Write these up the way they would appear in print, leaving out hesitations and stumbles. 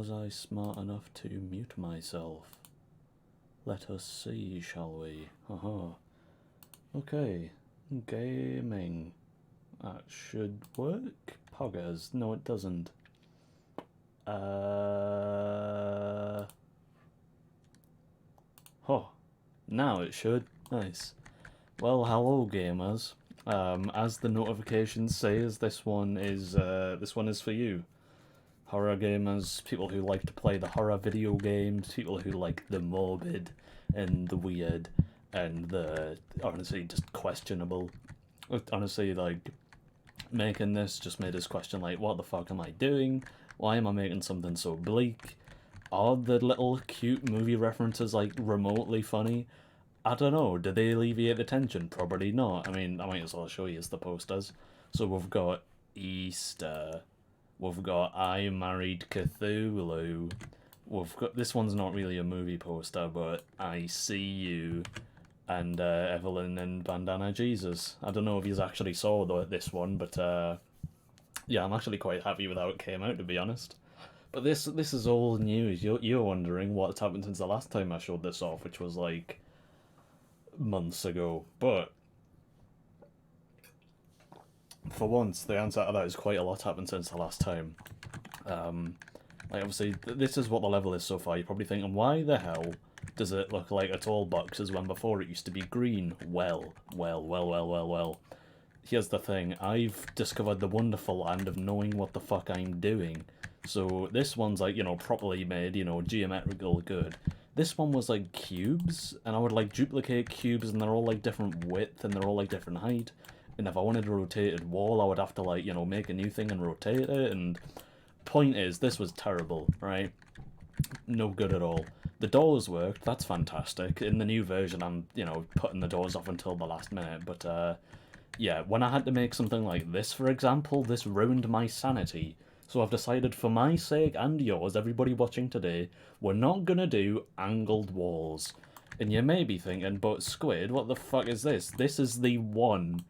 Was I smart enough to mute myself? Let us see, shall we? Haha. Okay. Gaming. That should work. Poggers. No, it doesn't. Oh. Now it should. Nice. Well, hello, gamers. As the notification says, this one is for you. Horror gamers, people who like to play the horror video games, people who like the morbid and the weird and the, honestly, just questionable. Honestly, like, making this just made us question, like, what the fuck am I doing? Why am I making something so bleak? Are the little cute movie references, like, remotely funny? I don't know, do they alleviate the tension? Probably not. I mean, I might as well show you as the posters. So we've got Easter. We've got I Married Cthulhu. We've got, this one's not really a movie poster, but I See You and Evelyn and Bandana Jesus. I don't know if you actually saw this one, but yeah, I'm actually quite happy with how it came out, to be honest. But this is all news. You're wondering what's happened since the last time I showed this off, which was like months ago. But for once, the answer to that is quite a lot happened since the last time. Like, obviously, this is what the level is so far. You're probably thinking, why the hell does it look like it's all boxes when before it used to be green? Well. Here's the thing. I've discovered the wonderful land of knowing what the fuck I'm doing. So this one's like, you know, properly made, you know, geometrical good. This one was like cubes, and I would like duplicate cubes, and they're all like different width, and they're all like different height. And if I wanted a rotated wall, I would have to, like, you know, make a new thing and rotate it, and point is, this was terrible, right? No good at all. The doors worked, that's fantastic. In the new version, I'm, you know, putting the doors off until the last minute, but, yeah, when I had to make something like this, for example, this ruined my sanity. So I've decided, for my sake and yours, everybody watching today, we're not gonna do angled walls. And you may be thinking, but Squid, what the fuck is this? This is the one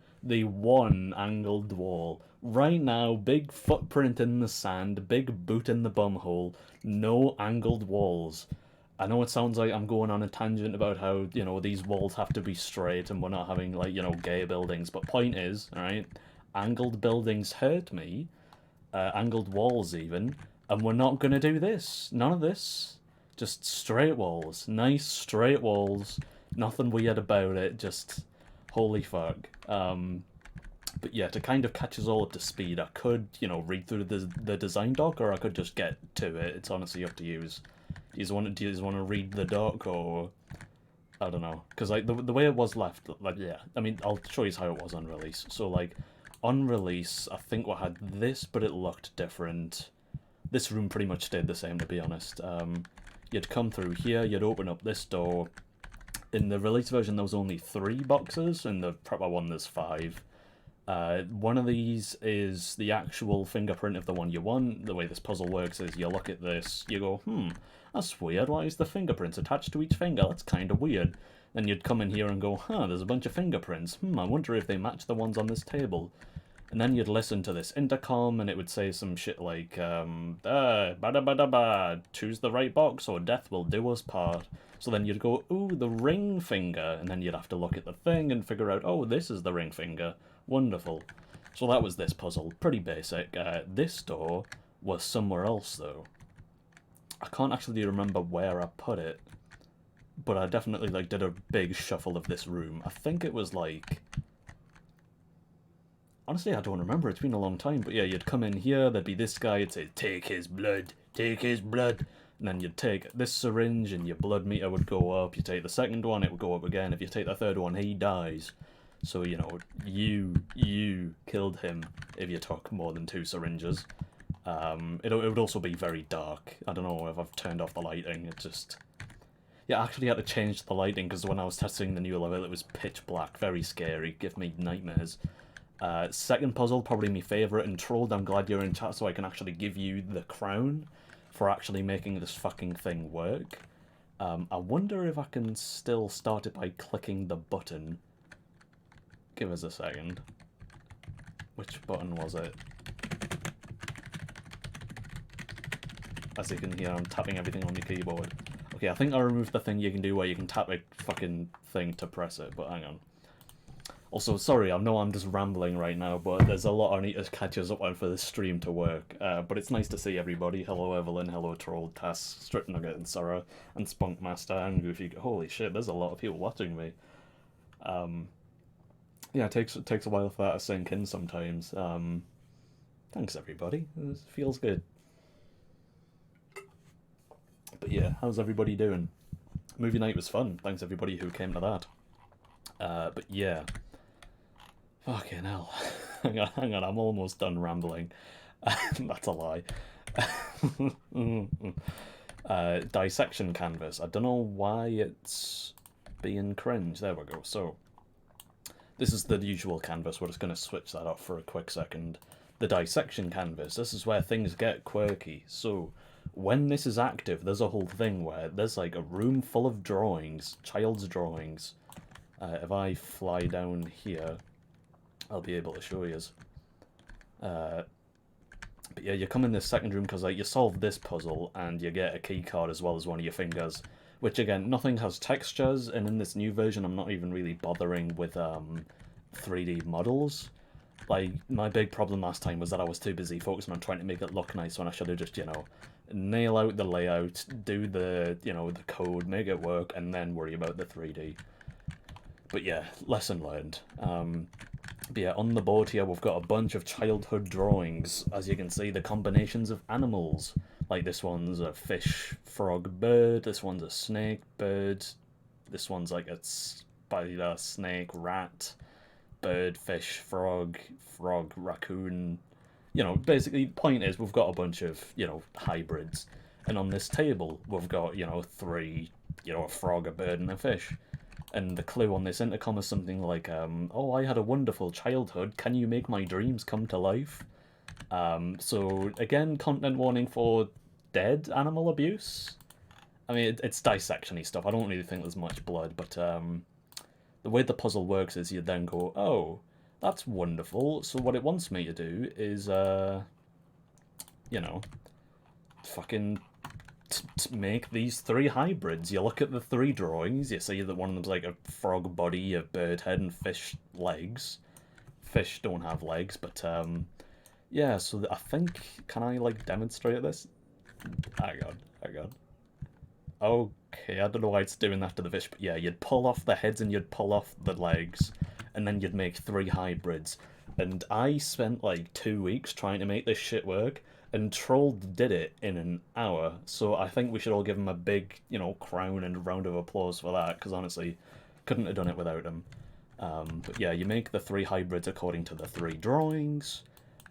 angled wall. Right now, big footprint in the sand, big boot in the bumhole, no angled walls. I know it sounds like I'm going on a tangent about how, you know, these walls have to be straight and we're not having, like, you know, gay buildings, but point is, alright, angled buildings hurt me, angled walls even, and we're not gonna do this. None of this. Just straight walls. Nice straight walls. Nothing weird about it, just holy fuck. But yeah, to kind of catch us all up to speed, I could, you know, read through the design doc, or I could just get to it. It's honestly up to you. Do you want to read the doc, or I don't know? Because like the way it was left, like, yeah. I mean, I'll show you how it was on release. So like on release, I think we had this, but it looked different. This room pretty much stayed the same, to be honest. You'd come through here, you'd open up this door. In the release version, there was only 3 boxes. In the proper one, there's 5. One of these is the actual fingerprint of the one you want. The way this puzzle works is you look at this, you go, that's weird, why is the fingerprints attached to each finger? That's kind of weird. Then you'd come in here and go, there's a bunch of fingerprints. I wonder if they match the ones on this table. And then you'd listen to this intercom, and it would say some shit like, ba-da-ba-da-ba, choose the right box or death will do us part. So then you'd go, ooh, the ring finger, and then you'd have to look at the thing and figure out, oh, this is the ring finger. Wonderful. So that was this puzzle. Pretty basic. This door was somewhere else, though. I can't actually remember where I put it, but I definitely, like, did a big shuffle of this room. I think it was, like... Honestly, I don't remember. It's been a long time. But yeah, you'd come in here, there'd be this guy, it'd say, take his blood, take his blood. And then you'd take this syringe and your blood meter would go up. You take the second one, it would go up again. If you take the third one, he dies. So, you know, you killed him if you took more than 2 syringes. It would also be very dark. I don't know if I've turned off the lighting. It just... Yeah, I actually had to change the lighting because when I was testing the new level, it was pitch black. Very scary. Give me nightmares. Second puzzle, probably my favourite, and Trolled, I'm glad you're in chat so I can actually give you the crown for actually making this fucking thing work. I wonder if I can still start it by clicking the button. Give us a second. Which button was it? as you can hear, I'm tapping everything on your keyboard. Okay, I think I removed the thing you can do where you can tap a fucking thing to press it, but hang on. Also, sorry, I know I'm just rambling right now, but there's a lot I need to catch us up on for this stream to work. But it's nice to see everybody. Hello, Evelyn. Hello, Troll, Tass, Strip Nugget, and Sarah, and Spunkmaster, and Goofy. Holy shit, there's a lot of people watching me. Yeah, it takes a while for that to sink in sometimes. Thanks, everybody. It feels good. But yeah, how's everybody doing? Movie night was fun. Thanks, everybody who came to that. But yeah. Fucking hell. Hang on, I'm almost done rambling. That's a lie. Dissection canvas. I don't know why it's being cringe. There we go. So, this is the usual canvas. We're just going to switch that up for a quick second. The dissection canvas. This is where things get quirky. So, when this is active, there's a whole thing where there's like a room full of drawings, child's drawings. If I fly down here, I'll be able to show you. But yeah, you come in this second room because like you solve this puzzle and you get a key card as well as one of your fingers. Which again, nothing has textures, and in this new version, I'm not even really bothering with 3D models. Like my big problem last time was that I was too busy focusing on trying to make it look nice when I should have just, you know, nail out the layout, do the, you know, the code, make it work, and then worry about the 3D. But yeah, lesson learned. But yeah, on the board here we've got a bunch of childhood drawings. As you can see, the combinations of animals. Like this one's a fish, frog, bird. This one's a snake, bird. This one's like a spider, snake, rat, bird, fish, frog, raccoon. You know, basically the point is we've got a bunch of, you know, hybrids. And on this table we've got, you know, three, you know, a frog, a bird, and a fish. And the clue on this intercom is something like, oh, I had a wonderful childhood. Can you make my dreams come to life? So, again, content warning for dead animal abuse. I mean, it's dissection-y stuff. I don't really think there's much blood, but the way the puzzle works is you then go, oh, that's wonderful. So what it wants me to do is, you know, fucking make these three hybrids. You look at the three drawings, you see that one of them's like a frog body, a bird head, and fish legs. Fish don't have legs, but yeah, so I think, can I like demonstrate this? Hang on. Okay, I don't know why it's doing that to the fish, but yeah, you'd pull off the heads and you'd pull off the legs, and then you'd make three hybrids. And I spent like 2 weeks trying to make this shit work, and Troll did it in an hour, so I think we should all give him a big, you know, crown and round of applause for that, because honestly, couldn't have done it without him. But yeah, you make the three hybrids according to the three drawings,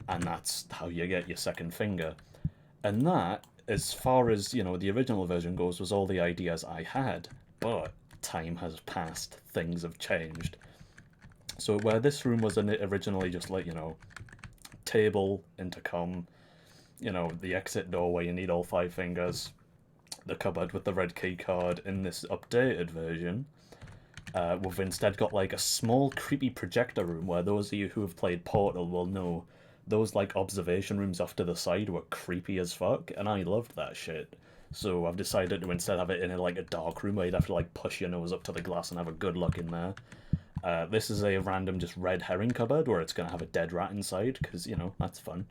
and that's how you get your second finger. And that, as far as, you know, the original version goes, was all the ideas I had, but time has passed, things have changed. So where this room was originally just like, you know, table, intercom, you know, the exit door where you need all 5 fingers, the cupboard with the red key card. In this updated version, we've instead got like a small creepy projector room where those of you who have played Portal will know those like observation rooms off to the side were creepy as fuck, and I loved that shit. So I've decided to instead have it in like a dark room where you'd have to like push your nose up to the glass and have a good look in there. This is a random just red herring cupboard where it's going to have a dead rat inside, because, you know, that's fun.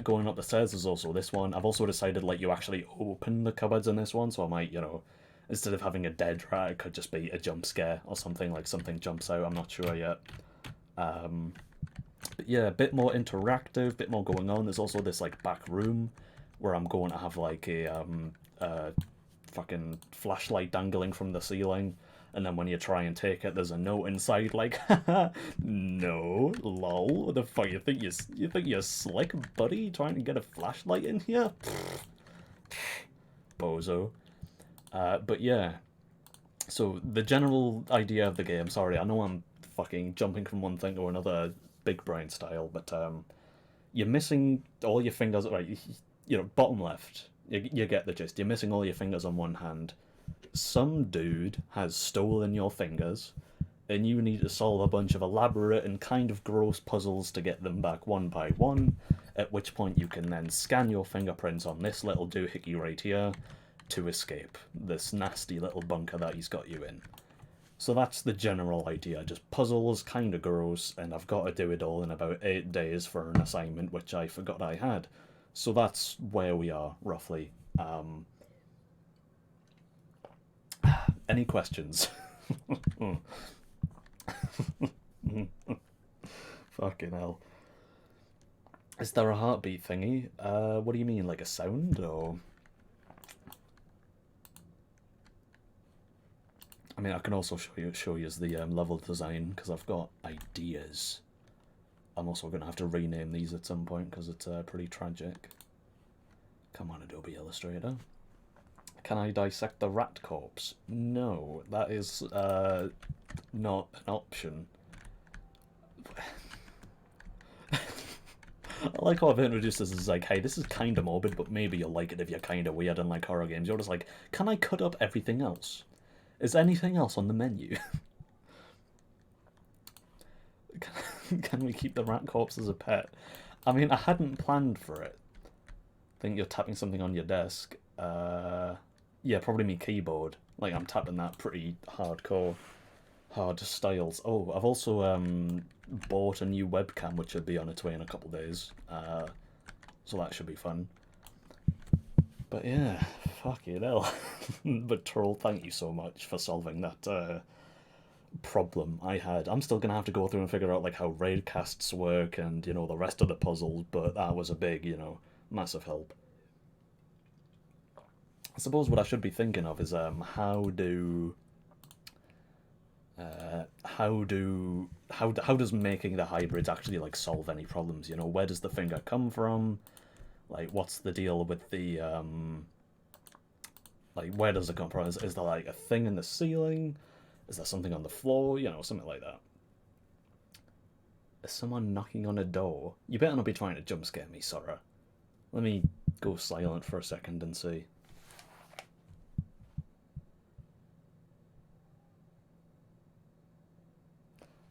Going up the stairs is also this one. I've also decided, like, you actually open the cupboards in this one, so I might, you know, instead of having a dead rat, it could just be a jump scare or something, like something jumps out, I'm not sure yet. But yeah, a bit more interactive, bit more going on. There's also this, like, back room where I'm going to have, like, a fucking flashlight dangling from the ceiling. And then when you try and take it, there's a note inside like, haha, no, lol, what the fuck, you think you're slick, buddy, trying to get a flashlight in here? Bozo. But yeah, so the general idea of the game, sorry, I know I'm fucking jumping from one thing to another big brain style, but you're missing all your fingers, right, you know, bottom left, you get the gist, you're missing all your fingers on one hand. Some dude has stolen your fingers, and you need to solve a bunch of elaborate and kind of gross puzzles to get them back one by one, at which point you can then scan your fingerprints on this little doohickey right here to escape this nasty little bunker that he's got you in. So that's the general idea, just puzzles, kinda gross, and I've got to do it all in about 8 days for an assignment which I forgot I had. So that's where we are, roughly. Any questions? Fucking hell. Is there a heartbeat thingy? What do you mean, like a sound, or...? I mean, I can also show you the level design, because I've got ideas. I'm also going to have to rename these at some point, because it's pretty tragic. Come on, Adobe Illustrator. Can I dissect the rat corpse? No, that is not an option. I like how I've introduced this as like, hey, this is kind of morbid, but maybe you'll like it if you're kind of weird and like horror games. You're just like, can I cut up everything else? Is anything else on the menu? Can we keep the rat corpse as a pet? I mean, I hadn't planned for it. I think you're tapping something on your desk. Yeah, probably me keyboard. Like, I'm tapping that pretty hardcore, hard styles. Oh, I've also bought a new webcam, which should be on its way in a couple days. So that should be fun. But yeah, fucking hell. But Troll, thank you so much for solving that problem I had. I'm still gonna have to go through and figure out like how raidcasts work and, you know, the rest of the puzzles, but that was a big, you know, massive help. I suppose what I should be thinking of is how does making the hybrids actually like solve any problems? You know, where does the finger come from? Like, what's the deal with the like, where does it come from? Is there like a thing in the ceiling? Is there something on the floor? You know, something like that. Is someone knocking on a door? You better not be trying to jump scare me, Sora. Let me go silent for a second and see.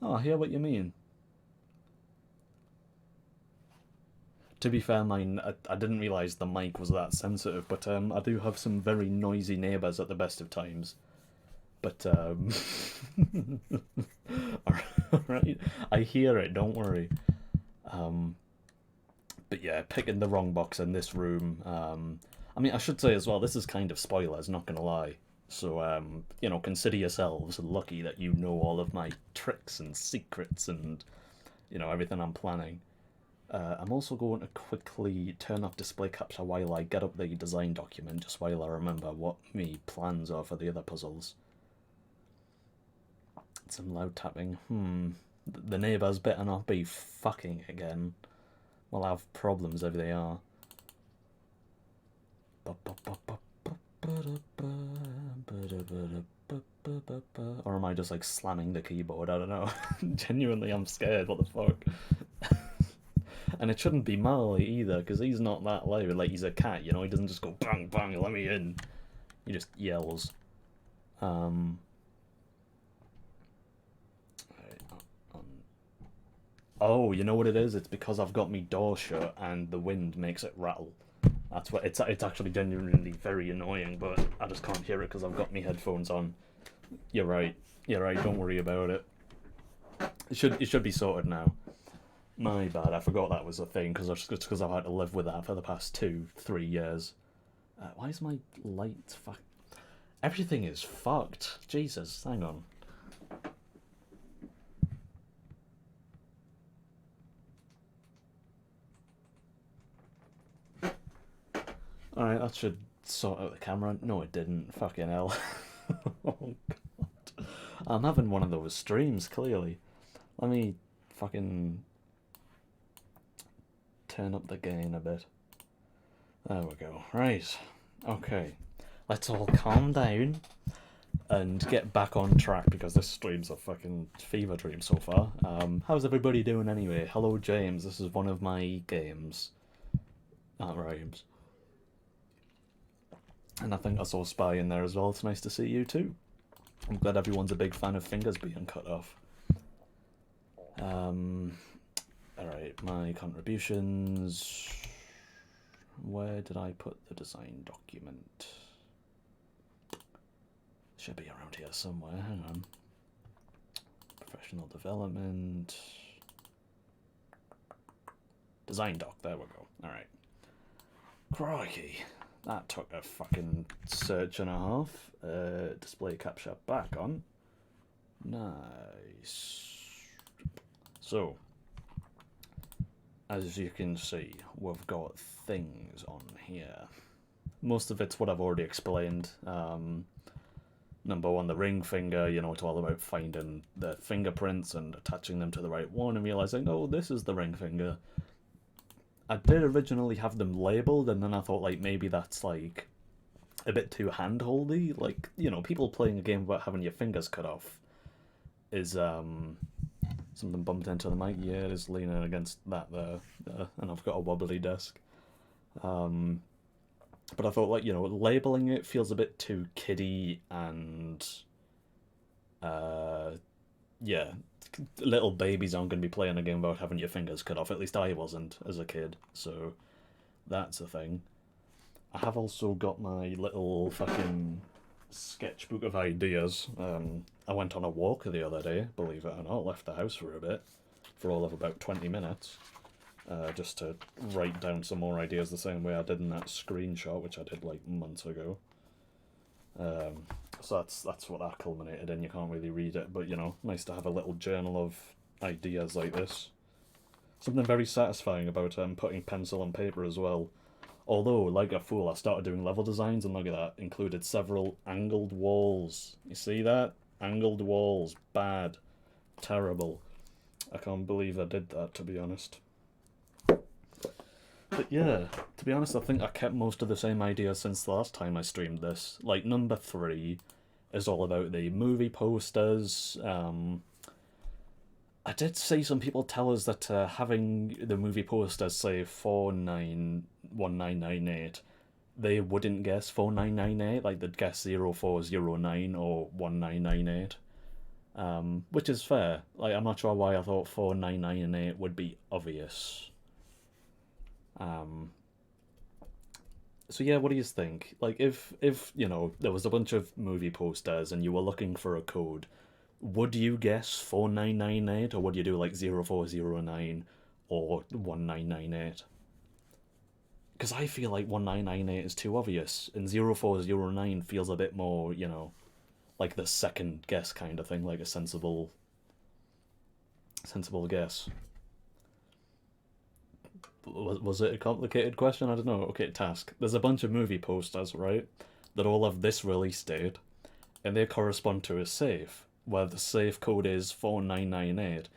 Oh, I hear what you mean. To be fair, I didn't realise the mic was that sensitive, but I do have some very noisy neighbours at the best of times. But, alright, I hear it, don't worry. But yeah, picking the wrong box in this room. I mean, I should say as well, this is kind of spoilers, not gonna lie. So, you know, consider yourselves lucky that you know all of my tricks and secrets and, you know, everything I'm planning. I'm also going to quickly turn off display capture while I get up the design document, just while I remember what my plans are for the other puzzles. Some loud tapping. The neighbours better not be fucking again. We'll have problems if they are. Or am I just like slamming the keyboard? I don't know. Genuinely, I'm scared. What the fuck? And it shouldn't be Marley either, because he's not that loud. Like, he's a cat, you know? He doesn't just go bang bang, let me in. He just yells. Oh, you know what it is? It's because I've got my door shut and the wind makes it rattle. That's what it's actually genuinely very annoying, but I just can't hear it because I've got my headphones on. You're right. You're right. Don't worry about it. It should be sorted now. My bad. I forgot that was a thing because I've had to live with that for the past 2-3 years. Why is my light fuck? Everything is fucked. Jesus, hang on. Alright, that should sort out the camera. No, it didn't. Fucking hell. Oh, God. I'm having one of those streams, clearly. Let me fucking turn up the gain a bit. There we go. Right. Okay. Let's all calm down and get back on track because this stream's a fucking fever dream so far. How's everybody doing anyway? Hello, James. This is one of my games. That rhymes. And I think I saw Spy in there as well. It's nice to see you too. I'm glad everyone's a big fan of fingers being cut off. Alright, my contributions. Where did I put the design document? Should be around here somewhere, hang on. Professional development. Design doc, there we go. Alright. Crikey. That took a fucking search and a half. Display capture back on. Nice. So, as you can see, we've got things on here. Most of it's what I've already explained. Number one, the ring finger, you know, it's all about finding the fingerprints and attaching them to the right one and realizing, oh, this is the ring finger. I did originally have them labeled, and then I thought, like, maybe that's, like, a bit too hand-holdy. Like, you know, people playing a game about having your fingers cut off is, something bumped into the mic. Yeah, it is leaning against that there. And I've got a wobbly desk. But I thought, like, you know, labeling it feels a bit too kiddie and, yeah, little babies aren't going to be playing a game about having your fingers cut off. At least I wasn't as a kid, so that's a thing. I have also got my little fucking sketchbook of ideas. I went on a walk the other day, believe it or not, left the house for a bit, for all of about 20 minutes. Just to write down some more ideas the same way I did in that screenshot, which I did like months ago. So that's what that culminated in. You can't really read it, but you know, nice to have a little journal of ideas like this. Something very satisfying about putting pencil on paper as well. Although, like a fool, I started doing level designs, and look at that, included several angled walls. You see that? Angled walls. Bad. Terrible. I can't believe I did that, to be honest. But yeah, to be honest, I think I kept most of the same ideas since the last time I streamed this. Like, number 3 is all about the movie posters. I did see some people tell us that having the movie posters say 491998, they wouldn't guess 4998, like they'd guess 0409 or 1998. Which is fair. Like, I'm not sure why I thought 4998 would be obvious. So yeah, what do you think? Like, if you know, there was a bunch of movie posters and you were looking for a code, would you guess 4998 or would you do like 0409 or 1998? Because I feel like 1998 is too obvious, and 0409 feels a bit more, you know, like the second guess kind of thing, like a sensible guess. Was it a complicated question? I don't know. Okay, task. There's a bunch of movie posters, right, that all have this release date, and they correspond to a safe, where the safe code is 4998.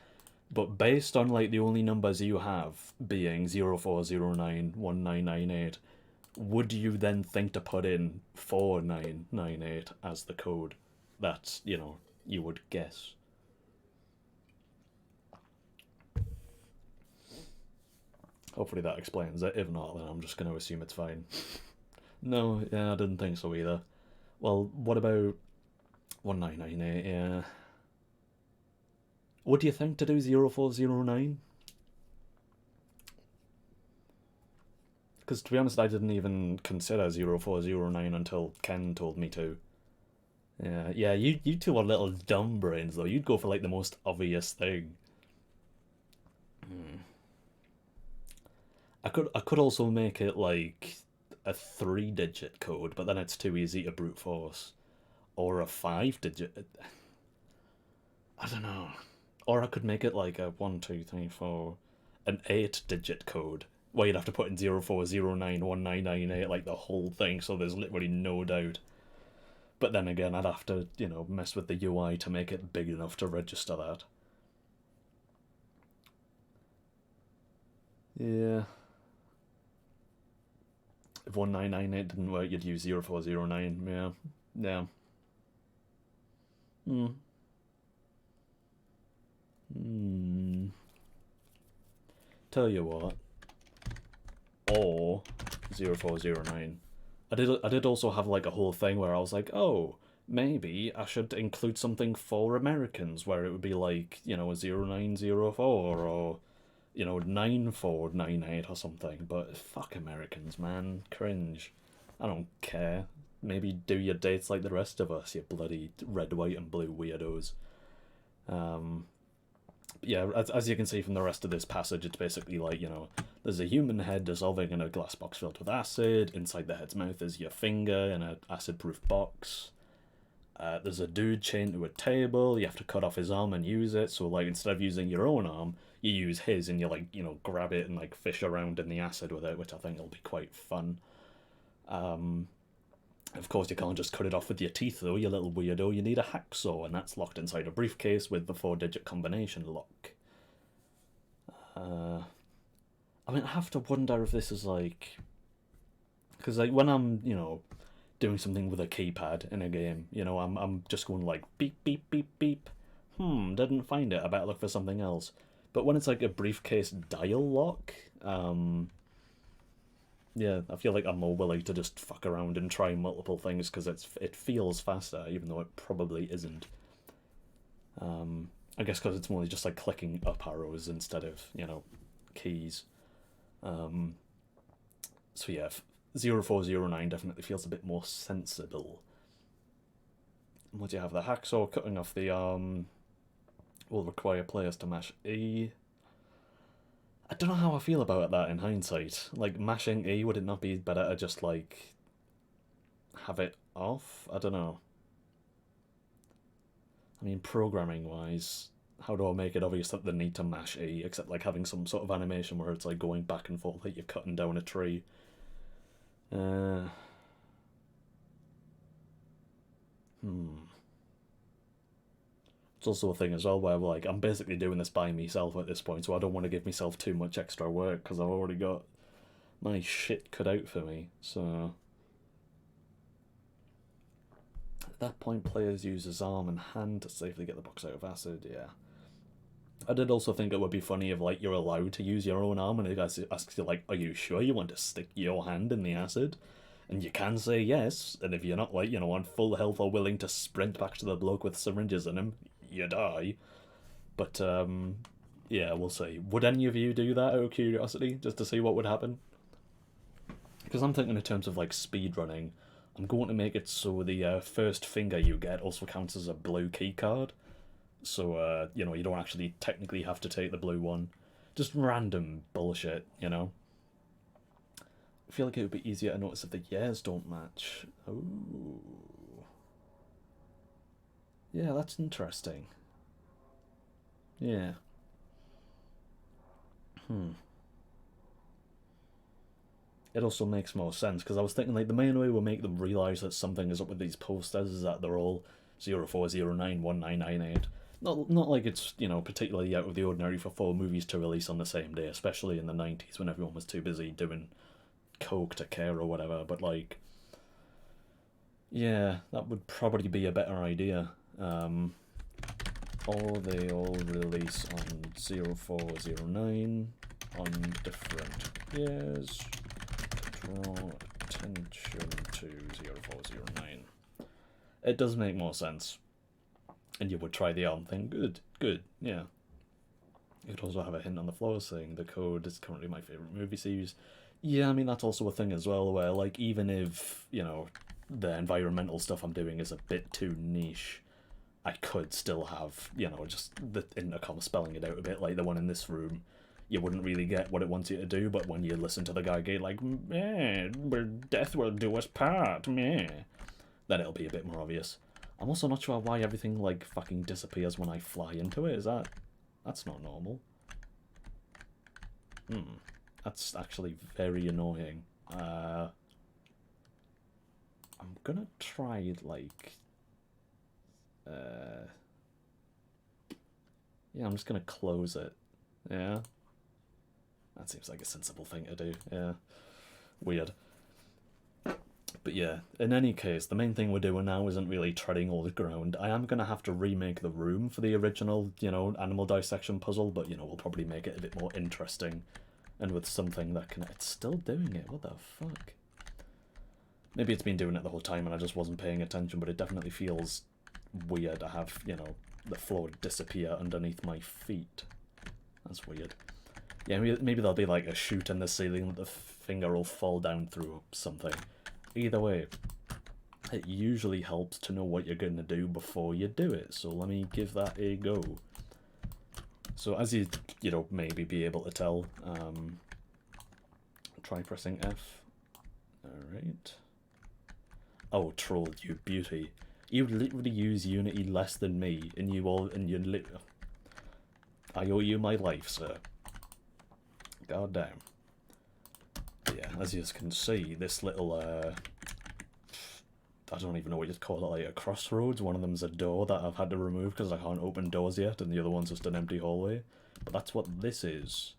But based on, like, the only numbers you have being 0409 1998, would you then think to put in 4998 as the code that, you know, you would guess? Hopefully that explains it. If not, then I'm just going to assume it's fine. No, yeah, I didn't think so either. Well, what about 1998? Yeah. What do you think to do 0409? Because to be honest, I didn't even consider 0409 until Ken told me to. Yeah, you two are little dumb brains though. You'd go for like the most obvious thing. I could also make it like a 3-digit code, but then it's too easy to brute force. Or a 5-digit. I don't know. Or I could make it like a 1, 2, 3, 4, an 8-digit code where you'd have to put in 0409 1998, like the whole thing, so there's literally no doubt. But then again, I'd have to, you know, mess with the UI to make it big enough to register that. Yeah. If 1998 didn't work, you'd use 0409. Yeah. Yeah. Tell you what. Or 0409. I did also have like a whole thing where I was like, oh, maybe I should include something for Americans where it would be like, you know, a 0904 or you know, 9498 or something, but fuck Americans, man. Cringe. I don't care. Maybe do your dates like the rest of us, you bloody red, white, and blue weirdos. Um, yeah, as you can see from the rest of this passage, it's basically like, you know, there's a human head dissolving in a glass box filled with acid. Inside the head's mouth is your finger in an acid-proof box. There's a dude chained to a table. You have to cut off his arm and use it. So, like, instead of using your own arm, you use his and you, like, you know, grab it and, like, fish around in the acid with it, which I think will be quite fun. Of course, you can't just cut it off with your teeth, though, you little weirdo. You need a hacksaw, and that's locked inside a briefcase with the 4-digit combination lock. I mean, I have to wonder if this is, like... Because, like, when I'm, you know, doing something with a keypad in a game, you know, I'm just going, like, beep, beep, beep, beep. Didn't find it. I better look for something else. But when it's, like, a briefcase dial lock, yeah, I feel like I'm more willing to just fuck around and try multiple things because it feels faster, even though it probably isn't. I guess because it's more just like clicking up arrows instead of, you know, keys. So yeah, 0409 definitely feels a bit more sensible. What do you have? The hacksaw cutting off the arm will require players to mash E. I don't know how I feel about that in hindsight. Like, mashing E, would it not be better to just, like, have it off? I don't know. I mean, programming-wise, how do I make it obvious that they need to mash E, except, like, having some sort of animation where it's, like, going back and forth, like you're cutting down a tree? It's also a thing as well where, like, I'm basically doing this by myself at this point, so I don't want to give myself too much extra work because I've already got my shit cut out for me. So at that point, players use his arm and hand to safely get the box out of acid. Yeah. I did also think it would be funny if, like, you're allowed to use your own arm and the guy asks you, like, are you sure you want to stick your hand in the acid? And you can say yes, and if you're not, like, you know, on full health or willing to sprint back to the bloke with syringes in him, you die. But, yeah, we'll see. Would any of you do that out of curiosity, just to see what would happen? Because I'm thinking in terms of, like, speed running, I'm going to make it so the first finger you get also counts as a blue key card. So, you know, you don't actually technically have to take the blue one. Just random bullshit, you know? I feel like it would be easier to notice if the years don't match. Oh. Yeah, that's interesting. Yeah. It also makes more sense, because I was thinking, like, the main way we'll make them realise that something is up with these posters is that they're all 04091998. Not like it's, you know, particularly out of the ordinary for 4 movies to release on the same day, especially in the 90s when everyone was too busy doing coke to care or whatever, but, like, yeah, that would probably be a better idea. Or they all release on 0409 on different years. Draw attention to 0409. It does make more sense. And you would try the arm thing. Good, yeah. You'd also have a hint on the floor saying the code is currently my favourite movie series. Yeah, I mean, that's also a thing as well, where, like, even if, you know, the environmental stuff I'm doing is a bit too niche, I could still have, you know, just the intercom spelling it out a bit, like the one in this room. You wouldn't really get what it wants you to do, but when you listen to the guy get like, meh, death will do us part, meh, then it'll be a bit more obvious. I'm also not sure why everything, like, fucking disappears when I fly into it. That's not normal. That's actually very annoying. I'm gonna try, like, yeah, I'm just gonna close it. Yeah. That seems like a sensible thing to do. Yeah. Weird. But yeah, in any case, the main thing we're doing now isn't really treading all the ground. I am going to have to remake the room for the original, you know, animal dissection puzzle, but, you know, we'll probably make it a bit more interesting. And with something that can... It's still doing it, what the fuck? Maybe it's been doing it the whole time and I just wasn't paying attention, but it definitely feels weird to have, you know, the floor disappear underneath my feet. That's weird. Yeah, maybe there'll be like a chute in the ceiling that the finger will fall down through something. Either way, it usually helps to know what you're going to do before you do it, so let me give that a go. So as you know, maybe be able to tell, try pressing F. Alright. Oh, troll, you beauty. You literally use Unity less than me, and I owe you my life, sir. God damn. But yeah, as you can see, this little, I don't even know what you'd call it, like a crossroads. One of them's a door that I've had to remove because I can't open doors yet, and the other one's just an empty hallway. But that's what this is.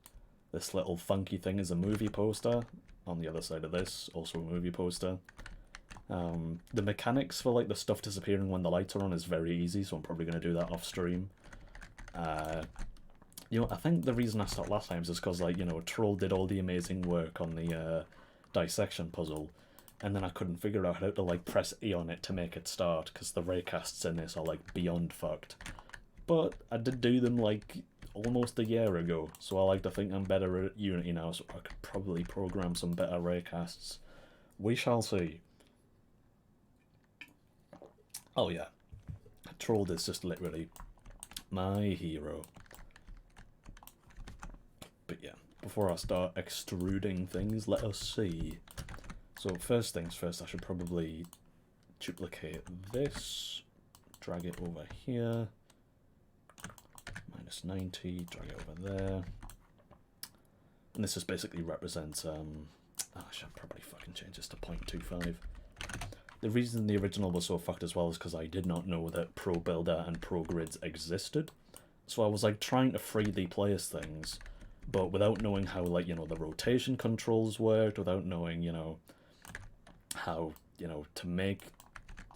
This little funky thing is a movie poster. On the other side of this, also a movie poster. The mechanics for like the stuff disappearing when the lights are on is very easy, so I'm probably going to do that off stream. You know, I think the reason I stopped last time is because, like, you know, Troll did all the amazing work on the dissection puzzle, and then I couldn't figure out how to, like, press E on it to make it start, because the raycasts in this are, like, beyond fucked. But I did do them, like, almost a year ago, so I like to think I'm better at Unity now, so I could probably program some better raycasts. We shall see. Oh yeah, Troll is just literally my hero. But yeah, before I start extruding things, let us see. So first things first, I should probably duplicate this, drag it over here, -90, drag it over there. And this just basically represents, I should probably fucking change this to 0.25. The reason the original was so fucked as well is because I did not know that Pro Builder and Pro Grids existed. So I was like trying to freely place things, but without knowing how, like, you know, the rotation controls worked, without knowing, you know, how, you know, to make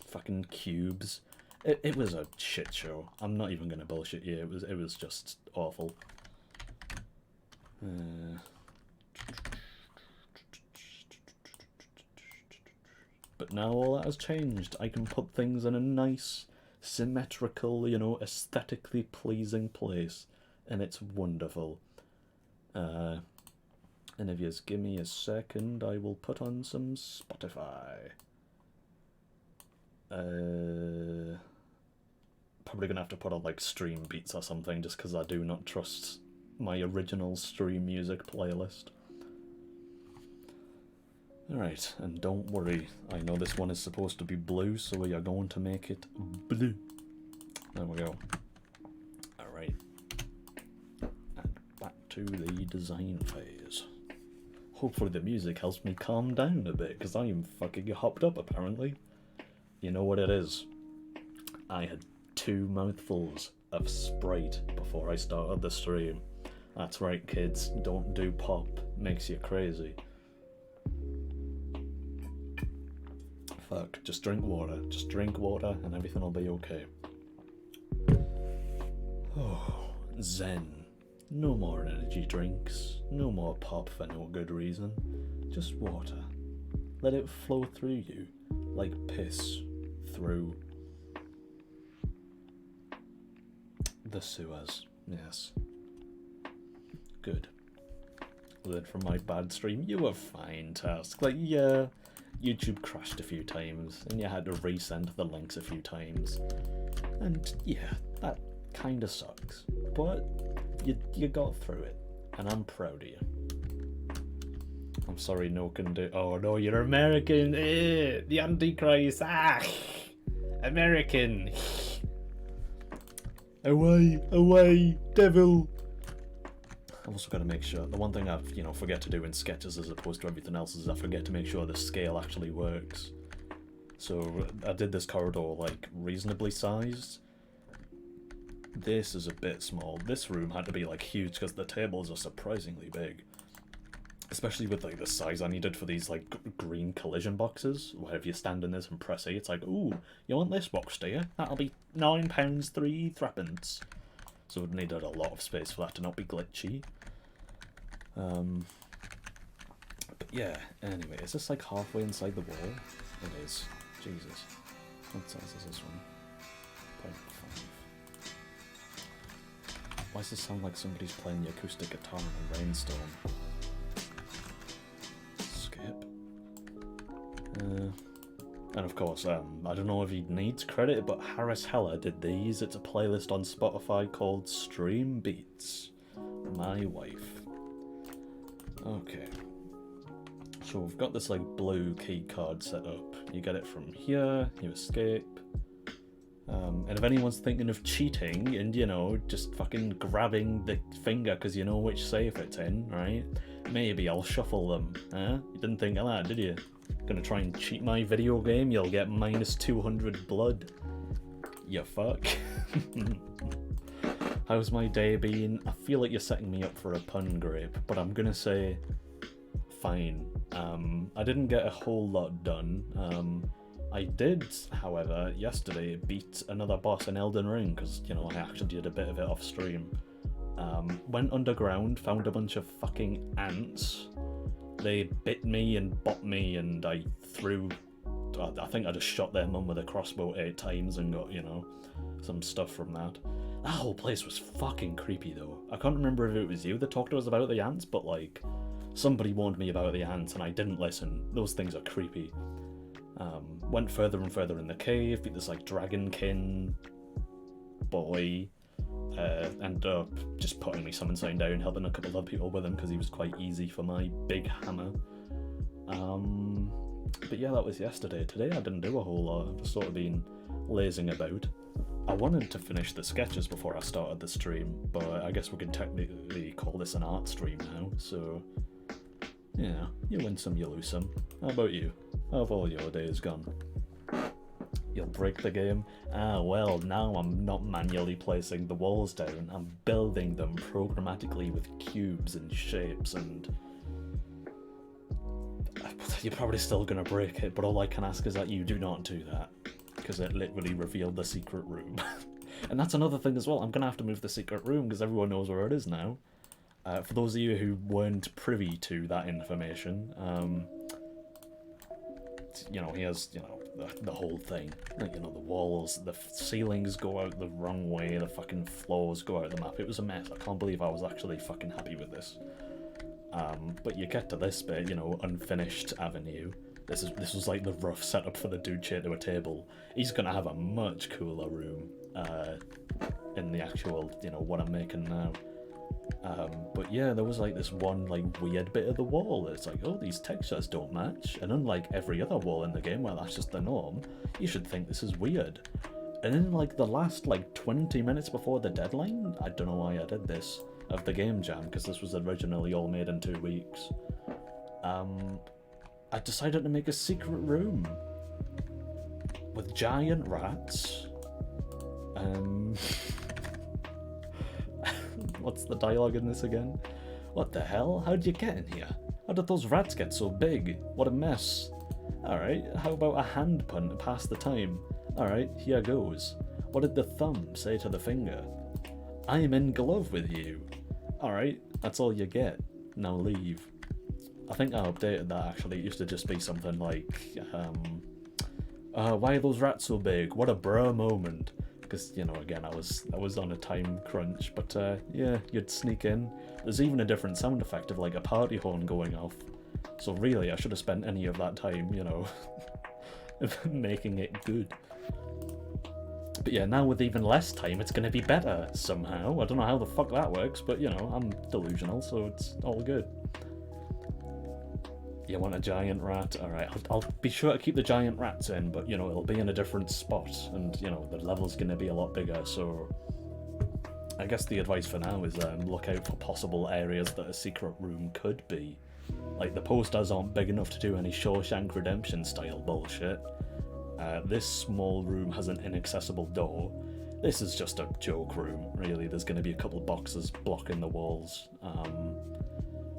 fucking cubes. It was a shit show. I'm not even gonna bullshit you. It was just awful. But now all that has changed. I can put things in a nice, symmetrical, you know, aesthetically pleasing place, and it's wonderful. And if you just give me a second, I will put on some Spotify. Probably gonna have to put on like Stream Beats or something, just because I do not trust my original Stream Music playlist. Alright, and don't worry, I know this one is supposed to be blue, so we are going to make it blue. There we go. Alright. And back to the design phase. Hopefully the music helps me calm down a bit, because I am fucking hopped up apparently. You know what it is? I had 2 mouthfuls of Sprite before I started the stream. That's right, kids, don't do pop, makes you crazy. Fuck, just drink water and everything will be okay. Oh, zen. No more energy drinks, no more pop for no good reason. Just water. Let it flow through you, like piss through the sewers. Yes. Good. Learned from my bad stream, you were fine, Task. Like, yeah, YouTube crashed a few times, and you had to resend the links a few times. And yeah, that kinda sucks. But you got through it, and I'm proud of you. I'm sorry no can do. Oh no, you're American! The Antichrist! American! Away, devil! I've also got to make sure, the one thing I forget to do in sketches as opposed to everything else is I forget to make sure the scale actually works. So I did this corridor like reasonably sized. This is a bit small. This room had to be like huge because the tables are surprisingly big. Especially with like the size I needed for these like green collision boxes, where if you stand in this and press E, it's like, ooh, you want this box, do you? That'll be £9 3 threepence. So it needed a lot of space for that to not be glitchy. But yeah, anyway, is this like halfway inside the wall? It is. Jesus. What size is this one? 0.5. Why does it sound like somebody's playing the acoustic guitar in a rainstorm? Skip. And of course, I don't know if he needs credit, but Harris Heller did these. It's a playlist on Spotify called Stream Beats. My wife. Okay. So we've got this like blue key card set up. You get it from here, you escape. And if anyone's thinking of cheating and, you know, just fucking grabbing the finger because you know which safe it's in, right? Maybe I'll shuffle them, huh? You didn't think of that, did you? Gonna try and cheat my video game? You'll get minus 200 blood. You fuck. How's my day been? I feel like you're setting me up for a pun, Grape, but I'm gonna say fine. I didn't get a whole lot done. I did, however, yesterday beat another boss in Elden Ring, because, you know, I actually did a bit of it off stream. Went underground, found a bunch of fucking ants. They bit me and bot me, and I think I just shot their mum with a crossbow 8 times and got, you know, some stuff from that. That whole place was fucking creepy, though. I can't remember if it was you that talked to us about the ants, but, like, somebody warned me about the ants, and I didn't listen. Those things are creepy. Went further and further in the cave, beat this, like, dragonkin boy, ended up just putting me summon sign down, helping a couple of other people with him, because he was quite easy for my big hammer. But yeah, that was yesterday. Today I didn't do a whole lot. I've just sort of been lazing about. I wanted to finish the sketches before I started the stream, but I guess we can technically call this an art stream now, so yeah, you win some, you lose some. How about you? How have all your days gone? You'll break the game? Ah, well, now I'm not manually placing the walls down, I'm building them programmatically with cubes and shapes, and you're probably still gonna break it, but all I can ask is that you do not do that, because it literally revealed the secret room. And that's another thing as well, I'm gonna have to move the secret room, because everyone knows where it is now. For those of you who weren't privy to that information, you know, he has, you know, the whole thing. Like, you know, the walls, the ceilings go out the wrong way, the fucking floors go out the map. It was a mess. I can't believe I was actually fucking happy with this. But you get to this bit, you know, unfinished avenue. This was like the rough setup for the dude chair to a table. He's gonna have a much cooler room in the actual, you know, what I'm making now. But yeah, there was like this one like weird bit of the wall. It's like, oh, these textures don't match. And unlike every other wall in the game where that's just the norm, you should think this is weird. And in like the last like 20 minutes before the deadline, I don't know why I did this, of the game jam, because this was originally all made in 2 weeks, I decided to make a secret room with giant rats. What's the dialogue in this again? What the hell? How'd you get in here? How did those rats get so big? What a mess. Alright, how about a hand pun to pass the time? Alright, here goes. What did the thumb say to the finger? I am in glove with you. Alright, that's all you get. Now leave. I think I updated that actually. It used to just be something like, why are those rats so big? What a bro moment. Because, you know, again, I was on a time crunch, but yeah, you'd sneak in. There's even a different sound effect of like a party horn going off. So really, I should have spent any of that time, you know, making it good. But yeah, now with even less time, it's going to be better somehow. I don't know how the fuck that works, but you know, I'm delusional, so it's all good. You want a giant rat? Alright, I'll be sure to keep the giant rats in, but, you know, it'll be in a different spot, and, you know, the level's going to be a lot bigger, so I guess the advice for now is look out for possible areas that a secret room could be. Like, the posters aren't big enough to do any Shawshank Redemption style bullshit. This small room has an inaccessible door. This is just a joke room, really. There's going to be a couple of boxes blocking the walls.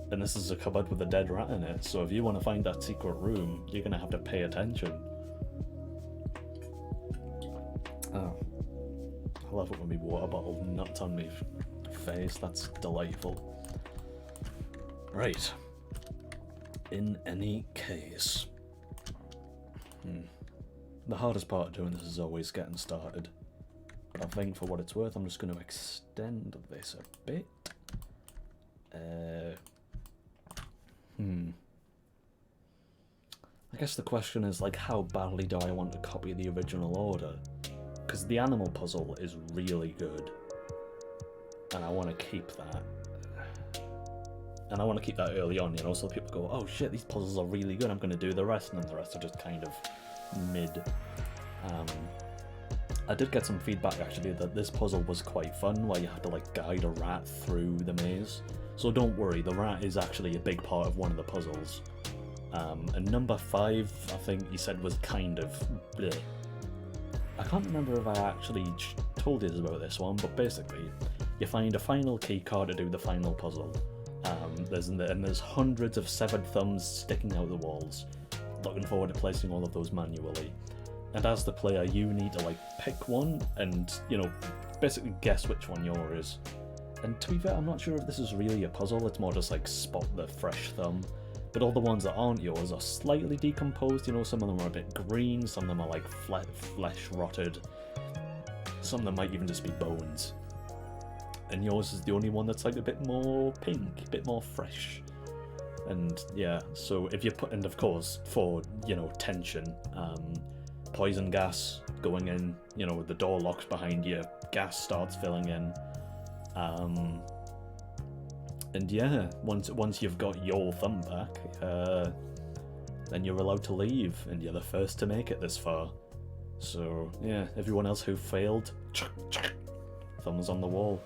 And this is a cupboard with a dead rat in it, so if you want to find that secret room, you're going to have to pay attention. Oh. I love it when my water bottle nuts on my face, that's delightful. Right. In any case. The hardest part of doing this is always getting started. but I think for what it's worth, I'm just going to extend this a bit. I guess the question is, like, how badly do I want to copy the original order? Because the animal puzzle is really good, and I want to keep that. And I want to keep that early on, you know, so people go, oh shit, these puzzles are really good, I'm going to do the rest, and then the rest are just kind of mid. I did get some feedback, actually, that this puzzle was quite fun, where you have to, like, guide a rat through the maze. So don't worry, the rat is actually a big part of one of the puzzles. And number 5, I think he said, was kind of bleh. I can't remember if I actually told you about this one, but basically, you find a final key card to do the final puzzle. There's hundreds of severed thumbs sticking out the walls. Looking forward to placing all of those manually. And as the player, you need to, like, pick one and, you know, basically guess which one yours is. And to be fair, I'm not sure if this is really a puzzle, it's more just like spot the fresh thumb. But all the ones that aren't yours are slightly decomposed, you know, some of them are a bit green, some of them are like flesh rotted, some of them might even just be bones. And yours is the only one that's like a bit more pink, a bit more fresh. And yeah, so if you put, and of course, for, you know, tension, poison gas going in, you know, the door locks behind you, gas starts filling in. And yeah, once you've got your thumb back, then you're allowed to leave, and you're the first to make it this far. So yeah, everyone else who failed, thumbs on the wall.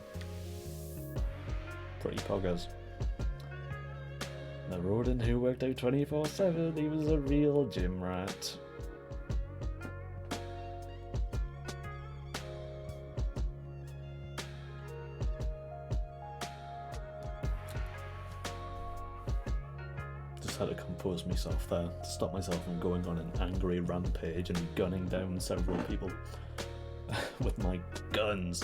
Pretty poggers. The rodent who worked out 24/7, he was a real gym rat. Had to compose myself there, to stop myself from going on an angry rampage and gunning down several people with my guns.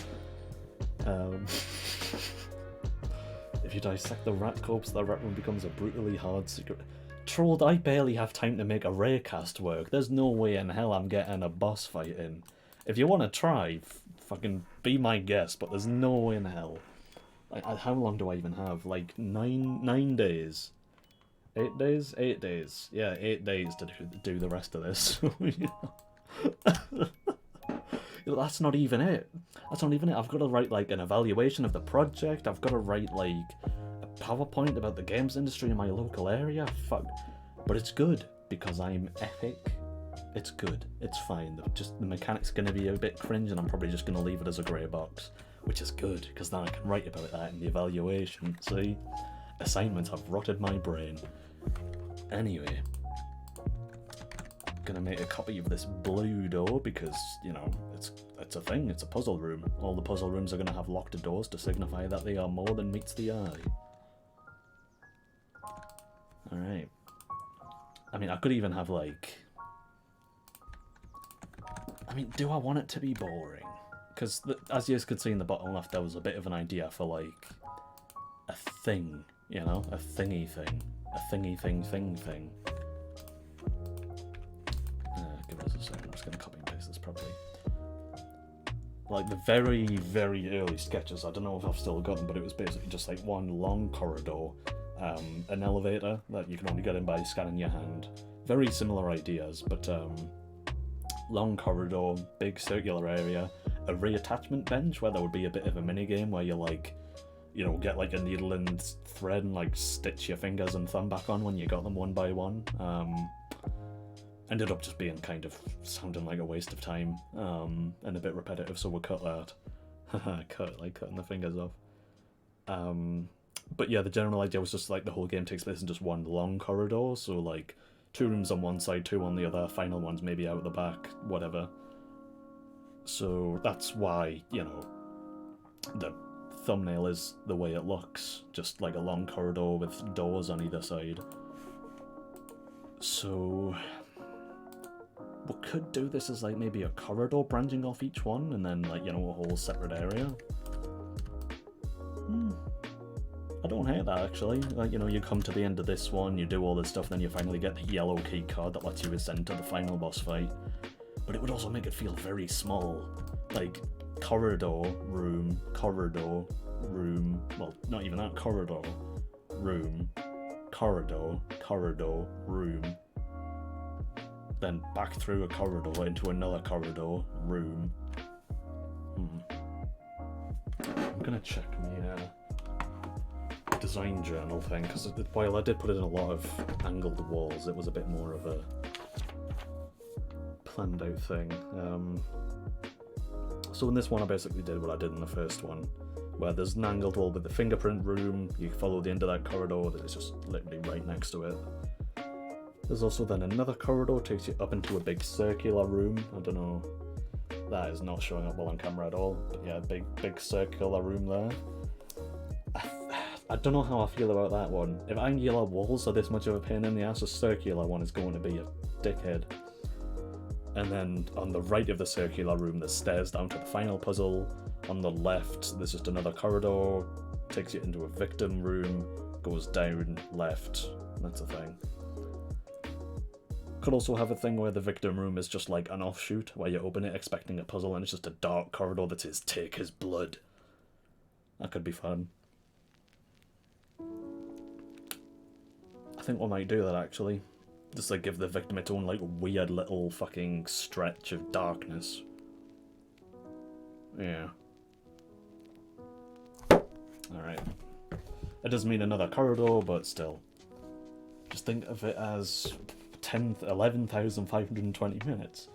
If you dissect the rat corpse, the rat one becomes a brutally hard secret. Trolled, I barely have time to make a raycast work. There's no way in hell I'm getting a boss fight in. If you want to try, fucking be my guest, but there's no way in hell. How long do I even have? Like 9 days. 8 days? 8 days. Yeah, 8 days to do the rest of this. That's not even it. That's not even it. I've got to write, like, an evaluation of the project. I've got to write, like, a PowerPoint about the games industry in my local area. Fuck. But it's good, because I'm epic. It's good. It's fine. Just the mechanic's going to be a bit cringe, and I'm probably just going to leave it as a grey box. Which is good, because then I can write about that in the evaluation. See? Assignments have rotted my brain. Anyway, gonna make a copy of this blue door because, you know, it's a thing, it's a puzzle room. All the puzzle rooms are gonna have locked doors to signify that they are more than meets the eye. Alright. I mean, I could even have, like... I mean, do I want it to be boring? Because, as you could see in the bottom left, there was a bit of an idea for, like, a thing, you know? A thingy thing. A thingy thing. Give us a second, I'm just going to copy and paste this properly. Like the very, very early sketches, I don't know if I've still got them, but it was basically just like one long corridor, an elevator that you can only get in by scanning your hand. Very similar ideas, but long corridor, big circular area, a reattachment bench where there would be a bit of a mini game where you like, you know, get like a needle and thread and like stitch your fingers and thumb back on when you got them one by one. Ended up just being kind of sounding like a waste of time and a bit repetitive, so we'll cut that. Cutting the fingers off. But yeah, the general idea was just like the whole game takes place in just one long corridor, so like 2 rooms on one side, 2 on the other, final ones maybe out the back, whatever. So that's why, you know, the thumbnail is the way it looks, just like a long corridor with doors on either side. So we could do this as like maybe a corridor branching off each one, and then like, you know, a whole separate area. I don't hate that actually. Like, you know, you come to the end of this one, you do all this stuff, then you finally get the yellow key card that lets you ascend to the final boss fight. But it would also make it feel very small. Like, corridor, room, corridor, room, well, not even that, corridor, room, corridor, corridor, room, then back through a corridor into another corridor, room. I'm gonna check my design journal thing, because while I did put in a lot of angled walls, it was a bit more of a planned out thing. So in this one I basically did what I did in the first one, where there's an angled wall with the fingerprint room, you follow the end of that corridor, that is just literally right next to it. There's also then another corridor, takes you up into a big circular room. I don't know, that is not showing up well on camera at all, but yeah, big circular room there. I don't know how I feel about that one. If angular walls are this much of a pain in the ass, a circular one is going to be a dickhead. And then on the right of the circular room, there's stairs down to the final puzzle. On the left, there's just another corridor, takes you into a victim room, goes down, left, that's a thing. Could also have a thing where the victim room is just like an offshoot, where you open it expecting a puzzle and it's just a dark corridor that says, "Take his blood." That could be fun. I think we might do that actually. Just like give the victim its own like weird little fucking stretch of darkness. Yeah. Alright. It doesn't mean another corridor, but still. Just think of it as 11,520 minutes.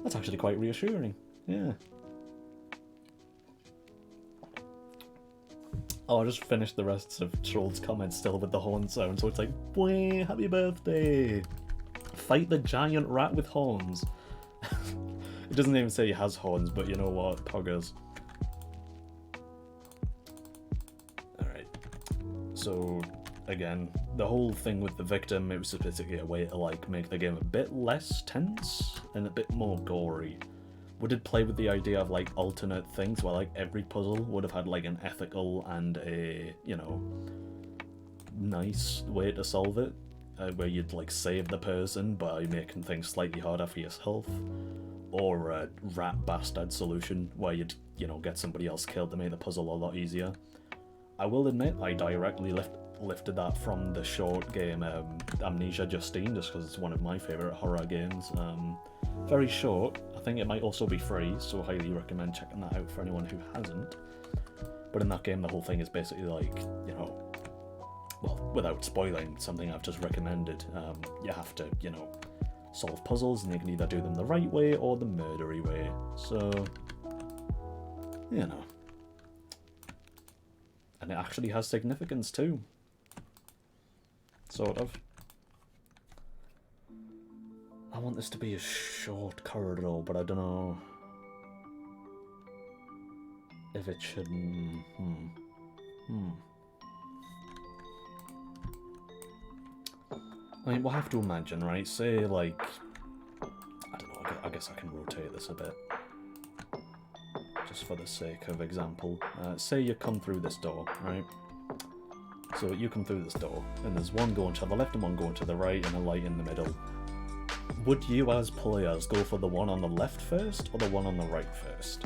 That's actually quite reassuring. Yeah. Oh, I just finished the rest of Troll's comments still with the horn sound, so it's like, boy, happy birthday! Fight the giant rat with horns. It doesn't even say he has horns, but you know what? Poggers. Alright. So, again, the whole thing with the victim, it was just basically a way to like make the game a bit less tense and a bit more gory. We did play with the idea of like alternate things where like every puzzle would have had like an ethical and a, you know, nice way to solve it, where you'd like save the person by making things slightly harder for yourself, or a rat bastard solution where you'd, you know, get somebody else killed to make the puzzle a lot easier. I will admit I directly lifted that from the short game Amnesia Justine, just because it's one of my favourite horror games. Very short. I think it might also be free, so highly recommend checking that out for anyone who hasn't. But in that game, the whole thing is basically like, you know, well, without spoiling something I've just recommended, you have to, you know, solve puzzles, and you can either do them the right way or the murdery way. So, you know. And it actually has significance too. Sort of. I want this to be a short corridor, but I don't know if it should. I mean, we'll have to imagine, right? Say, like, I don't know, I guess I can rotate this a bit. Just for the sake of example. Say you come through this door, right? So you come through this door, and there's one going to the left and one going to the right, and a light in the middle. Would you, as players, go for the one on the left first, or the one on the right first?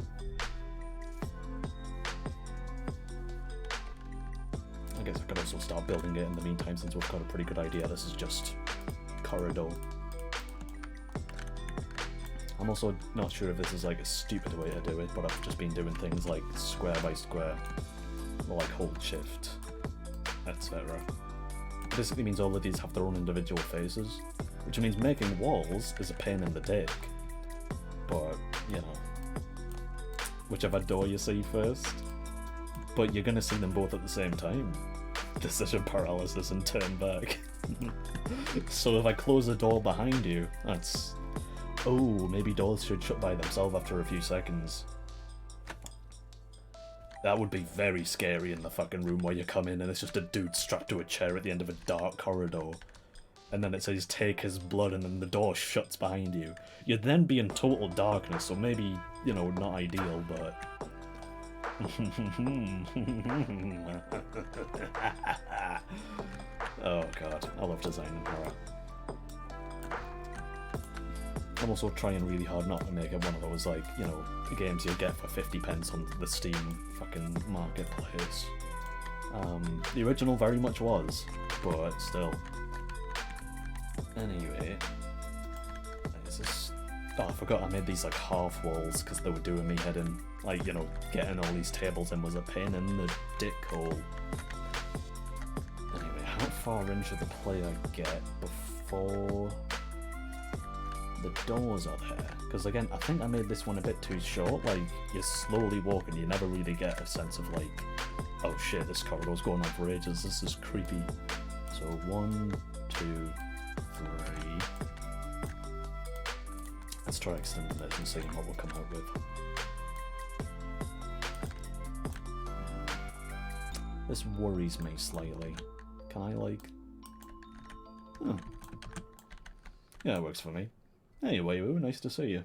I guess I could also start building it in the meantime, since we've got a pretty good idea this is just corridor. I'm also not sure if this is like a stupid way to do it, but I've just been doing things like square by square, or like hold shift, etc. It basically means all of these have their own individual phases, which means making walls is a pain in the dick. But, you know, whichever door you see first, but you're gonna see them both at the same time. Decision paralysis and turn back. So if I close the door behind you, that's... Oh, maybe doors should shut by themselves after a few seconds. That would be very scary in the fucking room where you come in and it's just a dude strapped to a chair at the end of a dark corridor. And then it says, "Take his blood," and then the door shuts behind you. You'd then be in total darkness, so maybe, you know, not ideal, but... Oh god, I love designing horror. I'm also trying really hard not to make it one of those, like, you know, games you get for 50p on the Steam fucking marketplace. The original very much was, but still. Anyway, is this... Oh, I forgot I made these like half walls because they were doing me head in. Like, you know, getting all these tables in was a pain in the dick hole. Anyway, how far in should the player get before the doors are there? Because again, I think I made this one a bit too short. Like, you're slowly walking, you never really get a sense of like, oh shit, this corridor's going on for ages, this is creepy. So 1, 2, 3. Let's try extending this and seeing what we'll come out with. This worries me slightly. Can I like... Oh. Yeah, it works for me. Anyway, nice to see you.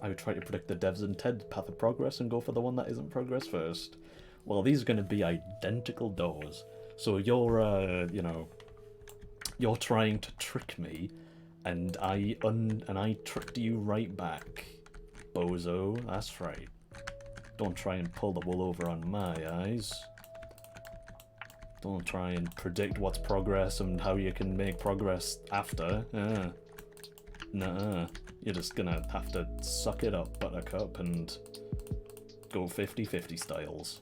I would try to predict the devs and TED path of progress and go for the one that isn't progress first. Well, these are going to be identical doors. So you're, you know, you're trying to trick me, and I tricked you right back. Bozo, that's right. Don't try and pull the wool over on my eyes. Don't try and predict what's progress and how you can make progress after. Nuh-uh. You're just gonna have to suck it up, Buttercup, and go 50-50 styles.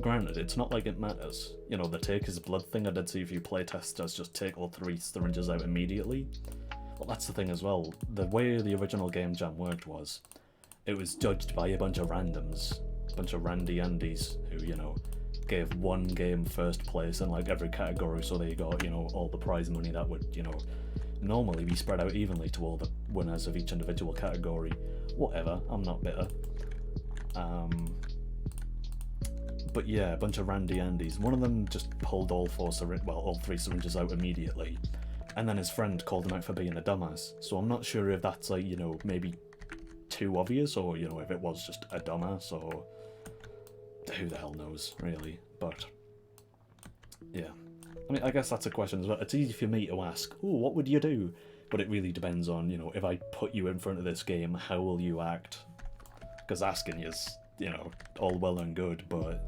Granted, it's not like it matters. You know, the take his blood thing, I did see a few playtesters just take all 3 syringes out immediately. Well, that's the thing as well. The way the original Game Jam worked was, it was judged by a bunch of randoms. A bunch of randy Andys who, you know, gave one game first place in like every category, so they got, you know, all the prize money that would, you know, normally be spread out evenly to all the winners of each individual category. Whatever, I'm not bitter. But yeah, a bunch of randy Andys. One of them just pulled all 3 syringes out immediately, and then his friend called him out for being a dumbass. So I'm not sure if that's like, you know, maybe too obvious, or, you know, if it was just a dumbass, or who the hell knows, really. But yeah, I mean, I guess that's a question as well. It's easy for me to ask, oh, what would you do? But it really depends on, you know, if I put you in front of this game, how will you act? Because asking is, you know, all well and good, but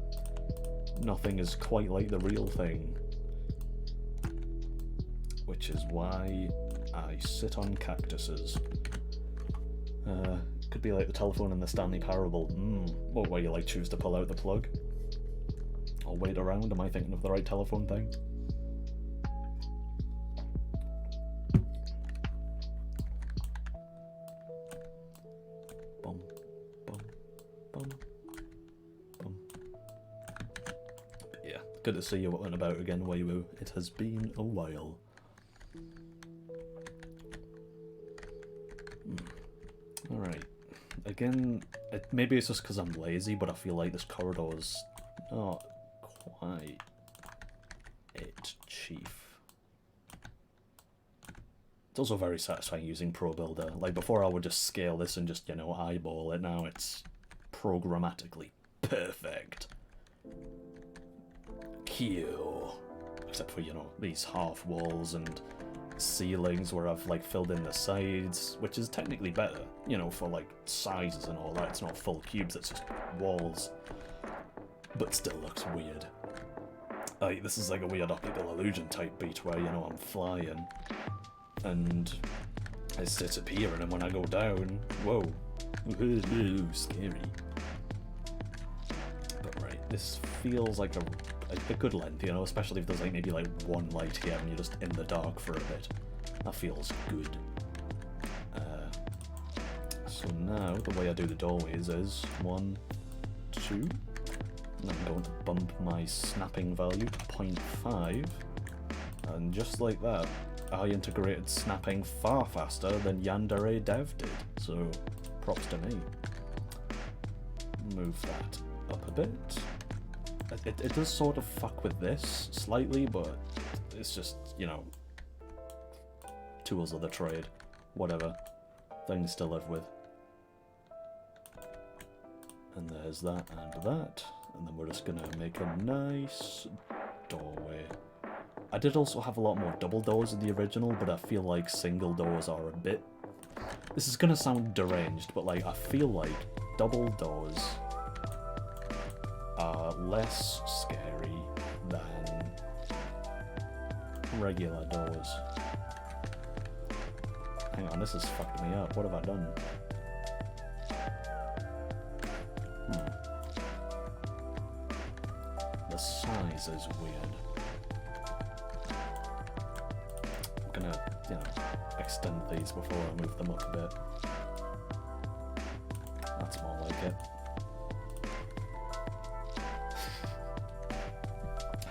nothing is quite like the real thing. Which is why I sit on cactuses. Could be like the telephone in the Stanley Parable. Or where you like choose to pull out the plug. Or wait around, am I thinking of the right telephone thing? Bum, bum, bum, bum. But yeah, good to see you out and about again, Weiwu. It has been a while. Alright. Again, maybe it's just because I'm lazy, but I feel like this corridor's not quite it, Chief. It's also very satisfying using Pro Builder. Like, before I would just scale this and just, you know, eyeball it. Now it's programmatically perfect. Cute. Except for, you know, these half walls and ceilings where I've like filled in the sides, which is technically better, you know, for like sizes and all that. It's not full cubes, it's just walls, but still looks weird. Like, this is like a weird optical illusion type beat where, you know, I'm flying and it's disappearing, and when I go down, whoa, scary. But right, this feels like a good length, you know, especially if there's like maybe like one light here and you're just in the dark for a bit. That feels good. So now the way I do the doorways is 1, 2, and I'm going to bump my snapping value to 0.5, and just like that, I integrated snapping far faster than Yandere Dev did, so props to me. Move that up a bit. It does sort of fuck with this slightly, but it's just, you know, tools of the trade. Whatever. Things to live with. And there's that and that. And then we're just gonna make a nice doorway. I did also have a lot more double doors in the original, but I feel like single doors are a bit... This is gonna sound deranged, but like I feel like double doors are less scary than regular doors. Hang on, this has fucked me up. What have I done? The size is weird. I'm gonna, you know, extend these before I move them up a bit. That's more like it.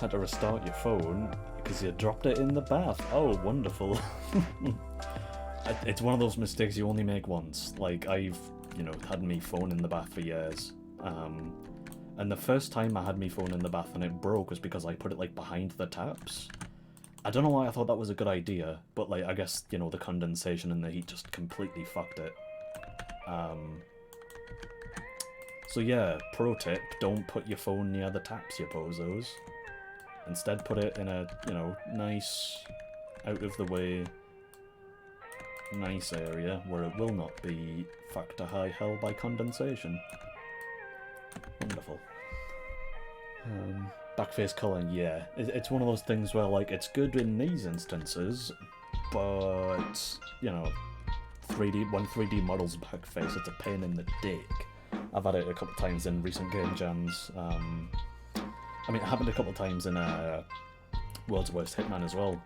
Had to restart your phone because you dropped it in the bath. Oh, wonderful. It's one of those mistakes you only make once. Like, I've, you know, had my phone in the bath for years. And the first time I had my phone in the bath and it broke was because I put it, like, behind the taps. I don't know why I thought that was a good idea, but, like, I guess, you know, the condensation and the heat just completely fucked it. So yeah, pro tip, don't put your phone near the taps, you bozos. Instead put it in a, you know, nice, out of the way, nice area where it will not be fucked to high hell by condensation. Wonderful. Backface culling, yeah. It's one of those things where, like, it's good in these instances, but, you know, when 3D models backface, it's a pain in the dick. I've had it a couple times in recent game jams. I mean, it happened a couple times in World's Worst Hitman as well,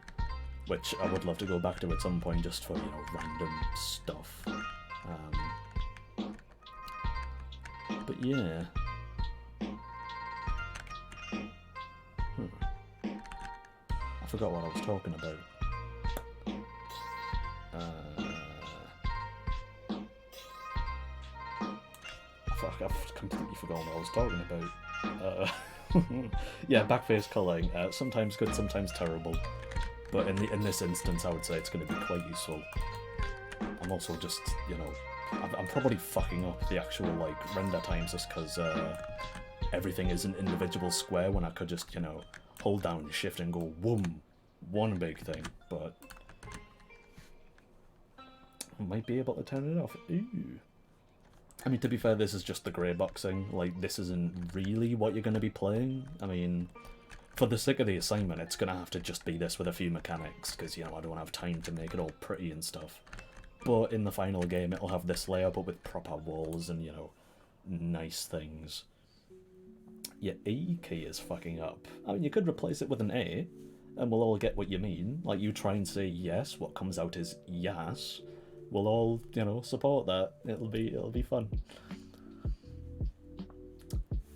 which I would love to go back to at some point just for, you know, random stuff. But yeah. I forgot what I was talking about. I've completely forgotten what I was talking about. Yeah, backface culling. Sometimes good, sometimes terrible. But in this instance, I would say it's going to be quite useful. I'm also just, you know, I'm probably fucking up the actual, like, render times just because everything is an individual square when I could just, you know, hold down shift and go whoom, one big thing. But I might be able to turn it off. Ooh. I mean, to be fair, this is just the grey boxing. Like, this isn't really what you're going to be playing. I mean, for the sake of the assignment, it's going to have to just be this with a few mechanics, because, you know, I don't have time to make it all pretty and stuff. But in the final game, it'll have this layout, but with proper walls and, you know, nice things. Your E key is fucking up. I mean, you could replace it with an A, and we'll all get what you mean. Like, you try and say yes, what comes out is yes. We'll all, you know, support that. It'll be fun.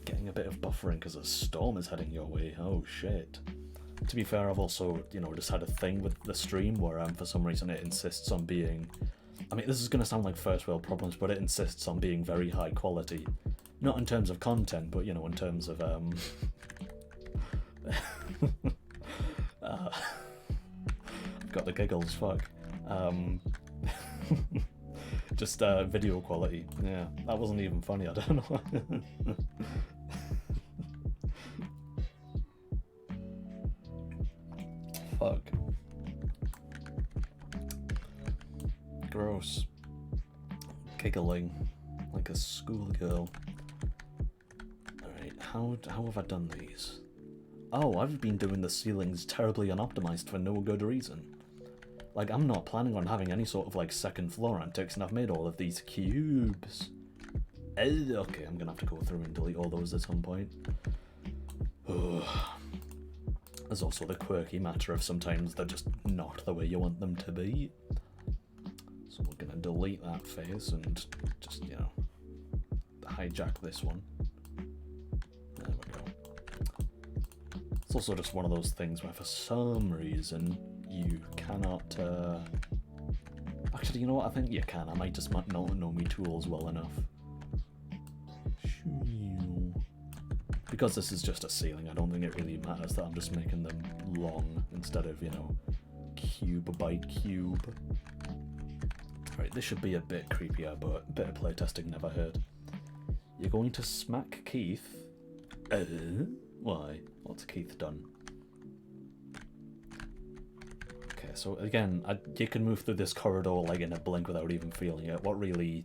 Getting a bit of buffering because a storm is heading your way. Oh shit. To be fair, I've also, you know, just had a thing with the stream where for some reason it insists on being... I mean, this is going to sound like first world problems, but it insists on being very high quality. Not in terms of content, but, you know, in terms of, I've got the giggles, fuck. Just video quality. Yeah, that wasn't even funny, I don't know. Fuck. Gross. Giggling like a schoolgirl. Alright, how have I done these? Oh, I've been doing the ceilings terribly unoptimized for no good reason. Like, I'm not planning on having any sort of, like, second floor antics, and I've made all of these cubes. Okay, I'm gonna have to go through and delete all those at some point. There's also the quirky matter of sometimes they're just not the way you want them to be. So we're gonna delete that face and just, you know, hijack this one. There we go. It's also just one of those things where for some reason you cannot, actually, you know what, I think you can. I might just not know me tools well enough. Because this is just a ceiling, I don't think it really matters that I'm just making them long instead of, you know, cube by cube. Right, this should be a bit creepier, but a bit of playtesting never hurt. You're going to smack Keith? Why? What's Keith done? Okay, so again, you can move through this corridor like in a blink without even feeling it. What really...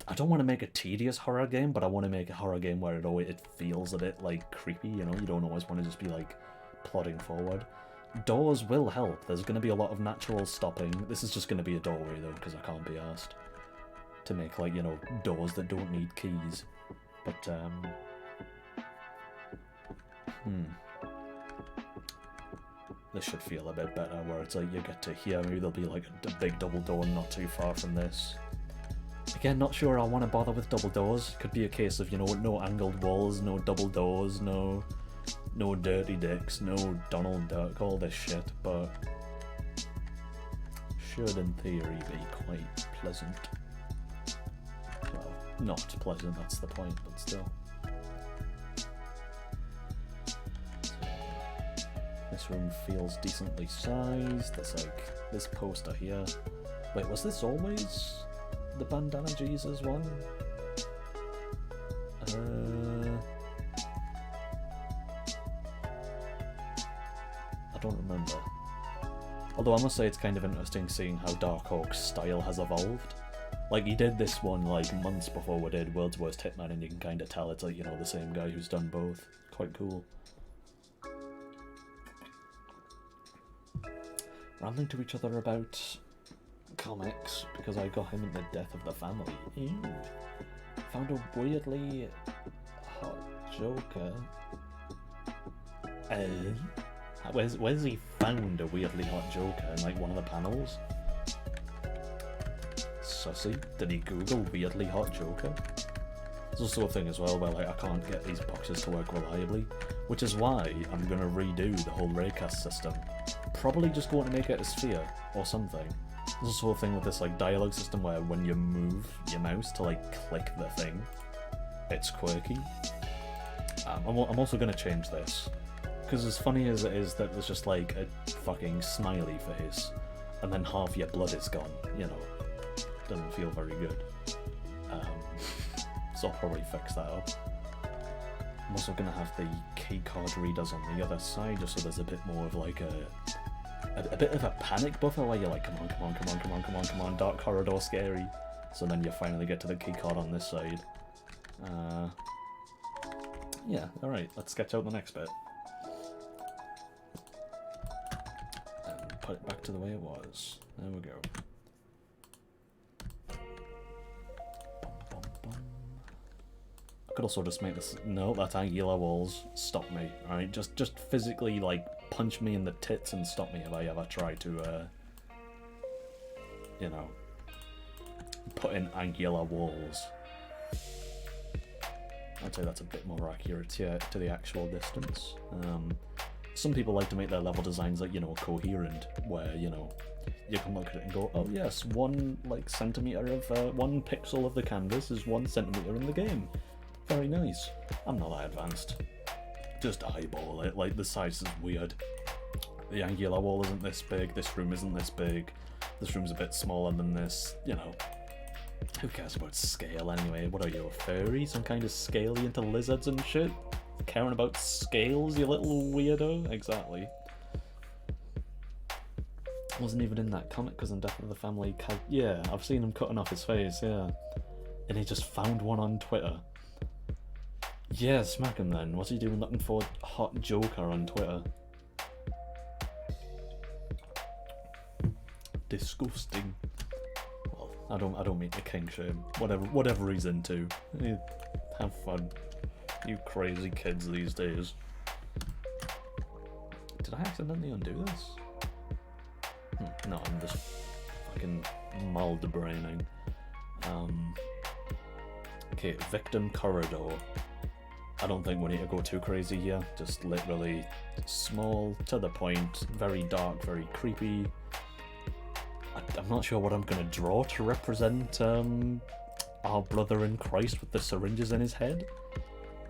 I don't want to make a tedious horror game, but I want to make a horror game where it feels a bit, like, creepy, you know? You don't always want to just be, like, plodding forward. Doors will help. There's going to be a lot of natural stopping. This is just going to be a doorway, though, because I can't be asked to make, like, you know, doors that don't need keys. But, this should feel a bit better, where it's like you get to here, maybe there'll be, like, a big double door not too far from this. Again, not sure I want to bother with double doors. Could be a case of, you know, no angled walls, no double doors, no dirty dicks, no Donald Duck, all this shit, but should in theory be quite pleasant. Well, not pleasant, that's the point, but still. So, this room feels decently sized. There's like this poster here. Wait, was this always the Bandana Jesus one? I don't remember. Although I must say it's kind of interesting seeing how Darkhawk's style has evolved. Like, he did this one like months before we did World's Worst Hitman, and you can kind of tell it's like, you know, the same guy who's done both. Quite cool. Rambling to each other about comics because I got him in the Death of the Family. Ew. Found a weirdly hot Joker. Where's he found a weirdly hot Joker in like one of the panels? Sussy. Did he Google weirdly hot Joker? There's also a thing as well where like I can't get these boxes to work reliably, which is why I'm gonna redo the whole raycast system. Probably just going to make it a sphere or something. There's also a thing with this like dialogue system where when you move your mouse to like click the thing, it's quirky. I'm also gonna change this. Because as funny as it is that there's just like a fucking smiley face, and then half your blood is gone, you know, doesn't feel very good. So I'll probably fix that up. I'm also going to have the keycard readers on the other side, just so there's a bit more of like a bit of a panic buffer where you're like, come on, dark corridor scary. So then you finally get to the keycard on this side. Yeah, alright, let's sketch out the next bit. Put it back to the way it was. There we go. I could also just make this. No, that's angular walls. Stop me. Alright, just physically like punch me in the tits and stop me if I ever try to you know, put in angular walls. I'd say that's a bit more accurate to the actual distance. Some people like to make their level designs like, you know, coherent, where, you know, you can look at it and go, oh yes, 1 like centimeter of 1 pixel of the canvas is 1 centimeter in the game. Very nice. I'm not that advanced. Just eyeball it. Like, the size is weird. The angular wall isn't this big. This room isn't this big. This room's a bit smaller than this. You know, who cares about scale anyway? What are you, a furry? Some kind of scaly into lizards and shit? Caring about scales, you little weirdo? Exactly. Wasn't even in that comic because in Death of the Family... Yeah, I've seen him cutting off his face, yeah. And he just found one on Twitter. Yeah, smack him then. What's he doing looking for hot Joker on Twitter? Disgusting. Well, I don't mean to kink shame. Whatever he's into. Have fun. You crazy kids these days. Did I accidentally undo this? No, I'm just fucking mild braining. Okay, victim corridor. I don't think we need to go too crazy here. Just literally small, to the point, very dark, very creepy. I'm not sure what I'm gonna draw to represent our brother in Christ with the syringes in his head.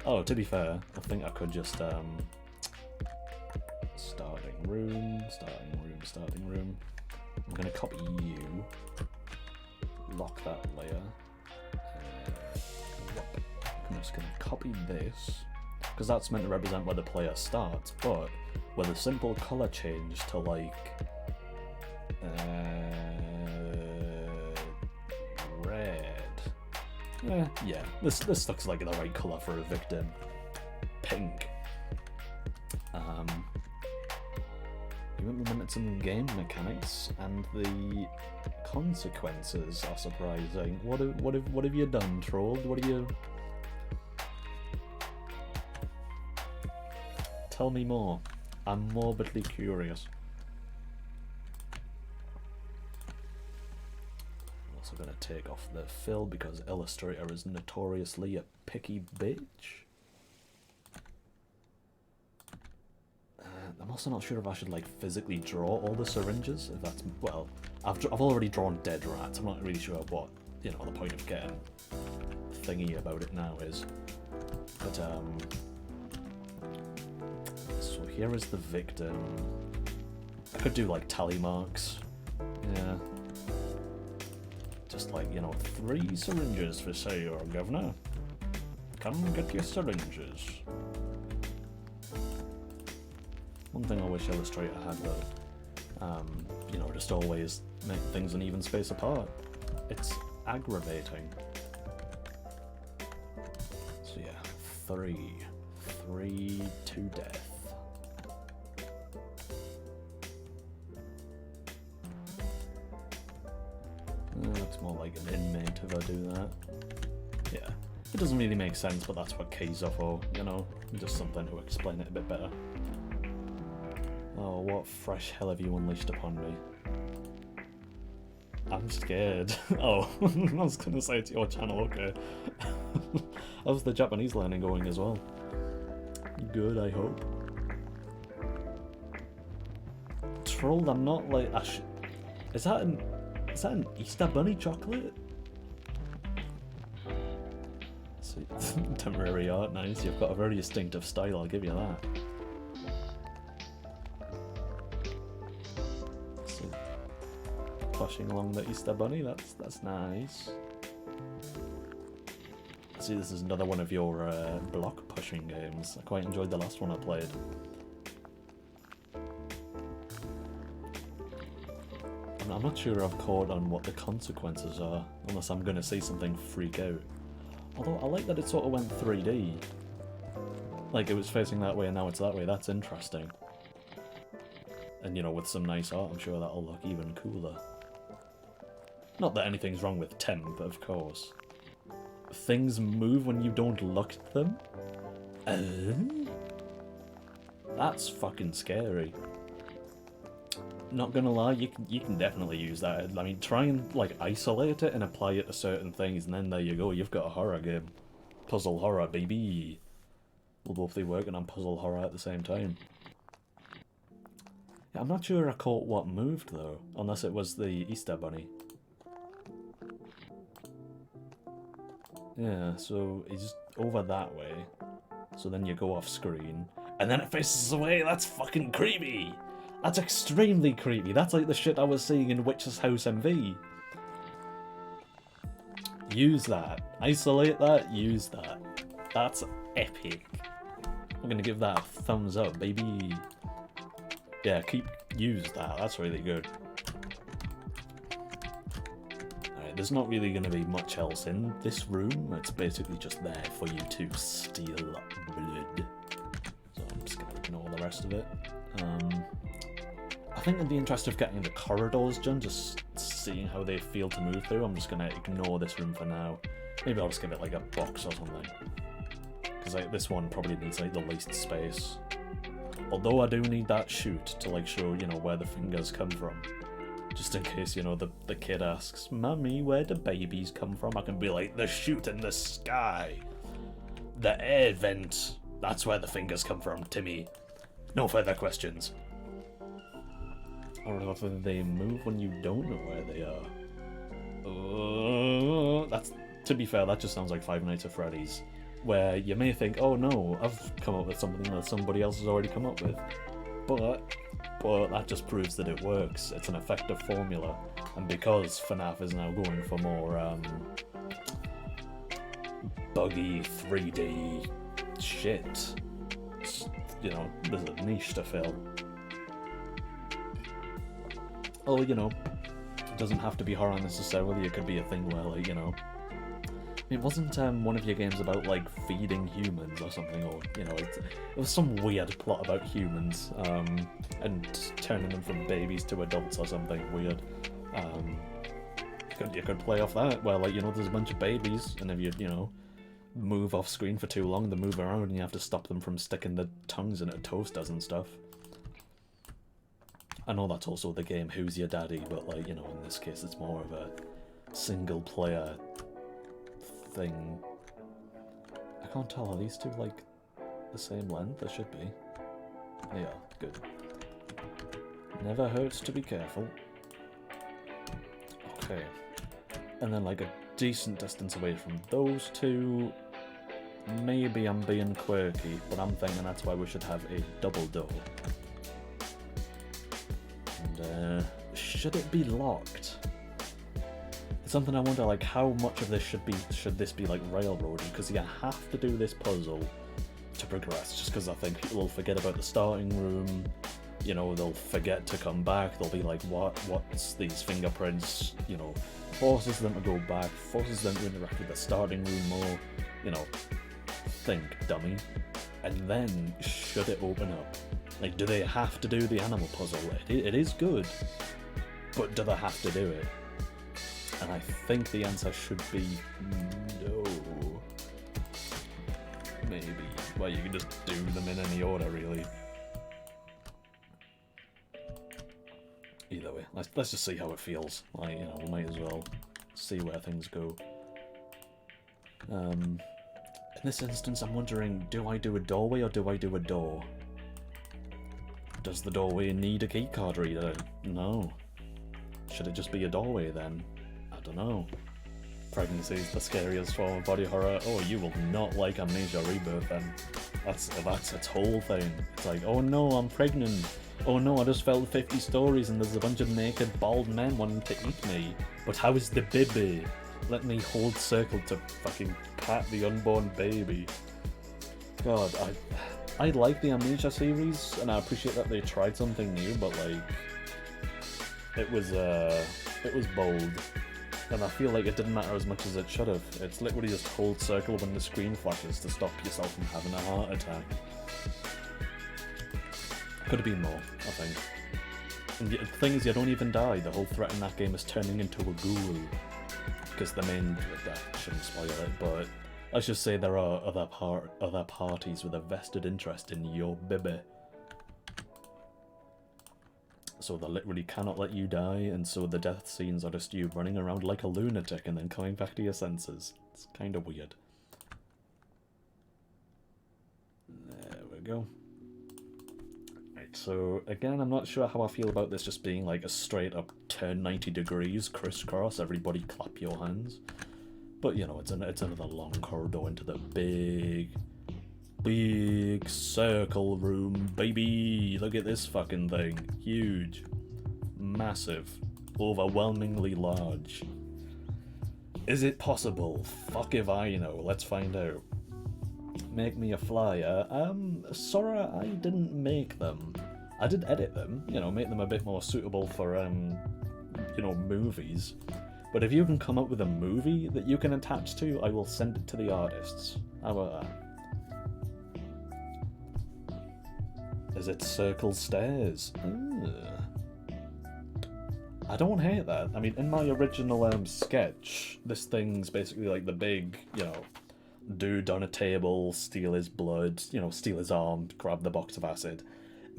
Oh, to be fair, I think I could just starting room. I'm gonna copy you, lock that layer. I'm just gonna copy this, because that's meant to represent where the player starts, but with a simple color change to like Red. Yeah, this looks like the right colour for a victim. Pink. You implemented some game mechanics, and the consequences are surprising. What have you done, Troll? What have you? Tell me more. I'm morbidly curious. I'm also gonna take off the fill because Illustrator is notoriously a picky bitch. I'm also not sure if I should like physically draw all the syringes. If that's, well, I've already drawn dead rats. I'm not really sure what, you know, the point of getting thingy about it now is. But so here is the victim. I could do like tally marks. Yeah. Just like, you know, 3 syringes for sale, governor. Come get your syringes. One thing I wish Illustrator had though, you know, just always make things an even space apart. It's aggravating. So yeah, 3 to death. Looks more like an inmate if I do that. Yeah, it doesn't really make sense, but that's what keys are for, you know, just something to explain it a bit better. Oh, what fresh hell have you unleashed upon me? I'm scared. Oh, I was gonna say it's your channel, okay. How's the Japanese learning going as well? Good, I hope. Trolled, I'm not like... Is that an Easter Bunny chocolate? So, temporary art, nice. You've got a very distinctive style, I'll give you that. Pushing along the Easter Bunny, that's nice. See, this is another one of your block pushing games. I quite enjoyed the last one I played. I'm not sure I've caught on what the consequences are, unless I'm going to see something freak out. Although I like that it sort of went 3D. Like it was facing that way and now it's that way, that's interesting. And you know, with some nice art, I'm sure that'll look even cooler. Not that anything's wrong with temp, of course. Things move when you don't look at them? That's fucking scary. Not gonna lie, you can definitely use that. I mean, try and like isolate it and apply it to certain things, and then there you go, you've got a horror game. Puzzle horror, baby. We'll both be working on puzzle horror at the same time. Yeah, I'm not sure I caught what moved though, unless it was the Easter Bunny. Yeah, so it's over that way. So then you go off screen, and then it faces away. That's fucking creepy. That's extremely creepy. That's like the shit I was seeing in Witch's House MV. Use that. Isolate that, use that. That's epic. I'm gonna give that a thumbs up, baby. Yeah, use that. That's really good. There's not really going to be much else in this room. It's basically just there for you to steal blood. So I'm just going to ignore the rest of it. I think in the interest of getting the corridors done, just seeing how they feel to move through, I'm just going to ignore this room for now. Maybe I'll just give it like a box or something. Because like, this one probably needs like the least space. Although I do need that chute to like show, you know, where the fingers come from. Just in case, you know, the kid asks, Mummy, where do babies come from? I can be like, the chute in the sky. The air vent. That's where the fingers come from, Timmy. No further questions. Or whether they move when you don't know where they are. That's, to be fair, that just sounds like Five Nights at Freddy's. Where you may think, oh no, I've come up with something that somebody else has already come up with. But that just proves that it works. It's an effective formula, and because FNAF is now going for more buggy 3D shit, you know, there's a niche to fill. Oh, you know, it doesn't have to be horror necessarily. It could be a thing where, like, you know, it wasn't one of your games about like feeding humans or something, or you know, it was some weird plot about humans and turning them from babies to adults or something weird. You could play off that where, like, you know, there's a bunch of babies, and if you know, move off screen for too long, they move around, and you have to stop them from sticking their tongues into toasters and stuff. I know that's also the game Who's Your Daddy, but, like, you know, in this case it's more of a single player thing. I can't tell, are these two like the same length? They should be. They are, good. Never hurts to be careful. Okay. And then like a decent distance away from those two. Maybe I'm being quirky, but I'm thinking that's why we should have a double door. And should it be locked? It's something I wonder, like, how much of this should this be like railroading? Because you have to do this puzzle to progress, just because I think people will forget about the starting room, you know, they'll forget to come back, they'll be like, what's these fingerprints, you know, forces them to go back, forces them to interact with the starting room more, you know, think, dummy. And then, should it open up? Like, do they have to do the animal puzzle? It is good, but do they have to do it? And I think the answer should be no. Maybe. Well, you can just do them in any order, really. Either way, let's just see how it feels. Like, you know, we might as well see where things go. In this instance, I'm wondering, do I do a doorway or do I do a door? Does the doorway need a keycard reader? No. Should it just be a doorway then? I don't know. Pregnancy is the scariest form of body horror. Oh, you will not like Amnesia Rebirth then. That's its whole thing. It's like, oh no, I'm pregnant. Oh no, I just fell 50 stories and there's a bunch of naked bald men wanting to eat me. But how is the baby? Let me hold circle to fucking pat the unborn baby. God, I like the Amnesia series, and I appreciate that they tried something new, but like, it was bold, and I feel like it didn't matter as much as it should have. It's literally just hold circle when the screen flashes to stop yourself from having a heart attack. Could have been more, I think. And the thing is, you don't even die. The whole threat in that game is turning into a ghoul. Because the main... I shouldn't spoil it, but let's just say there are other parties with a vested interest in your baby. So they literally cannot let you die, and so the death scenes are just you running around like a lunatic and then coming back to your senses. It's kind of weird. There we go. So, again, I'm not sure how I feel about this just being like a straight up turn 90 degrees, crisscross, everybody clap your hands. But, you know, it's another long corridor into the big circle room, baby! Look at this fucking thing. Huge. Massive. Overwhelmingly large. Is it possible? Fuck if I know. Let's find out. Make me a flyer. Sora, I didn't make them. I did edit them, you know, make them a bit more suitable for, you know, movies. But if you can come up with a movie that you can attach to, I will send it to the artists. How about that? Is it circle stairs? I don't hate that. I mean, in my original sketch, this thing's basically like the big, you know, dude on a table, steal his blood, you know, steal his arm, grab the box of acid.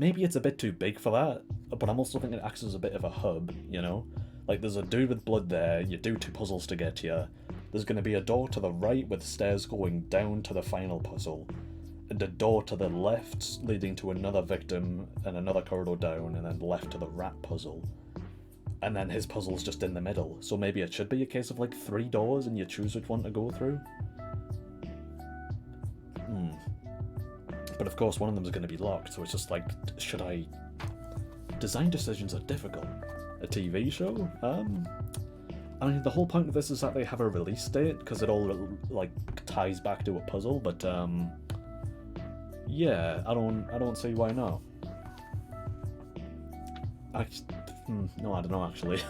Maybe it's a bit too big for that, but I'm also thinking it acts as a bit of a hub, you know? Like, there's a dude with blood there, you do 2 puzzles to get here. There's going to be a door to the right with stairs going down to the final puzzle. And a door to the left leading to another victim, and another corridor down, and then left to the rat puzzle. And then his puzzle's just in the middle, so maybe it should be a case of like 3 doors and you choose which one to go through? But of course one of them is going to be locked, so it's just like, should I... Design decisions are difficult. A TV show? I mean, the whole point of this is that they have a release date, because it all, like, ties back to a puzzle, but, yeah, I don't see why not. No, I don't know actually.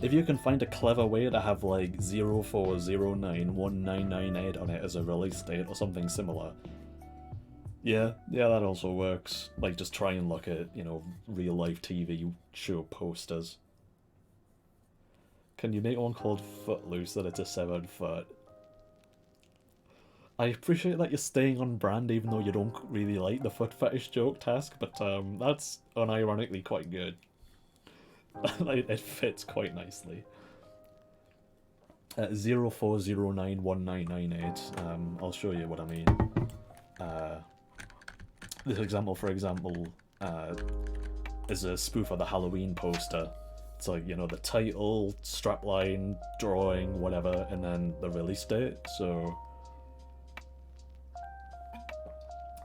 If you can find a clever way to have like 04091998 on it as a release date or something similar. Yeah, that also works. Like, just try and look at, real life TV show posters. Can you make one called Footloose that it's a 7 foot? I appreciate that you're staying on brand even though you don't really like the foot fetish joke task, but that's unironically quite good. It fits quite nicely. 04091998, I'll show you what I mean. This example, for example, is a spoof of the Halloween poster. It's like, the title, strapline, drawing, whatever, and then the release date, so...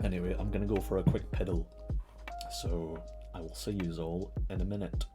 Anyway, I'm gonna go for a quick piddle, so I will see yous all in a minute.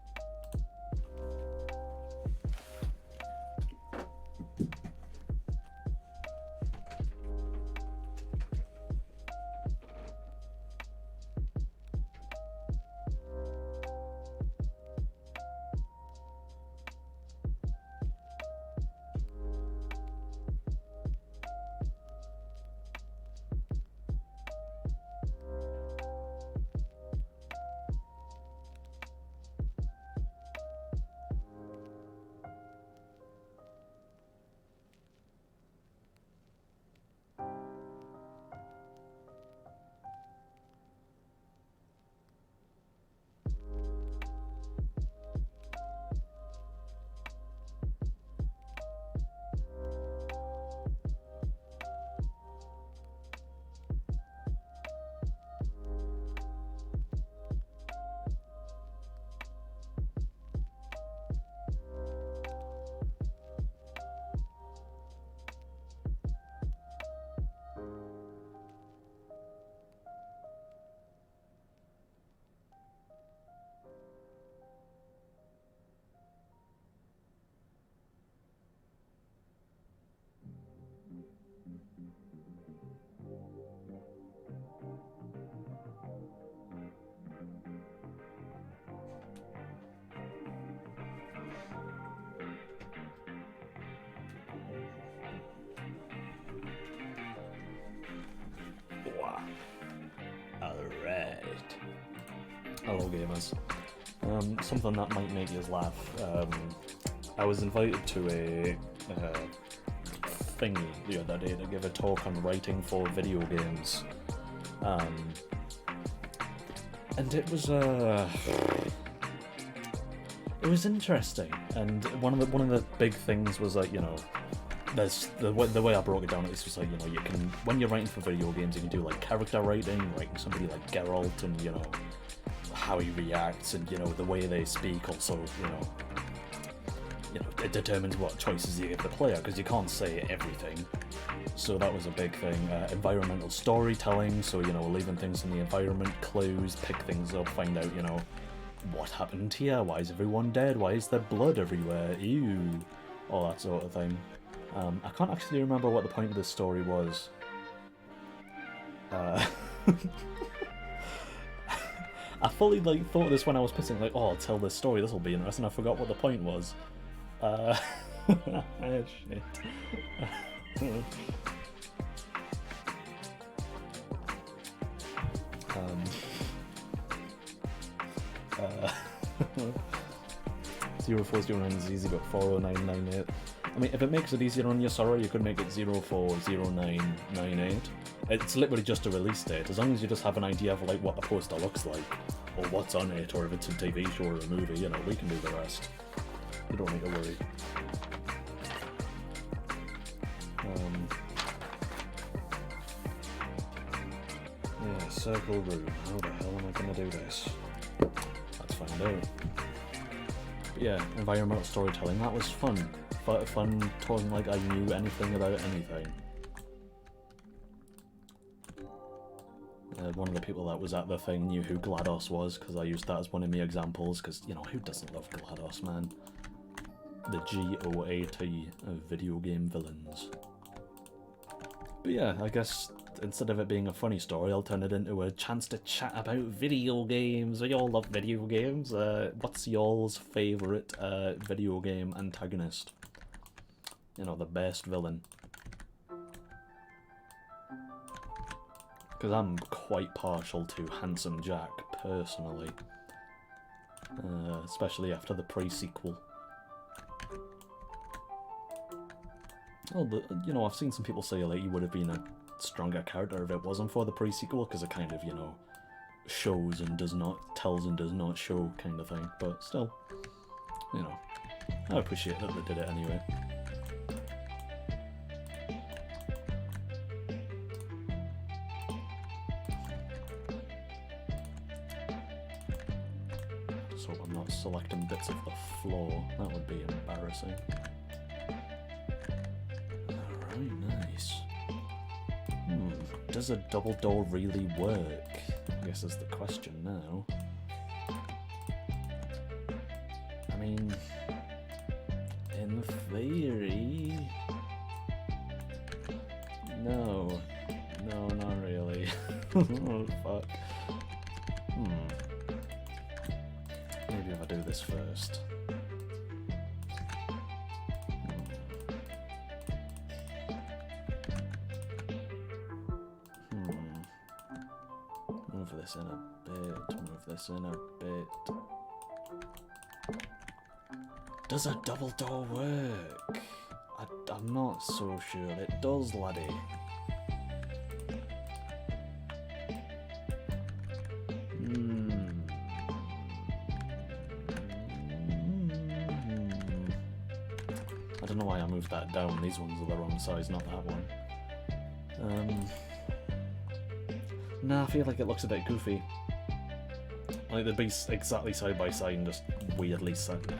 Alright. Hello gamers. Something that might make you laugh. I was invited to a thingy the other day to give a talk on writing for video games. And it was interesting. And one of the big things was like, there's the way I broke it down. It was like, you can, when you're writing for video games, you can do like character writing somebody like Geralt, and how he reacts, and the way they speak. Also, it determines what choices you give the player, because you can't say everything. So that was a big thing. Environmental storytelling, so leaving things in the environment, clues, pick things up, find out what happened here, why is everyone dead, why is there blood everywhere, ew, all that sort of thing. I can't actually remember what the point of this story was. I fully thought of this when I was pissing, oh, I'll tell this story, this will be interesting. I forgot what the point was. Shit. Zero 409 is easy, but 40998. I mean, if it makes it easier on your server, you could make it 040998. It's literally just a release date, as long as you just have an idea of what the poster looks like, or what's on it, or if it's a TV show or a movie, we can do the rest. You don't need to worry. Yeah, circle room. How the hell am I gonna do this? Let's find out. But yeah, environmental storytelling, that was fun. Fun talking like I knew anything about anything. One of the people that was at the thing knew who GLaDOS was, because I used that as one of my examples, because, who doesn't love GLaDOS, man? The GOAT of video game villains. But yeah, I guess instead of it being a funny story, I'll turn it into a chance to chat about video games. We all love video games. What's y'all's favourite video game antagonist? You know, the best villain. Because I'm quite partial to Handsome Jack, personally. Especially after the pre-sequel. Oh, you know, I've seen some people say like he would have been a stronger character if it wasn't for the pre-sequel, because it kind of, you know, shows and does not, tells and does not show kind of thing. But still, you know, I appreciate that they did it anyway. Just hope I'm not selecting bits of the floor. That would be embarrassing. Nice. Does a double door really work? I guess is the question now. I mean, in theory... No. No, not really. Oh, fuck. Maybe if I do this first. Move this in a bit, move this in a bit. Does a double door work? I'm not so sure it does, laddie. I don't know why I moved that down. These ones are the wrong size, not that one. Nah, I feel like it looks a bit goofy. Like they'd be exactly side by side and just weirdly set. Nah,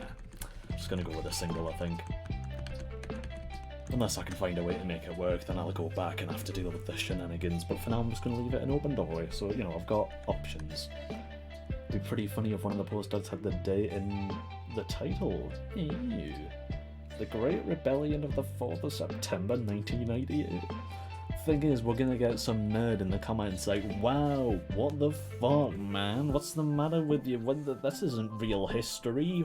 I'm just gonna go with a single, I think. Unless I can find a way to make it work, then I'll go back and have to deal with the shenanigans. But for now, I'm just gonna leave it an open doorway, so you know I've got options. It'd be pretty funny if one of the posters had the date in the title. Ew. The Great Rebellion of the 4th of September 1998. Thing is, we're gonna get some nerd in the comments like, wow, what the fuck, man? What's the matter with you? This isn't real history,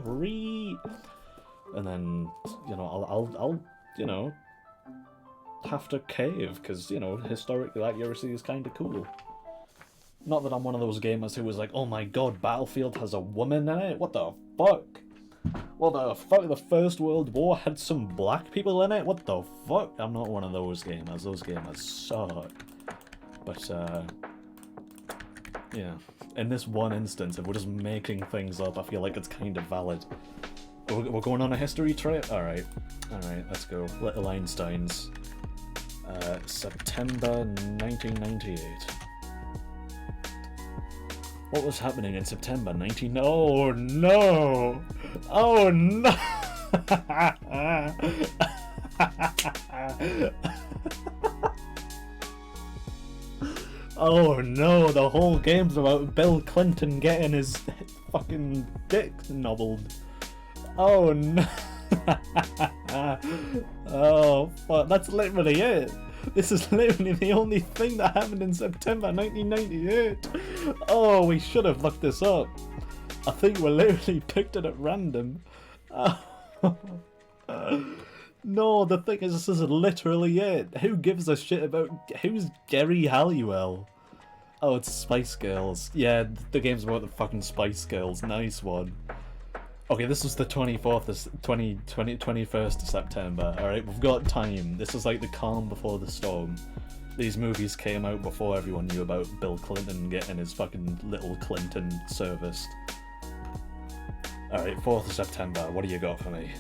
And then, you know, I'll, you know, have to cave, because, you know, historical accuracy is kind of cool. Not that I'm one of those gamers who was like, oh my god, Battlefield has a woman in it? What the fuck? What the fuck? The First World War had some black people in it? What the fuck? I'm not one of those gamers. Those gamers suck. But, yeah. In this one instance, if we're just making things up, I feel like it's kind of valid. We're going on a history trip? Alright. Alright, let's go. Little Einsteins. September 1998. What was happening in September 19... Oh no! Oh no! Oh no, the whole game's about Bill Clinton getting his fucking dick nobbled. Oh no! Oh fuck, that's literally it. This is literally the only thing that happened in September 1998. Oh, we should have looked this up. I think we literally picked it at random. No, the thing is, this is literally it. Who gives a shit about... Who's Geri Halliwell? Oh, it's Spice Girls. Yeah, the game's about the fucking Spice Girls. Nice one. Okay, this was the 21st of September. Alright, we've got time. This is like the calm before the storm. These movies came out before everyone knew about Bill Clinton getting his fucking little Clinton serviced. Alright, 4th of September, what do you got for me?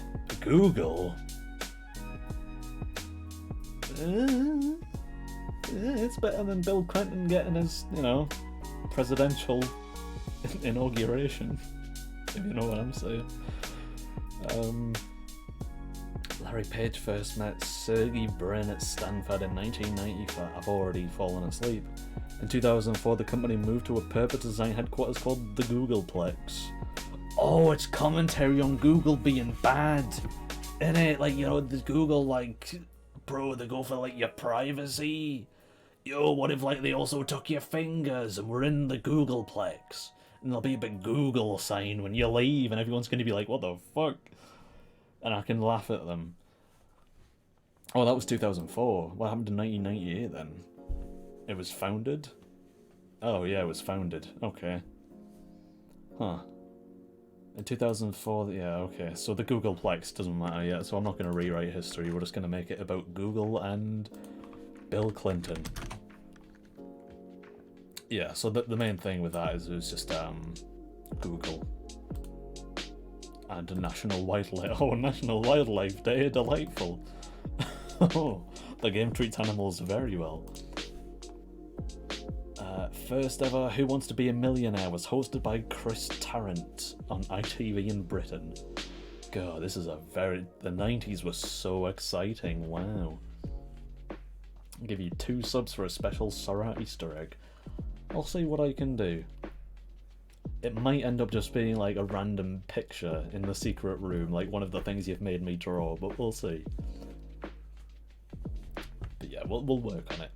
Google? It's better than Bill Clinton getting his, you know, presidential inauguration. If you know what I'm saying. Larry Page first met Sergey Brin at Stanford in 1995. I've already fallen asleep. In 2004, the company moved to a purpose-designed headquarters called the Googleplex. Oh, it's commentary on Google being bad, innit? Like, you know, the Google, like, bro, they go for, like, your privacy. Yo, what if like they also took your fingers and we're in the Googleplex? And there'll be a big Google sign when you leave and everyone's going to be like, what the fuck? And I can laugh at them. Oh, that was 2004. What happened in 1998 then? It was founded? Oh yeah, it was founded. Okay. Huh. In 2004, yeah, okay. So the Googleplex doesn't matter yet, so I'm not going to rewrite history. We're just going to make it about Google and Bill Clinton. Yeah, so the main thing with that is it was just Google and National Wildlife. Oh, National Wildlife Day, delightful. Oh, the game treats animals very well. First ever Who Wants to Be a Millionaire was hosted by Chris Tarrant on ITV in Britain. God, this is a very... The 90s was so exciting, wow. I'll give you 2 subs for a special Sora Easter egg. I'll see what I can do. It might end up just being like a random picture in the secret room, like one of the things you've made me draw, but we'll see. But yeah, we'll work on it.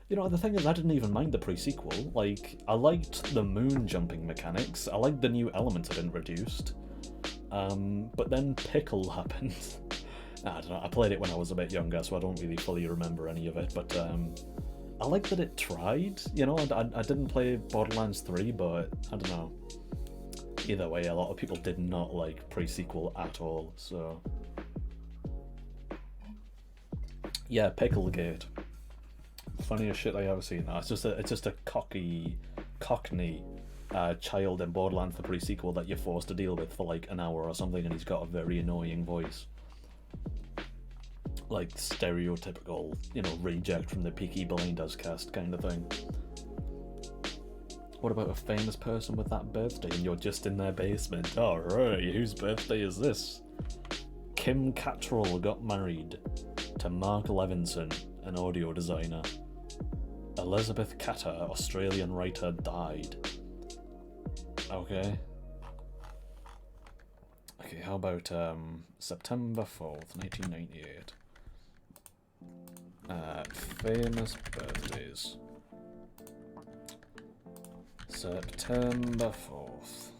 You know, the thing is, I didn't even mind the pre-sequel. Like, I liked the moon jumping mechanics, I liked the new elements it introduced. But then Pickle happened. I don't know, I played it when I was a bit younger, so I don't really fully remember any of it, but I like that it tried, you know. I didn't play Borderlands 3, but I don't know. Either way, a lot of people did not like pre-sequel at all, so... Yeah, Picklegate. Funniest shit I ever seen. No, it's just a Cockney child in Borderlands the pre-sequel that you're forced to deal with for like an hour or something, and he's got a very annoying voice. Like stereotypical, you know, reject from the Peaky Blinders cast kind of thing. What about a famous person with that birthday and you're just in their basement? Alright, whose birthday is this? Kim Cattrall got married to Mark Levinson, an audio designer. Elizabeth Catter, Australian writer, died. Okay. Okay, how about September 4th, 1998. Famous birthdays. September 4th.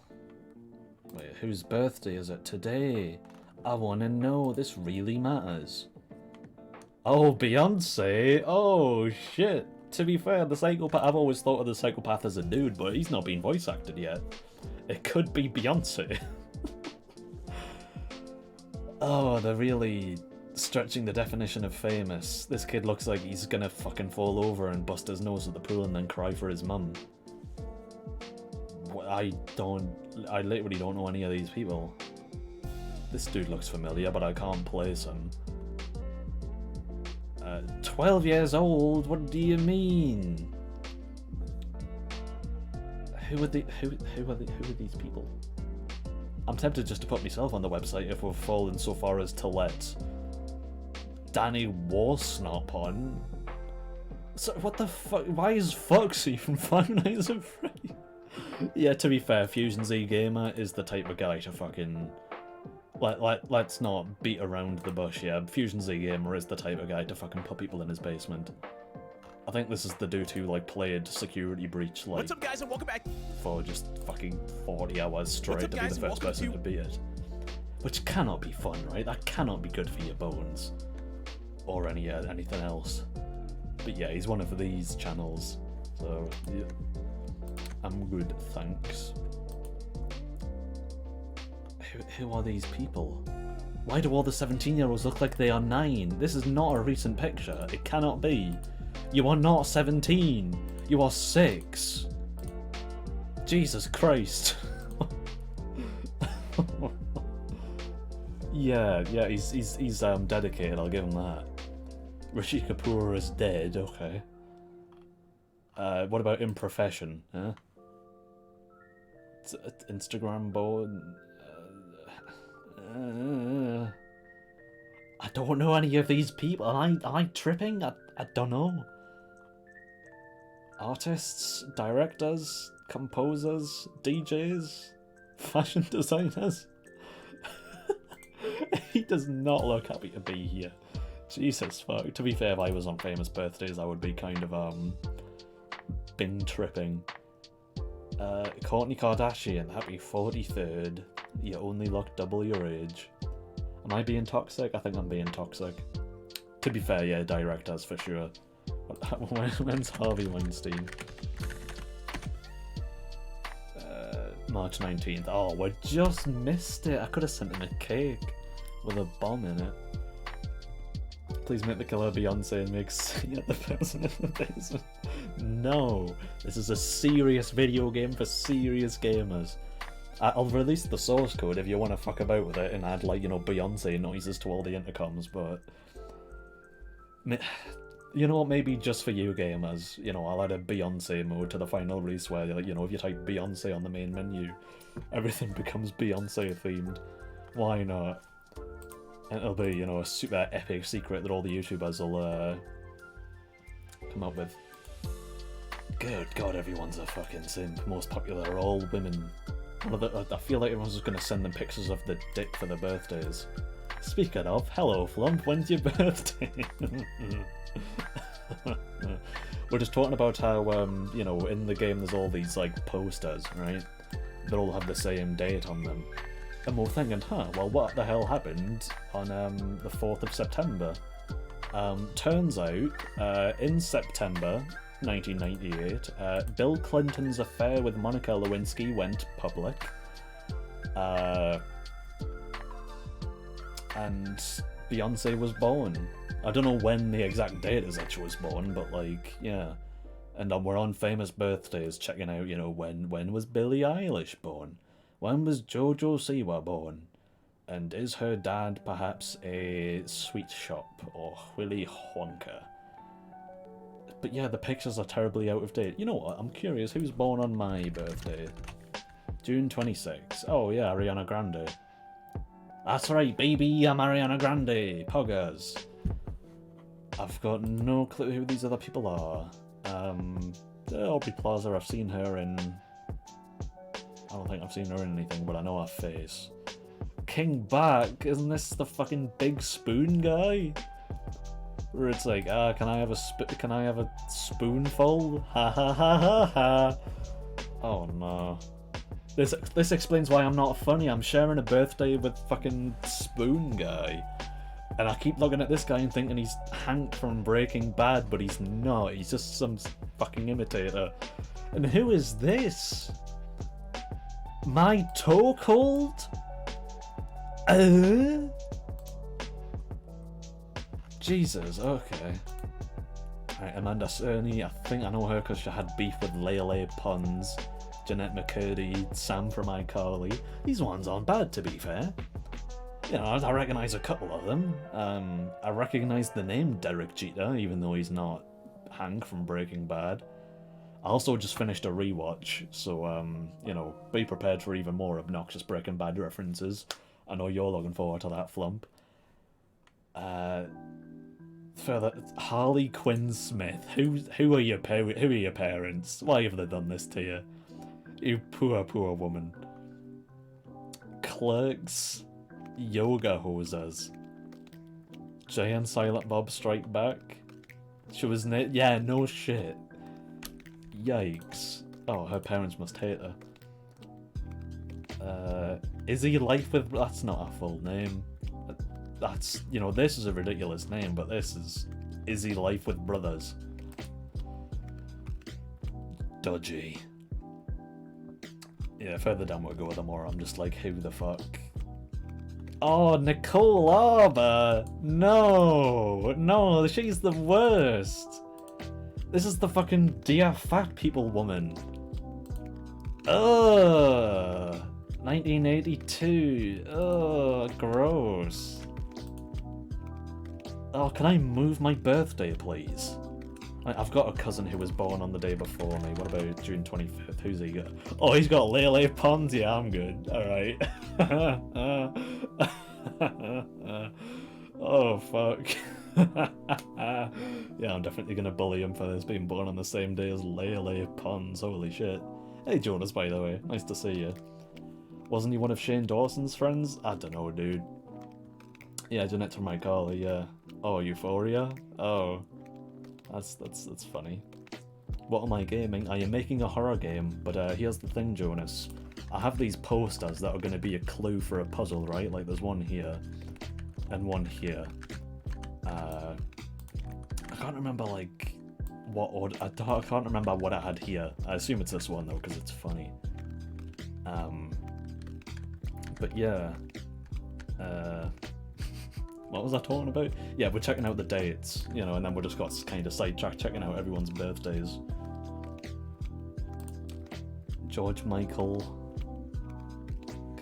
Wait, whose birthday is it today? I want to know. This really matters. Oh, Beyonce. Oh, shit. To be fair, the psychopath... I've always thought of the psychopath as a dude, but he's not been voice acted yet. It could be Beyonce. Oh, they're really stretching the definition of famous. This kid looks like he's gonna fucking fall over and bust his nose at the pool and then cry for his mum. I literally don't know any of these people. This dude looks familiar, but I can't place him. 12 years old? What do you mean? Who are these people? I'm tempted just to put myself on the website if we've fallen so far as to let Danny Warsnop on. So what the fuck? Why is Foxy from Five Nights at Freddy's? Yeah, to be fair, Fusion Z Gamer is the type of guy to fucking... Let's not beat around the bush, yeah. Fusion Z Gamer is the type of guy to fucking put people in his basement. I think this is the dude who, like, played Security Breach, like... What's up, guys, and welcome back! ...for just fucking 40 hours straight to be the first person to beat it. Which cannot be fun, right? That cannot be good for your bones. Or anything else. But yeah, he's one of these channels. So, yeah. I'm good, thanks. Who are these people? Why do all the 17-year-olds look like they are 9? This is not a recent picture. It cannot be. You are not 17. You are 6. Jesus Christ. yeah, he's dedicated, I'll give him that. Rishi Kapoor is dead, okay. What about in profession, huh? Instagram board? I don't know any of these people. Am I tripping? I don't know. Artists, directors, composers, DJs, fashion designers. He does not look happy to be here. Jesus fuck. To be fair, if I was on famous birthdays, I would be kind of bing tripping. Kourtney Kardashian, happy 43rd. You only look double your age. Am I being toxic? I think I'm being toxic. To be fair, yeah, directors for sure. When's Harvey Weinstein? March 19th. Oh, we just missed it. I could have sent him a cake with a bomb in it. Please make the killer Beyonce and make Sia the person in the basement. No, this is a serious video game for serious gamers. I'll release the source code if you want to fuck about with it and add, like, you know, Beyonce noises to all the intercoms, but... You know what, maybe just for you gamers, you know, I'll add a Beyonce mode to the final release where, like, you know, if you type Beyonce on the main menu, everything becomes Beyonce themed. Why not? And it'll be, you know, a super epic secret that all the YouTubers will come up with. Good God, everyone's a fucking simp. Most popular are all women. I feel like everyone's just gonna send them pictures of the dick for their birthdays. Speaking of, hello Flump, when's your birthday? We're just talking about how, you know, in the game there's all these, like, posters, right? That all have the same date on them. And we're thinking, well, what the hell happened on the 4th of September? Turns out, in September 1998, Bill Clinton's affair with Monica Lewinsky went public. And Beyonce was born. I don't know when the exact date is that she was born, but, like, yeah. And we're on famous birthdays checking out, you know, when was Billie Eilish born? When was Jojo Siwa born? And is her dad perhaps a sweet shop or Willy Wonka? But yeah, the pictures are terribly out of date. You know what? I'm curious, who's born on my birthday? June 26. Oh yeah, Ariana Grande. That's right, baby, I'm Ariana Grande. Poggers. I've got no clue who these other people are. Aubrey Plaza, I've seen her in... I don't think I've seen her in anything, but I know her face. King Bach, isn't this the fucking big spoon guy? Where it's like, can I have a spoonful? Ha ha ha ha ha. Oh no. This explains why I'm not funny. I'm sharing a birthday with fucking Spoon Guy. And I keep looking at this guy and thinking he's Hank from Breaking Bad, but he's not. He's just some fucking imitator. And who is this? My toe cold? Jesus, okay. Alright, Amanda Cerny, I think I know her because she had beef with Lele Pons, Jeanette McCurdy, Sam from iCarly. These ones aren't bad, to be fair. You know, I recognise a couple of them. I recognise the name Derek Jeter, even though he's not Hank from Breaking Bad. I also just finished a rewatch, so, you know, be prepared for even more obnoxious Breaking Bad references. I know you're looking forward to that, Flump. Further, Harley Quinn Smith. Who are your parents? Why have they done this to you? You poor, poor woman. Clerks. Yoga hosers. Jay and Silent Bob Strike Back. She was yeah, no shit. Yikes. Oh, her parents must hate her. Izzy Life with... That's not her full name. That's... You know, this is a ridiculous name, but this is... Izzy Life with Brothers. Dodgy. Yeah, further down we go, the more I'm just like, who the fuck? Oh, Nicole Arbour! No! No, she's the worst! This is the fucking Dear Fat People woman. Ugh! 1982. Ugh, gross. Oh, can I move my birthday, please? I've got a cousin who was born on the day before me. What about June 25th? Who's he got? Oh, he's got Lele Pons. Yeah, I'm good. Alright. Oh, fuck. Yeah, I'm definitely gonna bully him for this, being born on the same day as Lele Pons. Holy shit. Hey, Jonas, by the way. Nice to see you. Wasn't he one of Shane Dawson's friends? I don't know, dude. Yeah, Jeanette from iCarly, yeah. Oh, Euphoria? Oh. That's funny. What am I gaming? I am making a horror game, but here's the thing, Jonas. I have these posters that are going to be a clue for a puzzle, right? Like there's one here, and one here. I can't remember like what order. I can't remember what I had here. I assume it's this one though, because it's funny. But yeah. What was I talking about? Yeah, we're checking out the dates, you know, and then we just got kind of sidetracked checking out everyone's birthdays. George Michael,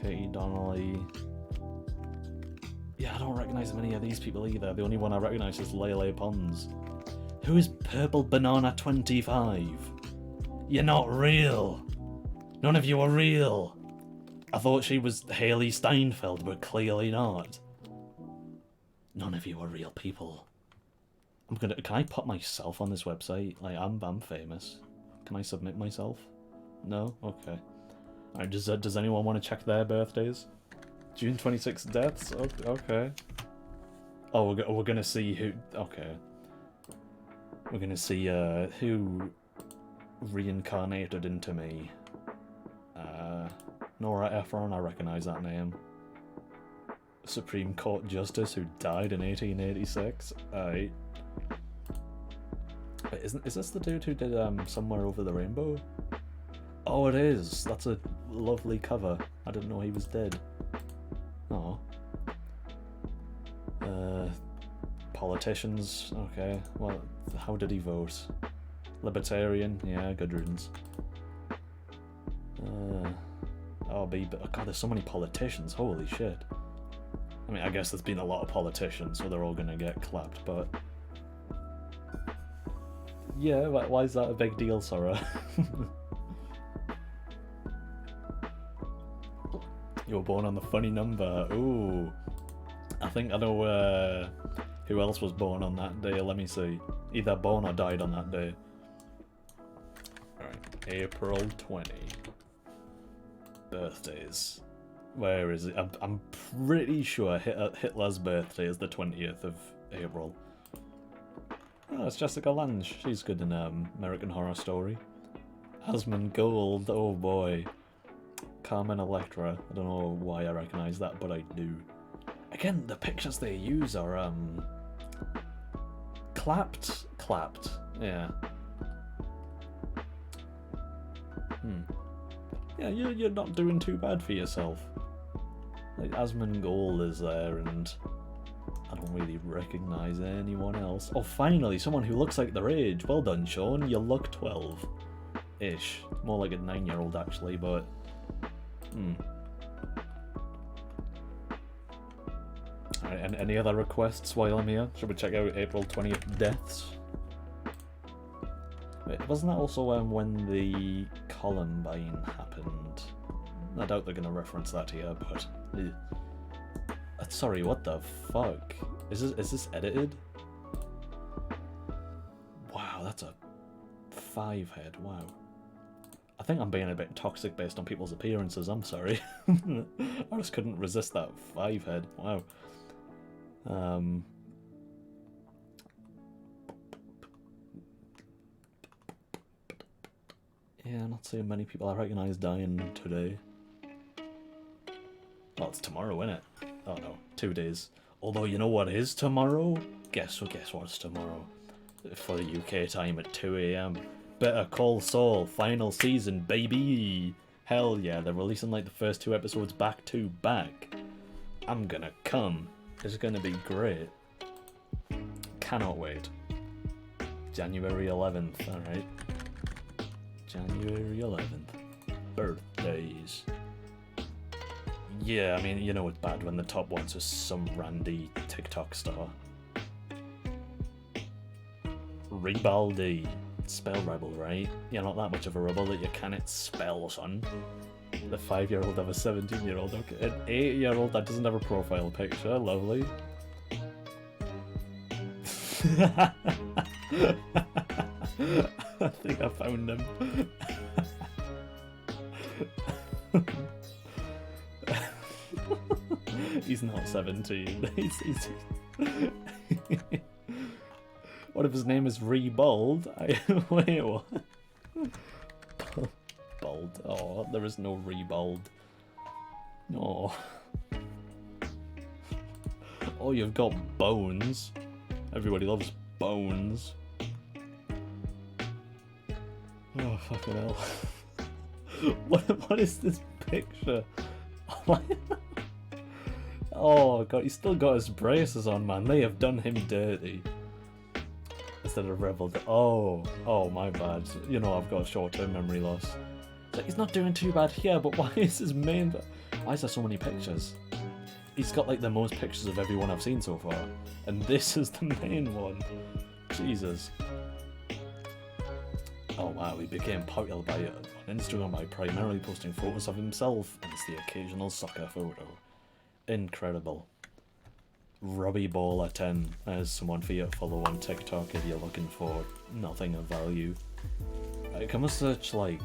Katie Donnelly. Yeah, I don't recognise many of these people either. The only one I recognise is Lele Pons. Who is Purple Banana 25? You're not real. None of you are real. I thought she was Haley Steinfeld, but clearly not. None of you are real people. Can I put myself on this website? Like, I'm famous. Can I submit myself? No? Okay. Alright, does anyone want to check their birthdays? June 26th deaths? Okay. Oh, we're gonna see who... Okay. We're gonna see who reincarnated into me. Nora Ephron, I recognise that name. Supreme Court Justice who died in 1886. Alright. Wait, is this the dude who did Somewhere Over the Rainbow? Oh, it is. That's a lovely cover. I didn't know he was dead. Oh. Politicians. Okay. Well, how did he vote? Libertarian. Yeah, good riddance. Oh, God, there's so many politicians. Holy shit. I mean, I guess there's been a lot of politicians, so they're all gonna get clapped, but... Yeah, why is that a big deal, Sora? You were born on the funny number. Ooh. I think I know who else was born on that day. Let me see. Either born or died on that day. Alright, April 20. Birthdays. Where is it? I'm pretty sure Hitler's birthday is the 20th of April. Oh, it's Jessica Lange. She's good in American Horror Story. Asmongold. Oh boy. Carmen Electra. I don't know why I recognise that, but I do. Again, the pictures they use are clapped. Yeah. Yeah, you're not doing too bad for yourself. Like, Asmongold is there, and I don't really recognise anyone else. Oh, finally, someone who looks like their age. Well done, Sean. You look 12-ish. More like a 9-year-old, actually, but... Alright, and any other requests while I'm here? Should we check out April 20th deaths? Wait, wasn't that also when the Columbine happened? I doubt they're gonna reference that here, but... Sorry, what the fuck? Is this edited? Wow, that's a 5-head, wow. I think I'm being a bit toxic based on people's appearances, I'm sorry. I just couldn't resist that 5-head, wow. Yeah, not so many people I recognise dying today. Well, it's tomorrow, isn't it? Oh no, 2 days. Although, you know what is tomorrow? Guess what's tomorrow? For the UK time at 2 AM. Better Call Saul, final season, baby! Hell yeah, they're releasing like the first 2 episodes back to back. I'm gonna come. It's gonna be great. Cannot wait. January 11th, alright. January 11th. Birthdays. Yeah, I mean, you know it's bad when the top one's just some randy TikTok star. Ribaldi. Spell rebel, right? You're not that much of a rebel that you cannot spell, son. The 5-year-old of a 17-year-old. Okay, an 8-year-old that doesn't have a profile picture. Lovely. I think I found him. He's not 17. He's What if his name is Rebold? Wait, what? Bold. Oh, there is no Rebold. No. Oh, you've got Bones. Everybody loves Bones. Oh, fucking hell. What is this picture? Oh god, he's still got his braces on, man. They have done him dirty. Instead of Rebel. Oh, my bad. You know, I've got short-term memory loss. So he's not doing too bad here, but why is his main... Why is there so many pictures? He's got like the most pictures of everyone I've seen so far. And this is the main one. Jesus. Oh wow, he became popular on Instagram by primarily posting photos of himself and the occasional soccer photo. Incredible. Robbie Baller 10 as someone for you to follow on TikTok if you're looking for nothing of value. Can we search like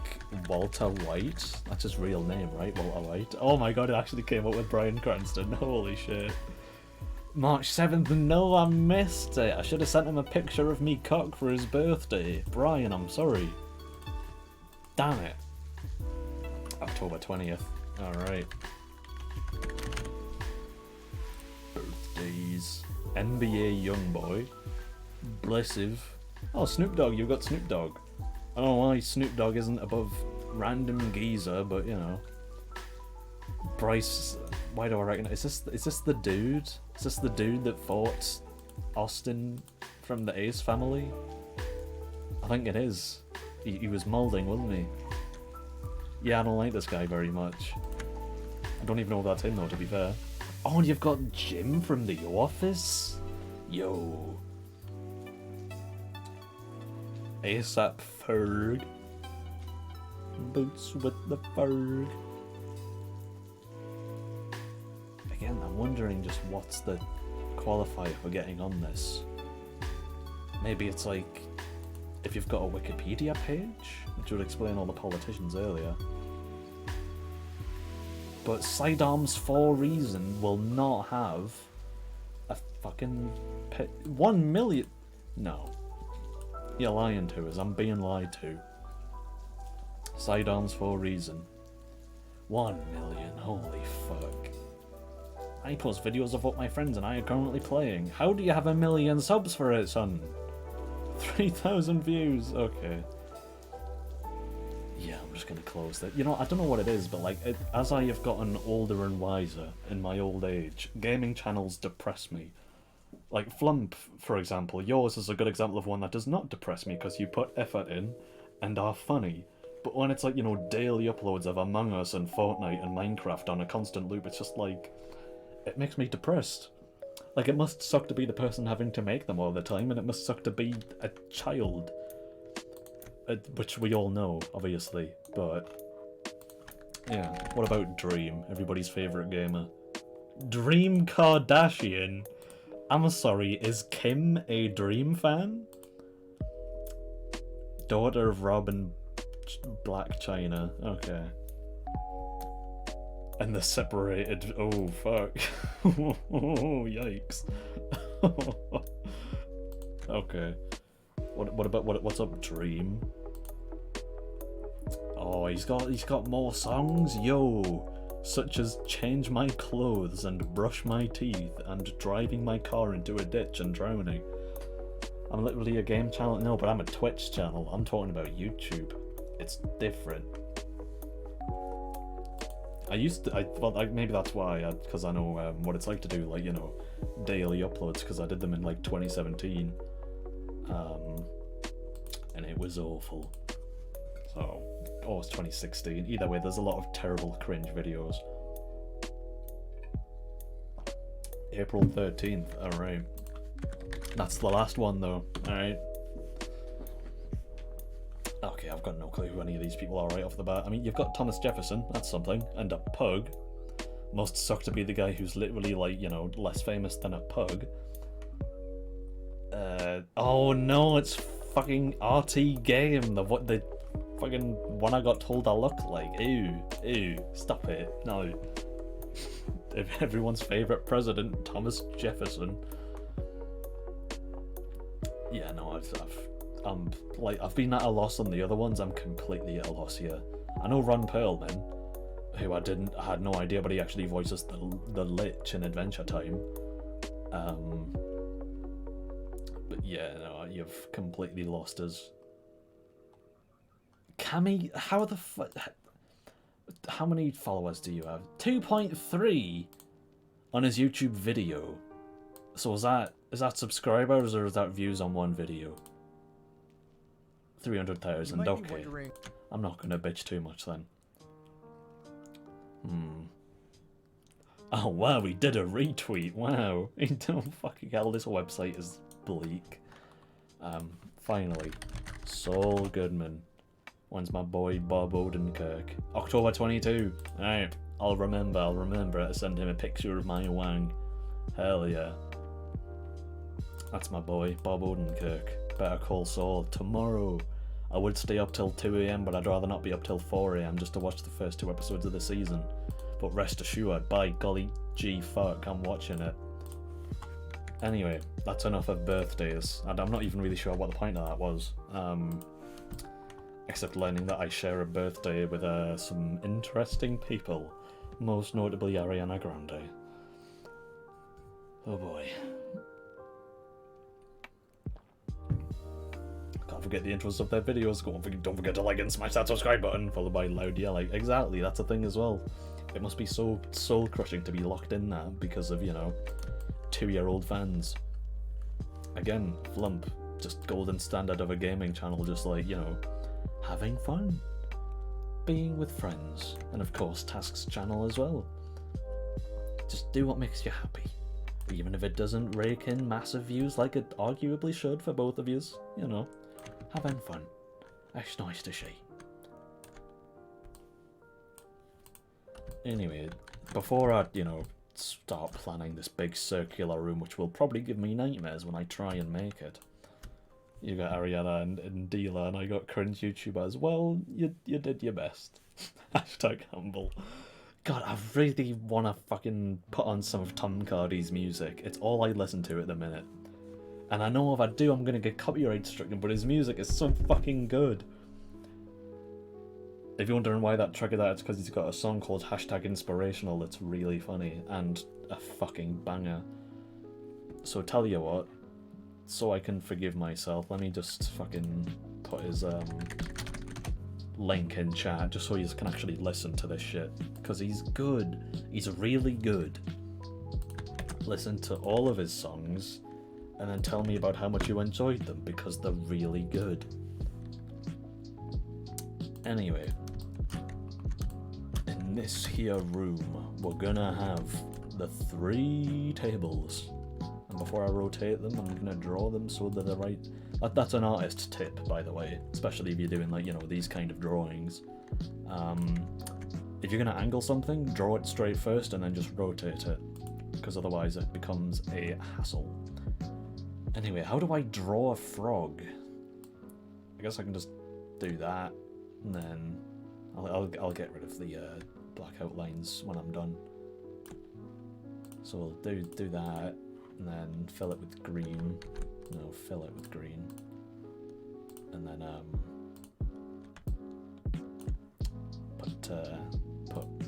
Walter White? That's his real name, right? Walter White. Oh my god, it actually came up with Bryan Cranston. Holy shit. March 7th, no, I missed it. I should have sent him a picture of me cock for his birthday. Brian, I'm sorry. Damn it. October 20th. Alright. Birthdays. NBA Youngboy. Blessive. Oh, Snoop Dogg, you've got Snoop Dogg. I don't know why Snoop Dogg isn't above random geezer, but you know. Bryce, why do I reckon? Is this the dude? Is this the dude that fought Austin from the Ace family? I think it is. He was molding, wasn't he? Yeah, I don't like this guy very much. I don't even know if that's him though, to be fair. Oh, and you've got Jim from The Office? Yo. ASAP Ferg. Boots with the Ferg. Again, I'm wondering just what's the qualifier for getting on this. Maybe it's like, if you've got a Wikipedia page, which would explain all the politicians earlier. But Sidearms for Reason will not have a fucking 1 million. No. You're lying to us. I'm being lied to. Sidearms for Reason. 1 million. Holy fuck. I post videos of what my friends and I are currently playing. How do you have 1 million subs for it, son? 3,000 views. Okay. Yeah, I'm just gonna close that. You know, I don't know what it is, but like, as I have gotten older and wiser in my old age, gaming channels depress me. Like Flump, for example, yours is a good example of one that does not depress me because you put effort in and are funny. But when it's like, you know, daily uploads of Among Us and Fortnite and Minecraft on a constant loop, it's just like, it makes me depressed. Like, it must suck to be the person having to make them all the time, and it must suck to be a child. Which we all know, obviously, but... yeah, what about Dream, everybody's favourite gamer? Dream Kardashian? I'm sorry, is Kim a Dream fan? Daughter of Rob and Black China, okay. And they're separated, oh fuck. Oh, yikes. Okay. What's up, Dream? Oh, he's got more songs, yo, such as Change My Clothes and Brush My Teeth and Driving My Car into a Ditch and Drowning. I'm literally a game channel. No, but I'm a Twitch channel. I'm talking about YouTube. It's different. Maybe that's why, because I know what it's like to do, like, you know, daily uploads, because I did them in like 2017. And it was awful. So, or it's 2016. Either way, there's a lot of terrible cringe videos. April 13th, alright. That's the last one though, alright. Okay, I've got no clue who any of these people are right off the bat. I mean, you've got Thomas Jefferson, that's something, and a pug. Must suck to be the guy who's literally, like, you know, less famous than a pug. Oh no, it's fucking RT Game, the fucking one I got told I look like. Ew, stop it, no. Everyone's favourite president, Thomas Jefferson. Yeah, no, I've been at a loss on the other ones. I'm completely at a loss here. I know Ron Perlman, who I had no idea, but he actually voices the Lich in Adventure Time. But yeah, no, you've completely lost us. Cammy, how the fuck? How many followers do you have? 2.3 on his YouTube video. So is that subscribers or is that views on one video? 300,000. Okay, I'm not gonna bitch too much then. Oh wow, we did a retweet. Wow, fucking hell, this website is bleak. Finally, Saul Goodman. When's my boy Bob Odenkirk? October 22. Alright, I'll remember to send him a picture of my wang. Hell yeah. That's my boy, Bob Odenkirk. Better Call Saul tomorrow. I would stay up till 2 AM, but I'd rather not be up till 4 AM just to watch the first 2 episodes of the season. But rest assured, by golly gee fuck, I'm watching it. Anyway, that's enough of birthdays. And I'm not even really sure what the point of that was. Except learning that I share a birthday with some interesting people. Most notably Ariana Grande. Oh boy. Can't forget the intros of their videos. Don't forget to like and smash that subscribe button, followed by loud yelling. Exactly, that's a thing as well. It must be so soul crushing to be locked in there because of, 2-year-old fans. Again, Flump, just golden standard of a gaming channel, just like, having fun, being with friends, and of course Task's channel as well. Just do what makes you happy, even if it doesn't rake in massive views like it arguably should for both of yous, having fun. That's nice to see. Anyway, before I, start planning this big circular room, which will probably give me nightmares when I try and make it. You got Ariana and Dila, and I got cringe YouTubers. Well, you did your best. Hashtag humble. God, I really want to fucking put on some of Tom Cardy's music. It's all I listen to at the minute. And I know if I do, I'm going to get copyright stricken, but his music is so fucking good. If you're wondering why that triggered that, it's because he's got a song called Hashtag Inspirational that's really funny and a fucking banger. So tell you what, so I can forgive myself, let me just fucking put his link in chat just so you can actually listen to this shit, because he's good. He's really good. Listen to all of his songs and then tell me about how much you enjoyed them, because they're really good. Anyway, in this here room we're gonna have the 3 tables. And before I rotate them, I'm gonna draw them so they're the right... That's an artist tip, by the way, especially if you're doing, like, these kind of drawings. If you're gonna angle something, draw it straight first and then just rotate it, because otherwise it becomes a hassle. Anyway, how do I draw a frog? I guess I can just do that, and then I'll get rid of the black outlines when I'm done. So we'll do that. And then fill it with green. No, fill it with green. And then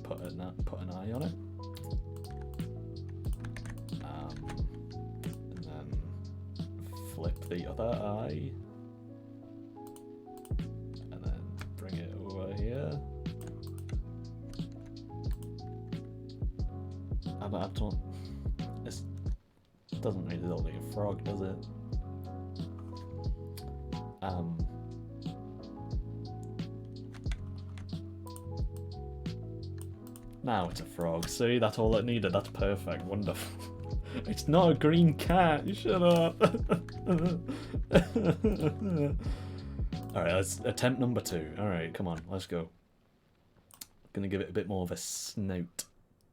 put an eye on it. And then flip the other eye. And then bring it over here. I don't. It doesn't really look like a frog, does it? Now it's a frog. See, that's all it needed. That's perfect. Wonderful. It's not a green cat. Shut up. Alright, let's attempt number 2. Alright, come on, let's go. Gonna give it a bit more of a snout.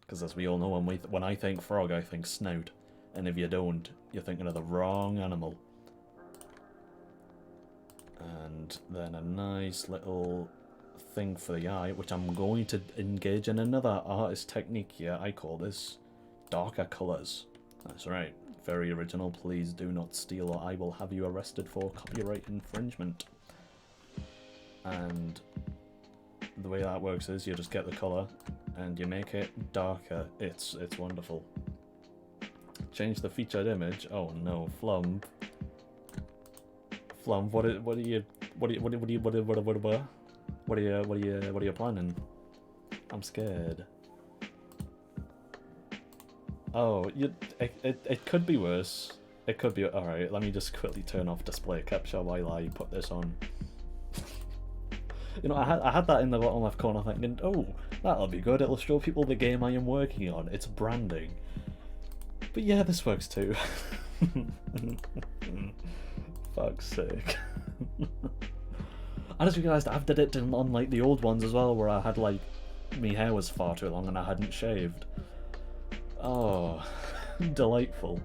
Because as we all know, when I think frog, I think snout. And if you don't, you're thinking of the wrong animal. And then a nice little thing for the eye, which I'm going to engage in another artist technique here. I call this darker colours. That's right. very original. Please do not steal or I will have you arrested for copyright infringement. And the way that works is you just get the colour and you make it darker. It's wonderful. Change the featured image. Oh no, Flump. Flump, what are you planning? I'm scared. Oh, it could be worse. It could be. Alright, let me just quickly turn off display capture while I put this on. You know, I had that in the bottom left corner thinking, oh, that'll be good, it'll show people the game I am working on. It's branding. But yeah, this works too. Fuck's sake. I just realised I've did it on like the old ones as well, where I had like, my hair was far too long and I hadn't shaved. Oh, delightful.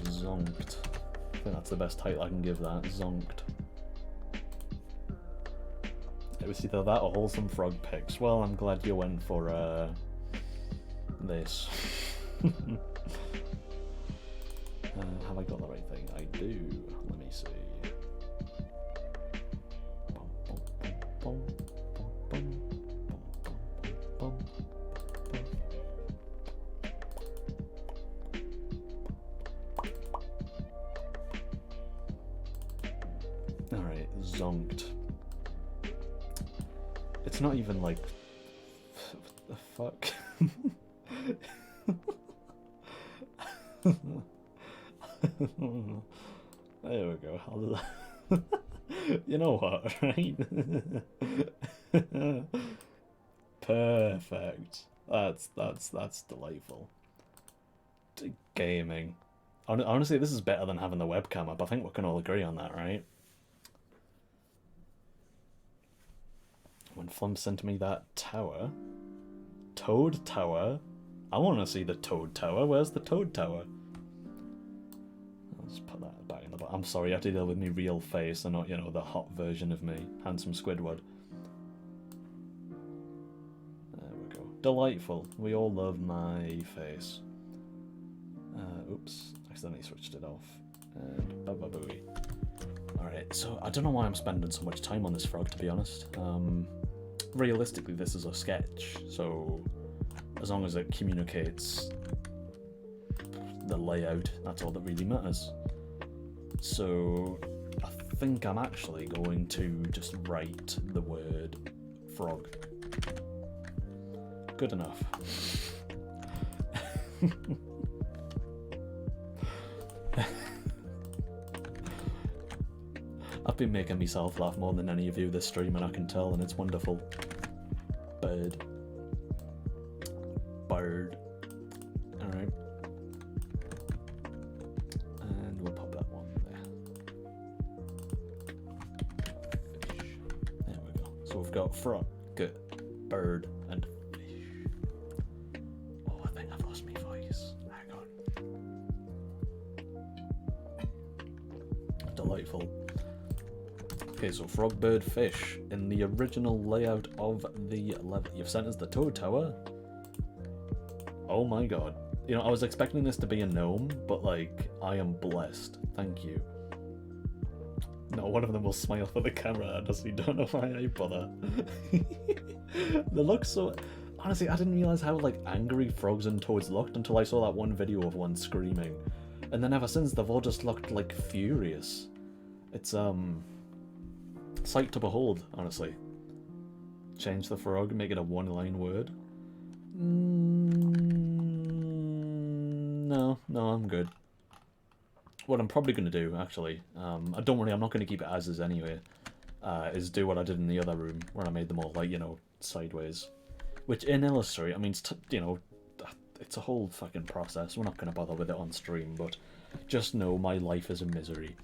Zonked. I think that's the best title I can give that. Zonked. It was either that or Wholesome Frog Pics. Well, I'm glad you went for this. Have I got the right thing? I do. Let me see. Alright, zonked. It's not even like... the fuck? There we go. You know what, right? Perfect. That's delightful. Gaming. Honestly, this is better than having the webcam up. I think we can all agree on that, right? When Flum sent me that tower... Toad Tower? I want to see the Toad Tower. Where's the Toad Tower? I'll just put that back in the box. I'm sorry, I have to deal with me real face and not, you know, the hot version of me. Handsome Squidward. There we go. Delightful. We all love my face. Oops. Accidentally switched it off. And ba-ba-booey. Alright, so I don't know why I'm spending so much time on this frog, to be honest. Realistically, this is a sketch, so as long as it communicates the layout, that's all that really matters. So I think I'm actually going to just write the word frog. Good enough. I've been making myself laugh more than any of you this stream, and I can tell, and it's wonderful. Bird. Bird. Alright. And we'll pop that one there. Fish. There we go. So we've got frog, bird, and fish. Oh, I think I've lost my voice. Hang on. Delightful. Okay, so frog, bird, fish in the original layout of the level. You've sent us the Toad Tower? Oh my god. You know, I was expecting this to be a gnome, but like, I am blessed. Thank you. No, one of them will smile for the camera. I honestly don't know why I bother. They look so... Honestly, I didn't realise how like angry frogs and toads looked until I saw that one video of one screaming. And then ever since, they've all just looked like furious. It's sight to behold, honestly. Change the frog, make it a one-line word. No, I'm good. What I'm probably going to do, actually, don't worry, I'm not going to keep it as is anyway, is do what I did in the other room, where I made them all, like, you know, sideways. Which, in Illustrator, I mean, you know, it's a whole fucking process. We're not going to bother with it on stream, but just know my life is a misery.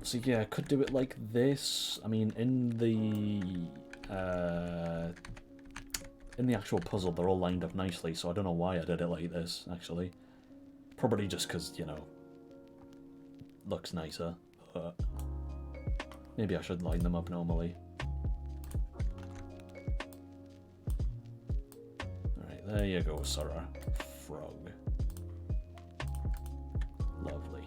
So yeah, I could do it like this. I mean, in the actual puzzle, they're all lined up nicely, so I don't know why I did it like this, actually. Probably just because, you know, looks nicer. But maybe I should line them up normally. Alright, There you go, Sora. Frog. Lovely.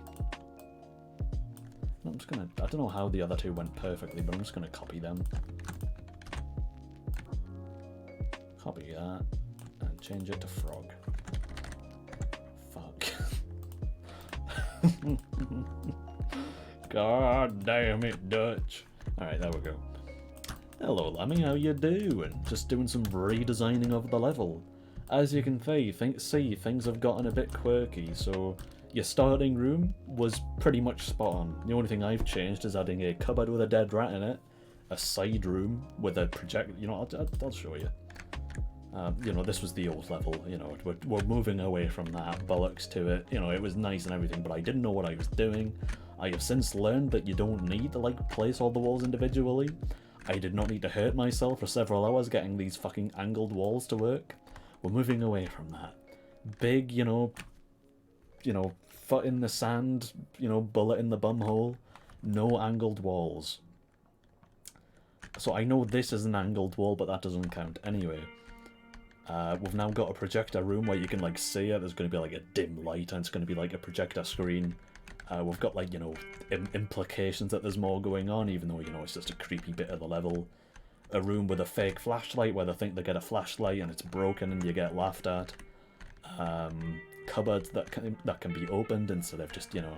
I'm just gonna... I don't know how the other two went perfectly, but I'm just gonna copy them. Copy that. And change it to frog. Fuck. God damn it, Dutch. Alright, there we go. Hello, Lammy, how you doing? Just doing some redesigning of the level. As you can see, things have gotten a bit quirky, so your starting room was pretty much spot on. The only thing I've changed is adding a cupboard with a dead rat in it, a side room with a projector. You know, I'll show you. You know, this was the old level, you know, we're moving away from that, bollocks to it. You know, it was nice and everything, but I didn't know what I was doing. I have since learned that you don't need to, like, place all the walls individually. I did not need to hurt myself for several hours getting these fucking angled walls to work. We're moving away from that. Big, you know, foot in the sand, you know, bullet in the bum hole. No angled walls. So I know this is an angled wall, but that doesn't count anyway. We've now got a projector room where you can, like, see it. There's going to be, like, a dim light, and it's going to be, like, a projector screen. We've got, like, you know, implications that there's more going on, even though, you know, it's just a creepy bit of the level. A room with a fake flashlight where they think they get a flashlight and it's broken and you get laughed at. Cupboards that can be opened instead of just, you know...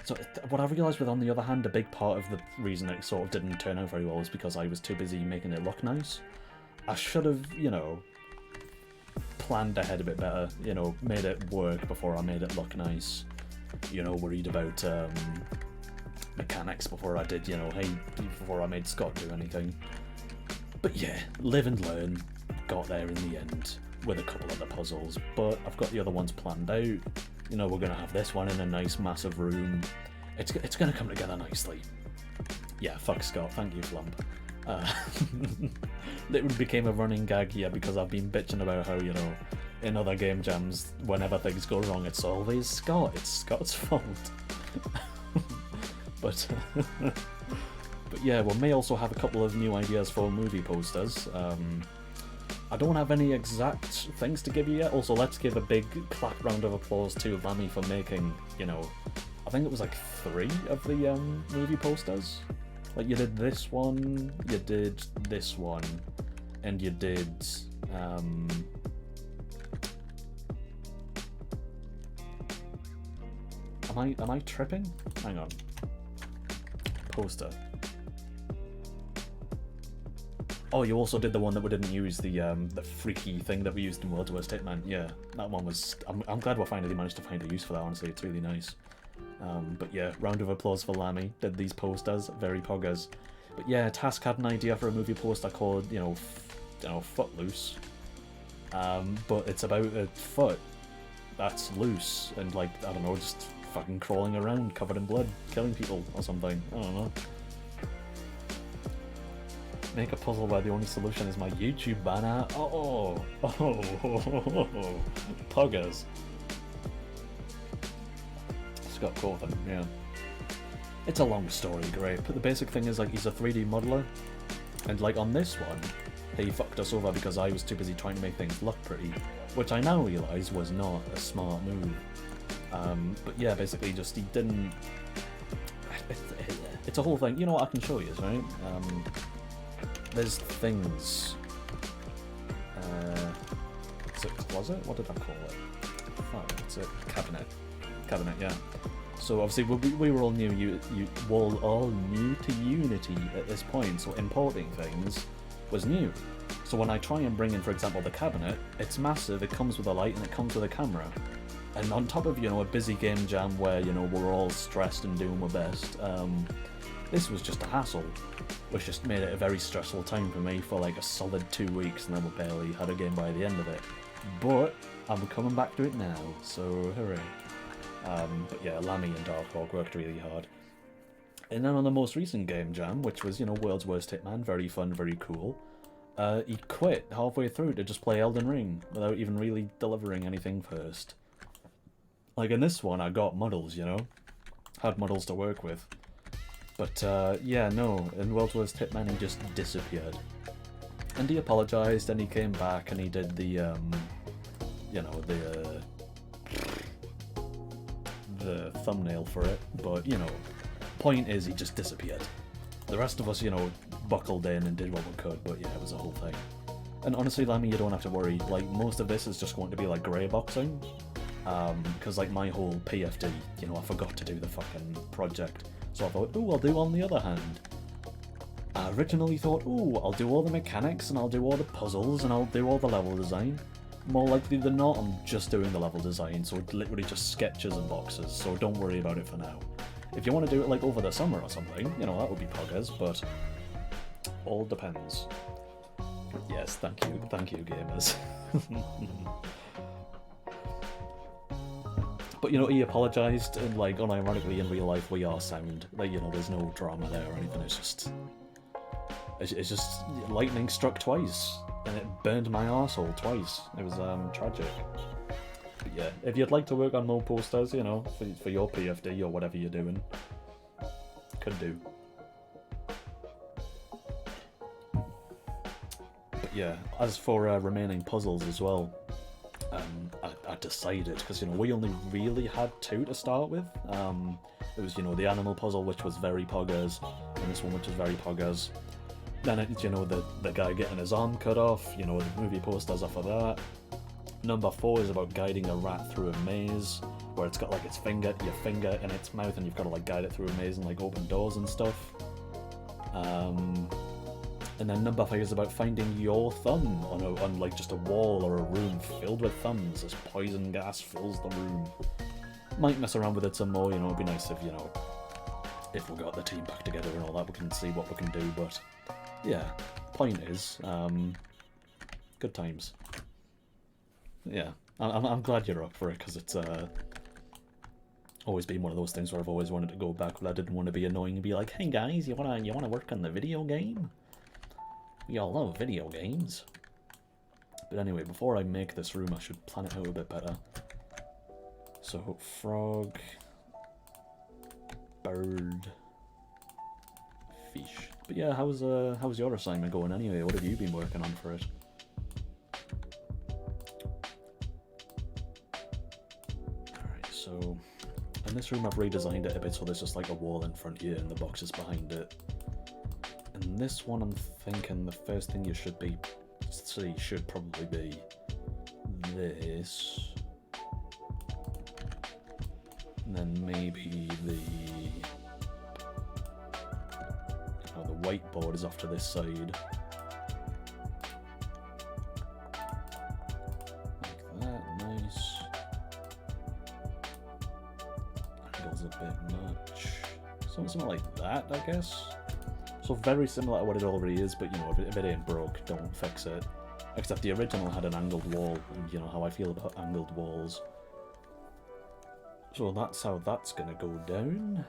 So what I realised with, on the other hand, a big part of the reason it sort of didn't turn out very well is because I was too busy making it look nice. I should have, you know, planned ahead a bit better, you know, made it work before I made it look nice. You know, worried about mechanics before I did, you know, before I made Scott do anything. But yeah, live and learn. Got there in the end with a couple of the puzzles, but I've got the other ones planned out. You know, we're going to have this one in a nice massive room. It's going to come together nicely. Yeah, fuck Scott, thank you, Flump. It became a running gag here because I've been bitching about how, you know, in other game jams, whenever things go wrong, it's always Scott. It's Scott's fault. But yeah, we may also have a couple of new ideas for movie posters. I don't have any exact things to give you yet. Also, let's give a big clap round of applause to Lammy for making, you know, I think it was like 3 of the movie posters. Like, you did this one, you did this one, and you did... Am I tripping? Hang on. Poster. Oh, you also did the one that we didn't use, the freaky thing that we used in World's Worst Hitman. Yeah, that one was... I'm glad we finally managed to find a use for that, honestly. It's really nice. But yeah, round of applause for Lammy. Did these posters. Very poggers. But yeah, Task had an idea for a movie poster called, you know, Footloose. But it's about a foot that's loose and, like, I don't know, just fucking crawling around covered in blood, killing people or something. I don't know. Make a puzzle where the only solution is my YouTube banner. Oh, poggers. Scott Cawthon, yeah. It's a long story, great, but the basic thing is, like, he's a 3D modeler, and, like, on this one, he fucked us over because I was too busy trying to make things look pretty, which I now realise was not a smart move. But yeah, basically just, he didn't... It's a whole thing, you know what, I can show you, right? There's things... Is it closet? What did I call it? Oh, it's a cabinet. Cabinet, yeah. So obviously we were all new to Unity at this point, so importing things was new. So when I try and bring in, for example, the cabinet, it's massive, it comes with a light and it comes with a camera. And on top of, you know, a busy game jam where, you know, we're all stressed and doing our best, this was just a hassle, which just made it a very stressful time for me for like a solid 2 weeks, and then we barely had a game by the end of it. But I'm coming back to it now, so hooray. But yeah, Lammy and Dark Hawk worked really hard. And then on the most recent game jam, which was, you know, World's Worst Hitman, very fun, very cool, he quit halfway through to just play Elden Ring without even really delivering anything first. Like in this one, I got models, you know? Had models to work with. But yeah, no, in World's Worst Hitman he just disappeared. And he apologised and he came back and he did the you know, the thumbnail for it, but, you know, point is he just disappeared. The rest of us, you know, buckled in and did what we could, but yeah, it was a whole thing. And honestly, Lammy, you don't have to worry, like, most of this is just going to be, like, grey boxing, because, like, my whole PFD, you know, I forgot to do the fucking project, so I thought, ooh, I'll do On the Other Hand. I originally thought, ooh, I'll do all the mechanics, and I'll do all the puzzles, and I'll do all the level design. More likely than not, I'm just doing the level design, so it's literally just sketches and boxes, so don't worry about it for now. If you want to do it, like, over the summer or something, you know, that would be progress, but all depends. Yes, thank you, gamers. But, you know, he apologised, and, like, unironically in real life we are sound. Like, you know, there's no drama there or anything, it's just lightning struck twice, and it burned my arsehole twice. It was, tragic. But yeah, if you'd like to work on more posters, you know, for your PFD or whatever you're doing, could do. But yeah, as for remaining puzzles as well, I decided, because, you know, we only really had 2 to start with. It was, you know, the animal puzzle, which was very poggers, and this one, which was very poggers. Then it's, you know, the guy getting his arm cut off, you know, the movie posters off of that. Number 4 is about guiding a rat through a maze, where it's got, like, your finger in its mouth, and you've got to, like, guide it through a maze and, like, open doors and stuff. And then number 5 is about finding your thumb on like, just a wall or a room filled with thumbs as poison gas fills the room. Might mess around with it some more, you know, it'd be nice if, you know, if we got the team back together and all that, we can see what we can do, but yeah, point is, good times. Yeah, I'm glad you're up for it, because it's always been one of those things where I've always wanted to go back, but I didn't want to be annoying and be like, hey guys, you wanna work on the video game? We all love video games. But anyway, before I make this room, I should plan it out a bit better. So, frog, bird, fish. But yeah, how's your assignment going anyway? What have you been working on for it? Alright, so in this room I've redesigned it a bit so there's just like a wall in front here and the boxes behind it. And this one, I'm thinking the first thing you should probably be this. And then maybe the whiteboard is off to this side. Like that, nice. Angle's a bit much. Something like that, I guess. So very similar to what it already is, but, you know, if it ain't broke, don't fix it. Except the original had an angled wall, and you know how I feel about angled walls. So that's how that's gonna go down.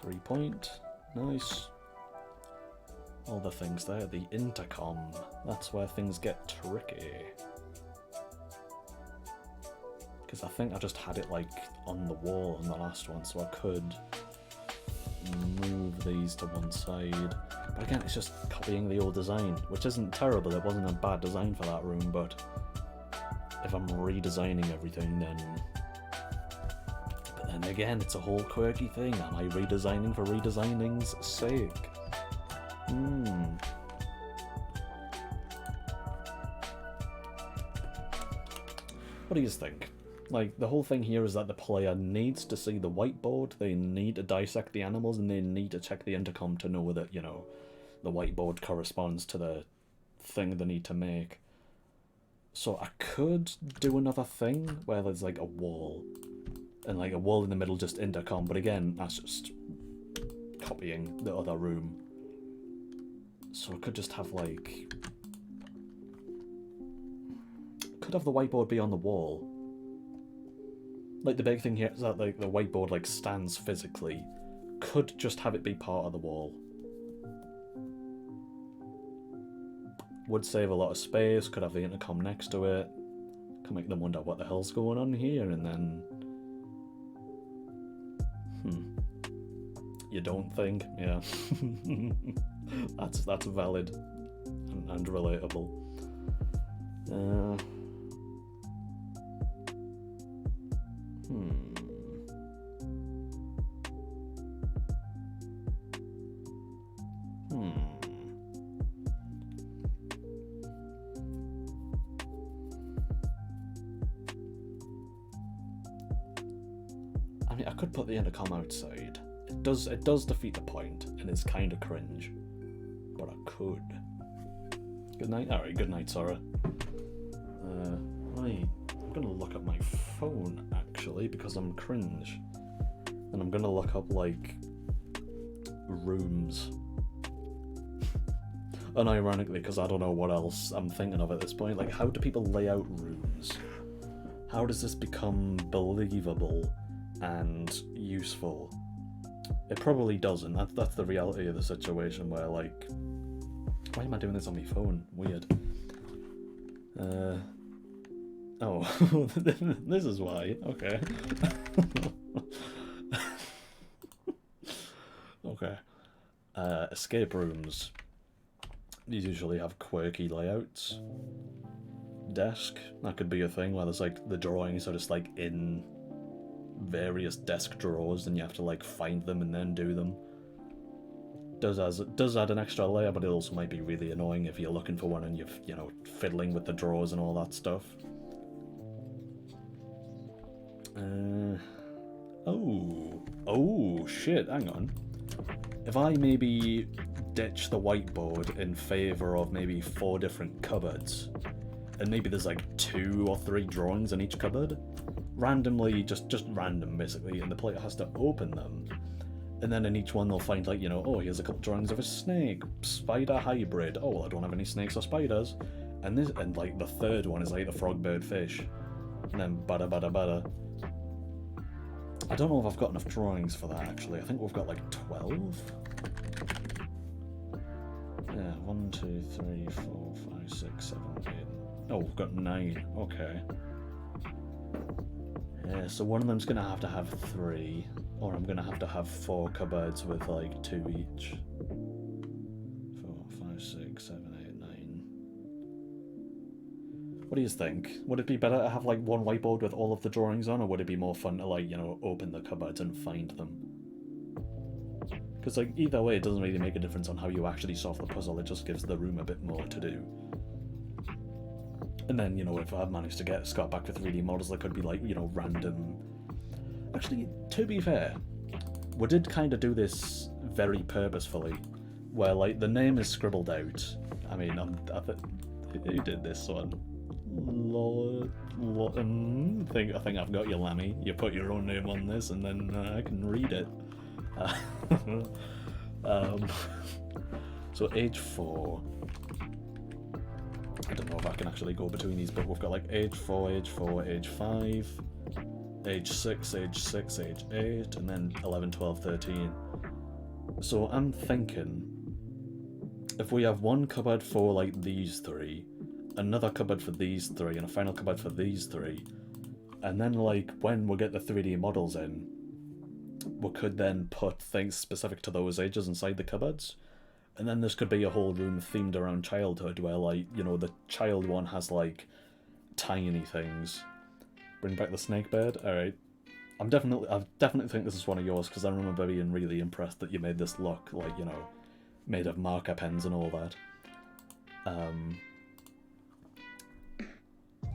3 point, nice. All the things there, the intercom, that's where things get tricky. Because I think I just had it, like, on the wall on the last one, so I could move these to one side, but again, it's just copying the old design, which isn't terrible. It wasn't a bad design for that room, but if I'm redesigning everything, but then again, it's a whole quirky thing. Am I redesigning for redesigning's sake? What do you think? Like, the whole thing here is that the player needs to see the whiteboard, they need to dissect the animals, and they need to check the intercom to know that, you know, the whiteboard corresponds to the thing they need to make. So I could do another thing where there's, like, a wall, and, like, a wall in the middle just intercom, but again, that's just copying the other room. So I could just have, like... could have the whiteboard be on the wall. Like, the big thing here is that, like, the whiteboard, like, stands physically. Could just have it be part of the wall. Would save a lot of space, could have the intercom next to it. Can make them wonder what the hell's going on here, and then... You don't think? Yeah. That's valid and relatable. Hmm. I mean, I could put the intercom outside. It does defeat the point, and it's kind of cringe. But I could. Good night. Alright, good night, Sora. Right. I'm gonna look at my phone, actually, because I'm cringe. And I'm gonna look up, like, rooms. Unironically, because I don't know what else I'm thinking of at this point. Like, how do people lay out rooms? How does this become believable and useful? It probably doesn't. That's the reality of the situation where, like... Why am I doing this on my phone? Weird. Oh, this is why. Okay. Okay. Escape rooms. These usually have quirky layouts. Desk. That could be a thing where there's like the drawings are just like in various desk drawers and you have to like find them and then do them. Does add an extra layer, but it also might be really annoying if you're looking for one and you're, you know, fiddling with the drawers and all that stuff. Oh shit, hang on. If I maybe ditch the whiteboard in favour of maybe 4 different cupboards, and maybe there's like 2 or 3 drawings in each cupboard, randomly, just random basically, and the player has to open them. And then in each one they'll find like, you know, oh, here's a couple drawings of a snake, spider hybrid, oh, well, I don't have any snakes or spiders. And like the third one is like the frog, bird, fish. And then bada bada bada. I don't know if I've got enough drawings for that actually. I think we've got like 12. Yeah, 1, 2, 3, 4, 5, 6, 7, 8. Oh, we've got 9. Okay. Yeah, so one of them's gonna have 3, or I'm gonna have 4 cupboards with like 2 each. 4, 5, 6, 7, 8, 9. What do you think? Would it be better to have like one whiteboard with all of the drawings on, or would it be more fun to like, you know, open the cupboards and find them? Because like either way, it doesn't really make a difference on how you actually solve the puzzle. It just gives the room a bit more to do. And then, you know, if I managed to get Scott back for 3D models, there could be like, you know, random... Actually, to be fair, we did kind of do this very purposefully, where like the name is scribbled out. I mean, who did this one? I think I've got you, Lammy. You put your own name on this, and then I can read it. So age 4. I don't know if I can actually go between these, but we've got like age 4, age 4, age 5, age 6, age 6, age 8, and then 11, 12, 13. So I'm thinking, if we have one cupboard for like these 3, another cupboard for these 3, and a final cupboard for these 3, and then like when we get the 3D models in, we could then put things specific to those ages inside the cupboards. And then this could be a whole room themed around childhood where, like, you know, the child one has, like, tiny things. Bring back the snake bed? Alright. I definitely think this is one of yours, because I remember being really impressed that you made this look, like, you know, made of marker pens and all that.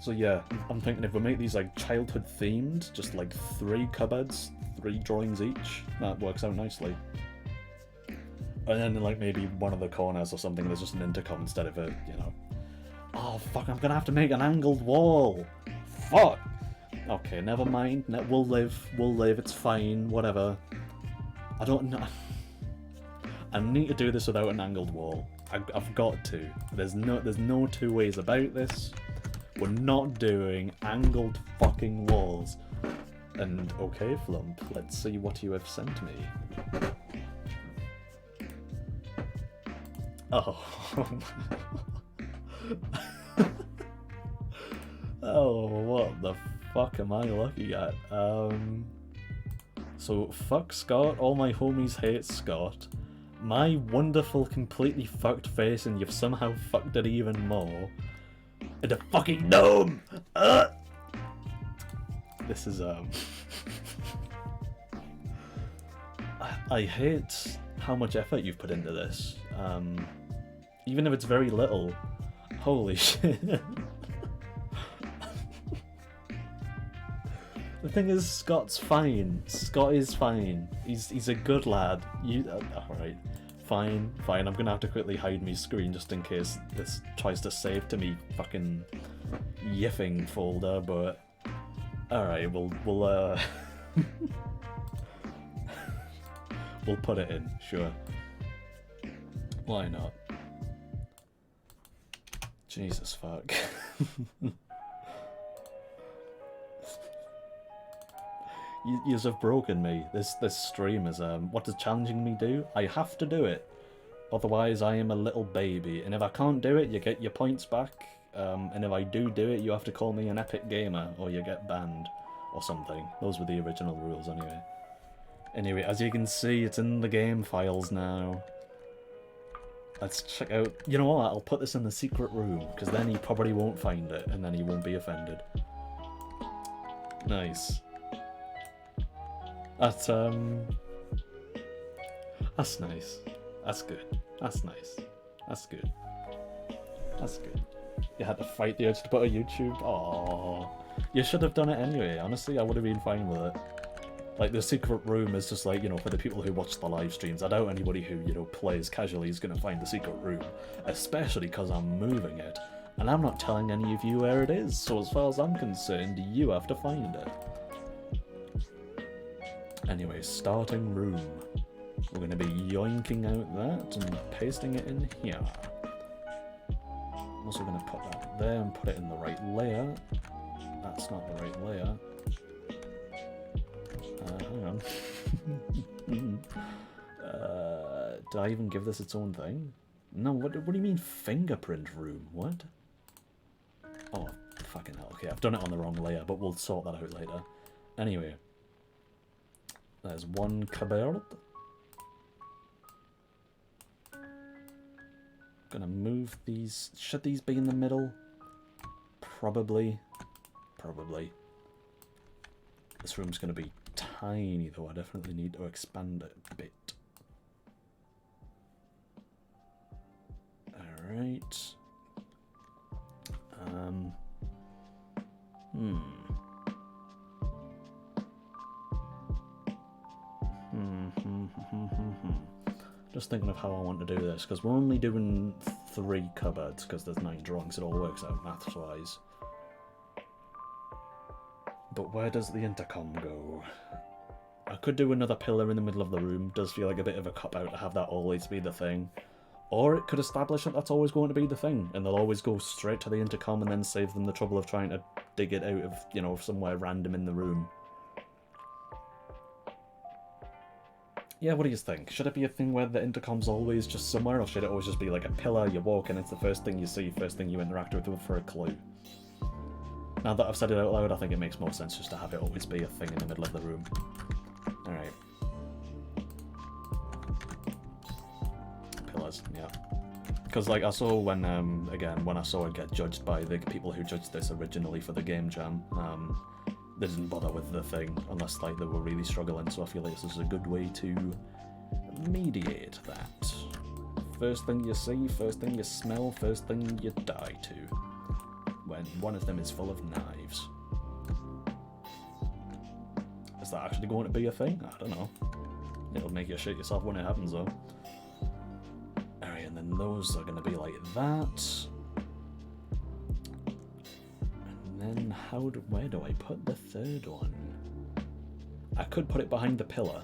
So yeah, I'm thinking if we make these, like, childhood themed, just, like, 3 cupboards, 3 drawings each, that works out nicely. And then, like, maybe one of the corners or something, there's just an intercom instead of a, you know... Oh, fuck, I'm gonna have to make an angled wall! Fuck! Okay, never mind. We'll live, it's fine, whatever. I don't know... I need to do this without an angled wall. I've got to. There's no 2 ways about this. We're not doing angled fucking walls. And, okay, Flump, let's see what you have sent me. Oh. Oh, what the fuck am I looking at? So, fuck Scott, all my homies hate Scott. My wonderful, completely fucked face, and you've somehow fucked it even more. into fucking gnome. This is I hate how much effort you've put into this. Even if it's very little. Holy shit. The thing is, Scott's fine. Scott is fine. He's a good lad. Alright. Fine. I'm gonna have to quickly hide my screen just in case this tries to save to me fucking yiffing folder, but... Alright, we'll we'll put it in, sure. Why not? Jesus fuck. You have broken me. This stream is what does challenging me do? I have to do it. Otherwise I am a little baby. And if I can't do it, you get your points back. And if I do it, you have to call me an epic gamer or you get banned or something. Those were the original rules anyway. Anyway, as you can see, it's in the game files now. Let's check out... You know what? I'll put this in the secret room, because then he probably won't find it, and then he won't be offended. Nice. That's nice. That's good. That's nice. That's good. That's good. You had to fight the urge to put a YouTube? Aww. You should have done it anyway. Honestly, I would have been fine with it. Like, the secret room is just like, you know, for the people who watch the live streams. I doubt anybody who, you know, plays casually is going to find the secret room. Especially because I'm moving it. And I'm not telling any of you where it is. So as far as I'm concerned, you have to find it. Anyway, starting room. We're going to be yoinking out that and pasting it in here. I'm also going to put that there and put it in the right layer. That's not the right layer. Hang on. Did I even give this its own thing? No, what do you mean fingerprint room? What? Oh, fucking hell. Okay, I've done it on the wrong layer, but we'll sort that out later. Anyway. There's one cupboard. Gonna move these. Should these be in the middle? Probably. Probably. This room's gonna be tiny though. I definitely need to expand it a bit. Alright. Just thinking of how I want to do this, because we're only doing 3 cupboards, because there's 9 drawings, it all works out maths-wise. But where does the intercom go? I could do another pillar in the middle of the room, does feel like a bit of a cop-out to have that always be the thing. Or it could establish that that's always going to be the thing, and they'll always go straight to the intercom and then save them the trouble of trying to dig it out of, you know, somewhere random in the room. Yeah, what do you think? Should it be a thing where the intercom's always just somewhere, or should it always just be like a pillar, you walk in, it's the first thing you see, first thing you interact with for a clue? Now that I've said it out loud, I think it makes more sense just to have it always be a thing in the middle of the room. Alright. Pillars, yeah. Because, like, I saw when, again, when I saw it get judged by the people who judged this originally for the game jam, they didn't bother with the thing unless, like, they were really struggling, so I feel like this is a good way to mediate that. First thing you see, first thing you smell, first thing you die to. When one of them is full of knives. Is that actually going to be a thing? I don't know. It'll make you shit yourself when it happens, though. Alright, and then those are going to be like that. And then where do I put the third one? I could put it behind the pillar.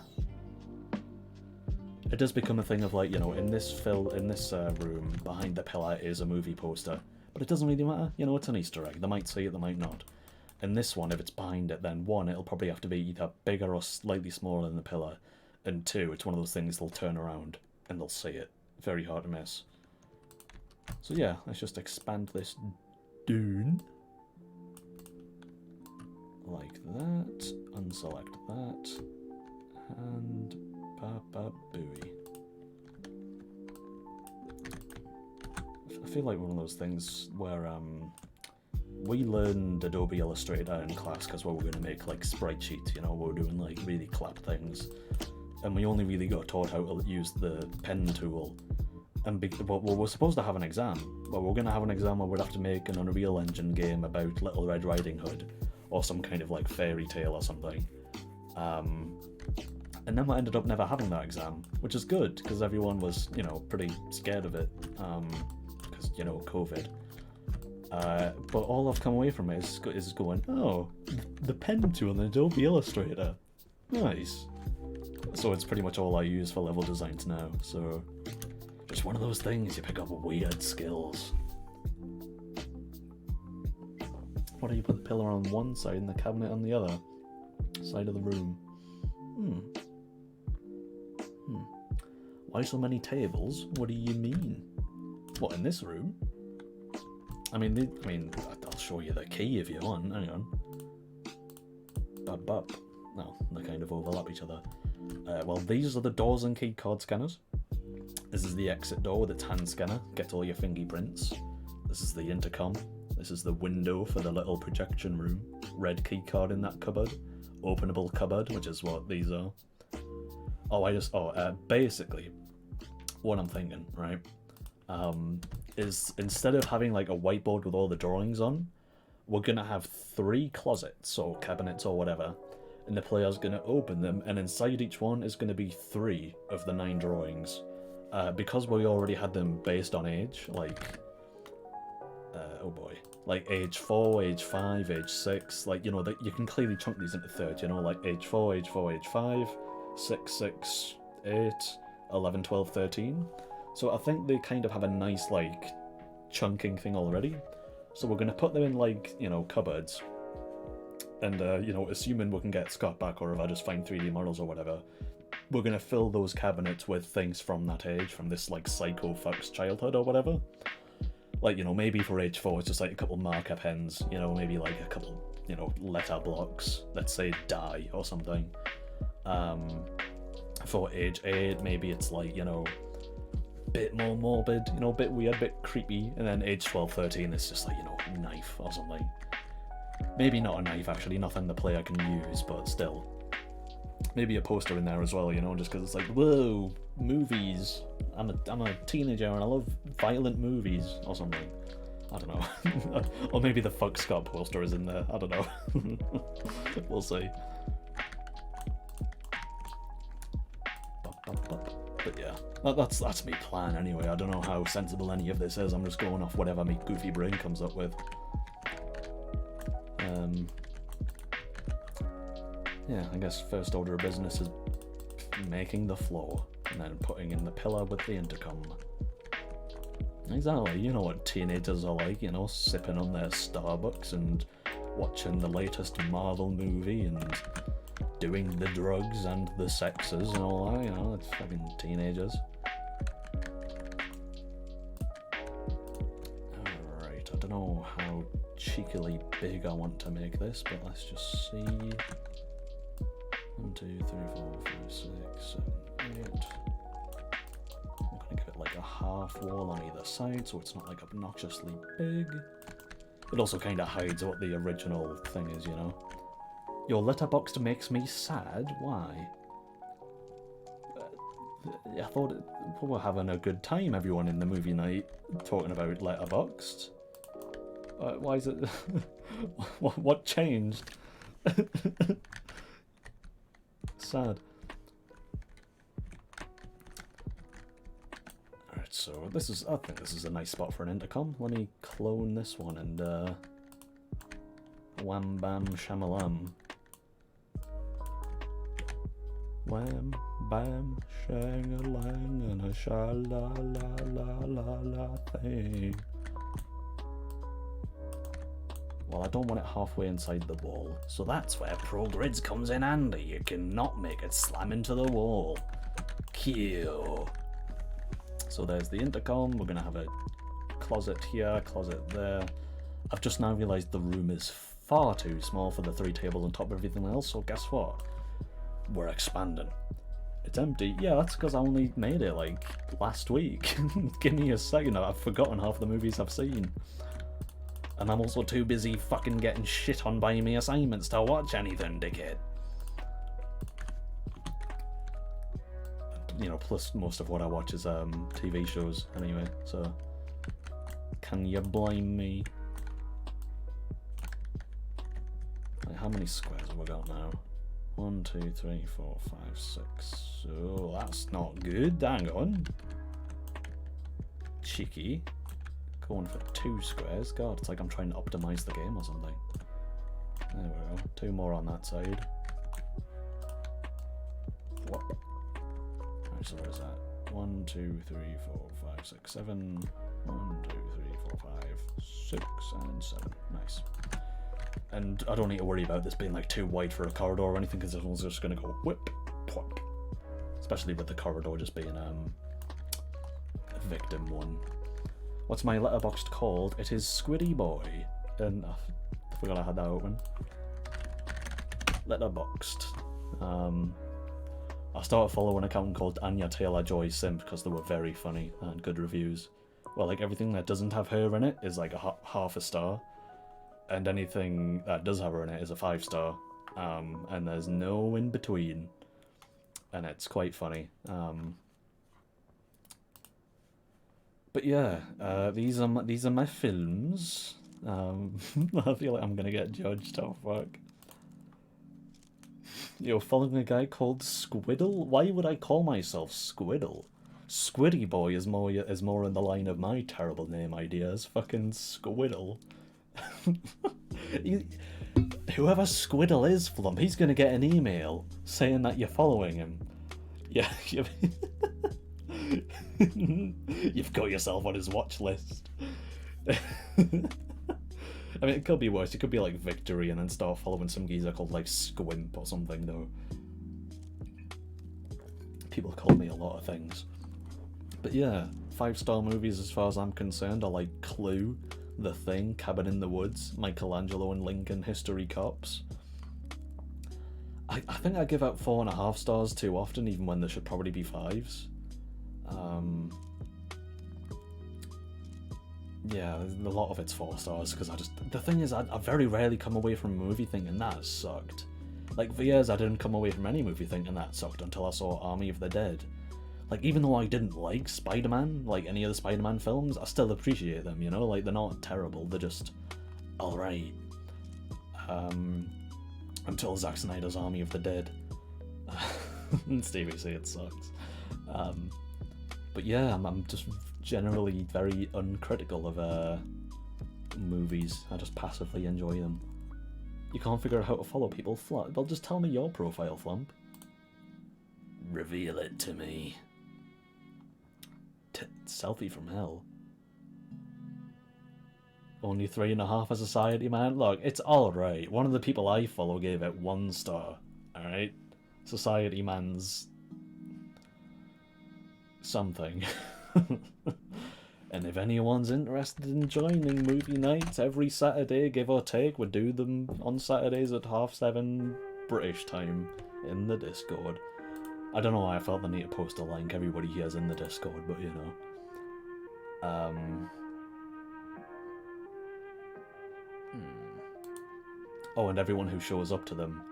It does become a thing of, like, you know, in this room, behind the pillar is a movie poster. But it doesn't really matter, you know, it's an Easter egg. They might see it, they might not. In this one, if it's behind it, then 1, it'll probably have to be either bigger or slightly smaller than the pillar. And 2, it's one of those things they'll turn around and they'll see it. Very hard to miss. So yeah, let's just expand this dune. Like that, unselect that, and ba-ba-booey. I feel like one of those things where we learned Adobe Illustrator in class because we were going to make like sprite sheets, you know, we were doing like really clap things, and we only really got taught how to use the pen tool. And well, we were supposed to have an exam, but we're going to have an exam where we'd have to make an Unreal Engine game about Little Red Riding Hood, or some kind of like fairy tale or something. And then we ended up never having that exam, which is good because everyone was, you know, pretty scared of it, because, you know, COVID. But all I've come away from it is going, oh, the pen tool in Adobe Illustrator, nice. So it's pretty much all I use for level designs now. So just one of those things, you pick up weird skills. Why do you put the pillar on one side and the cabinet on the other side of the room? Why so many tables? What do you mean? What, in this room? I mean, I'll show you the key if you want. Hang on. Bub. No, they kind of overlap each other. Well, these are the doors and key card scanners. This is the exit door with its hand scanner. Get all your fingerprints. This is the intercom. This is the window for the little projection room. Red key card in that cupboard. Openable cupboard, which is what these are. Basically, what I'm thinking, right, is instead of having like a whiteboard with all the drawings on, we're gonna have 3 closets or cabinets or whatever, and the player's gonna open them, and inside each one is gonna be 3 of the 9 drawings. Because we already had them based on age, like, like age 4, age 5, age 6, like, you know, that you can clearly chunk these into thirds, you know, like age 4, age 4, age 5, 6, 6, 8, 11, 12, 13. So I think they kind of have a nice, like, chunking thing already. So we're going to put them in, like, you know, cupboards. And, you know, assuming we can get Scott back, or if I just find 3D models or whatever, we're going to fill those cabinets with things from that age, from this, like, psycho fuck's childhood or whatever. Like, you know, maybe for age 4, it's just, like, a couple marker pens, you know, maybe, like, a couple, you know, letter blocks, let's say die or something. For age 8, maybe it's, like, you know, bit more morbid, you know, bit weird, bit creepy, and then age 12, 13, it's just, like, you know, knife or something. Maybe not a knife, actually, nothing the player can use, but still. Maybe a poster in there as well, you know, just because it's like, whoa, movies. I'm a teenager and I love violent movies, or something. I don't know. Or maybe the Fuck Scott poster is in there, I don't know. We'll see. But yeah, that's me plan anyway. I don't know how sensible any of this is, I'm just going off whatever my goofy brain comes up with. Yeah, I guess first order of business is making the floor, and then putting in the pillar with the intercom. Exactly, you know what teenagers are like, you know, sipping on their Starbucks and watching the latest Marvel movie and doing the drugs and the sexes and all that, you know, it's fucking teenagers. Alright, I don't know how cheekily big I want to make this, but let's just see. 1, 2, 3, 4, 5, 6, 7, 8. I'm gonna give it like a half wall on either side so it's not like obnoxiously big. It also kind of hides what the original thing is, you know. Your letterboxd makes me sad? Why? I thought we were having a good time, everyone in the movie night, talking about Letterboxd. Why is it... what changed? Sad. Alright, so I think this is a nice spot for an intercom. Let me clone this one and wham bam shamalam. Wham bam shang-a-lang and a sha-la-la-la-la-la thing. Well, I don't want it halfway inside the wall, so that's where ProGrids comes in handy. You cannot make it slam into the wall. Cute. So there's the intercom. We're gonna have a closet here, closet there. I've just now realised the room is far too small for the 3 tables on top of everything else, so guess what? We're expanding. It's empty. Yeah, that's because I only made it like last week. Give me a second, I've forgotten half the movies I've seen. And I'm also too busy fucking getting shit on by me assignments to watch anything, dickhead. You know, plus most of what I watch is TV shows anyway, so can you blame me? Like, how many squares have we got now? 1, 2, 3, 4, 5, 6. Oh, that's not good. Hang on. Cheeky. Going for 2 squares. God, it's like I'm trying to optimize the game or something. There we go. 2 more on that side. What? Right, so where's that? 1, 2, 3, 4, 5, 6, 7. 1, 2, 3, 4, 5, 6, and 7. Nice. And I don't need to worry about this being like too wide for a corridor or anything, because this one's just going to go whip, plop. Especially with the corridor just being a victim one. What's my letterboxd called? It is Squiddy Boy. And I forgot I had that open. Letterboxd. I started following an account called Anya Taylor-Joy Simp because they were very funny and good reviews. Well, like everything that doesn't have her in it is like a half a star. And anything that does have her in it is a 5-star, and there's no in between, and it's quite funny. But yeah, these are my films. I feel like I'm gonna get judged. Oh fuck! You're following a guy called Squiddle. Why would I call myself Squiddle? Squiddy Boy is more in the line of my terrible name ideas. Fucking Squiddle. Whoever Squiddle is, Flump, he's gonna get an email saying that you're following him. Yeah, you've got yourself on his watch list. I mean, it could be worse. It could be like Victory and then start following some geezer called like Squimp or something, though. People call me a lot of things. But yeah, 5-star movies as far as I'm concerned are like Clue, The Thing, Cabin in the Woods, Michelangelo and Lincoln, History Cops. I think I give out 4.5 stars too often, even when there should probably be 5s. Yeah, a lot of it's 4 stars because the thing is, I very rarely come away from a movie thinking that sucked. Like for years I didn't come away from any movie thinking that sucked until I saw Army of the Dead. Like, even though I didn't like Spider-Man, like any of the Spider-Man films, I still appreciate them, you know? Like, they're not terrible, they're just alright. Until Zack Snyder's Army of the Dead. And Stevie say it sucks. But yeah, I'm just generally very uncritical of movies. I just passively enjoy them. You can't figure out how to follow people, Flump. Well, just tell me your profile, Flump. Reveal it to me. Selfie from hell. Only 3.5 a Society Man? Look, it's alright. One of the people I follow gave it 1 star. Alright? Society Man's something. And if anyone's interested in joining movie nights every Saturday, give or take, we do them on Saturdays at 7:30 British time in the Discord. I don't know why I felt the need to post a link. Everybody here is in the Discord, but you know. Oh, and everyone who shows up to them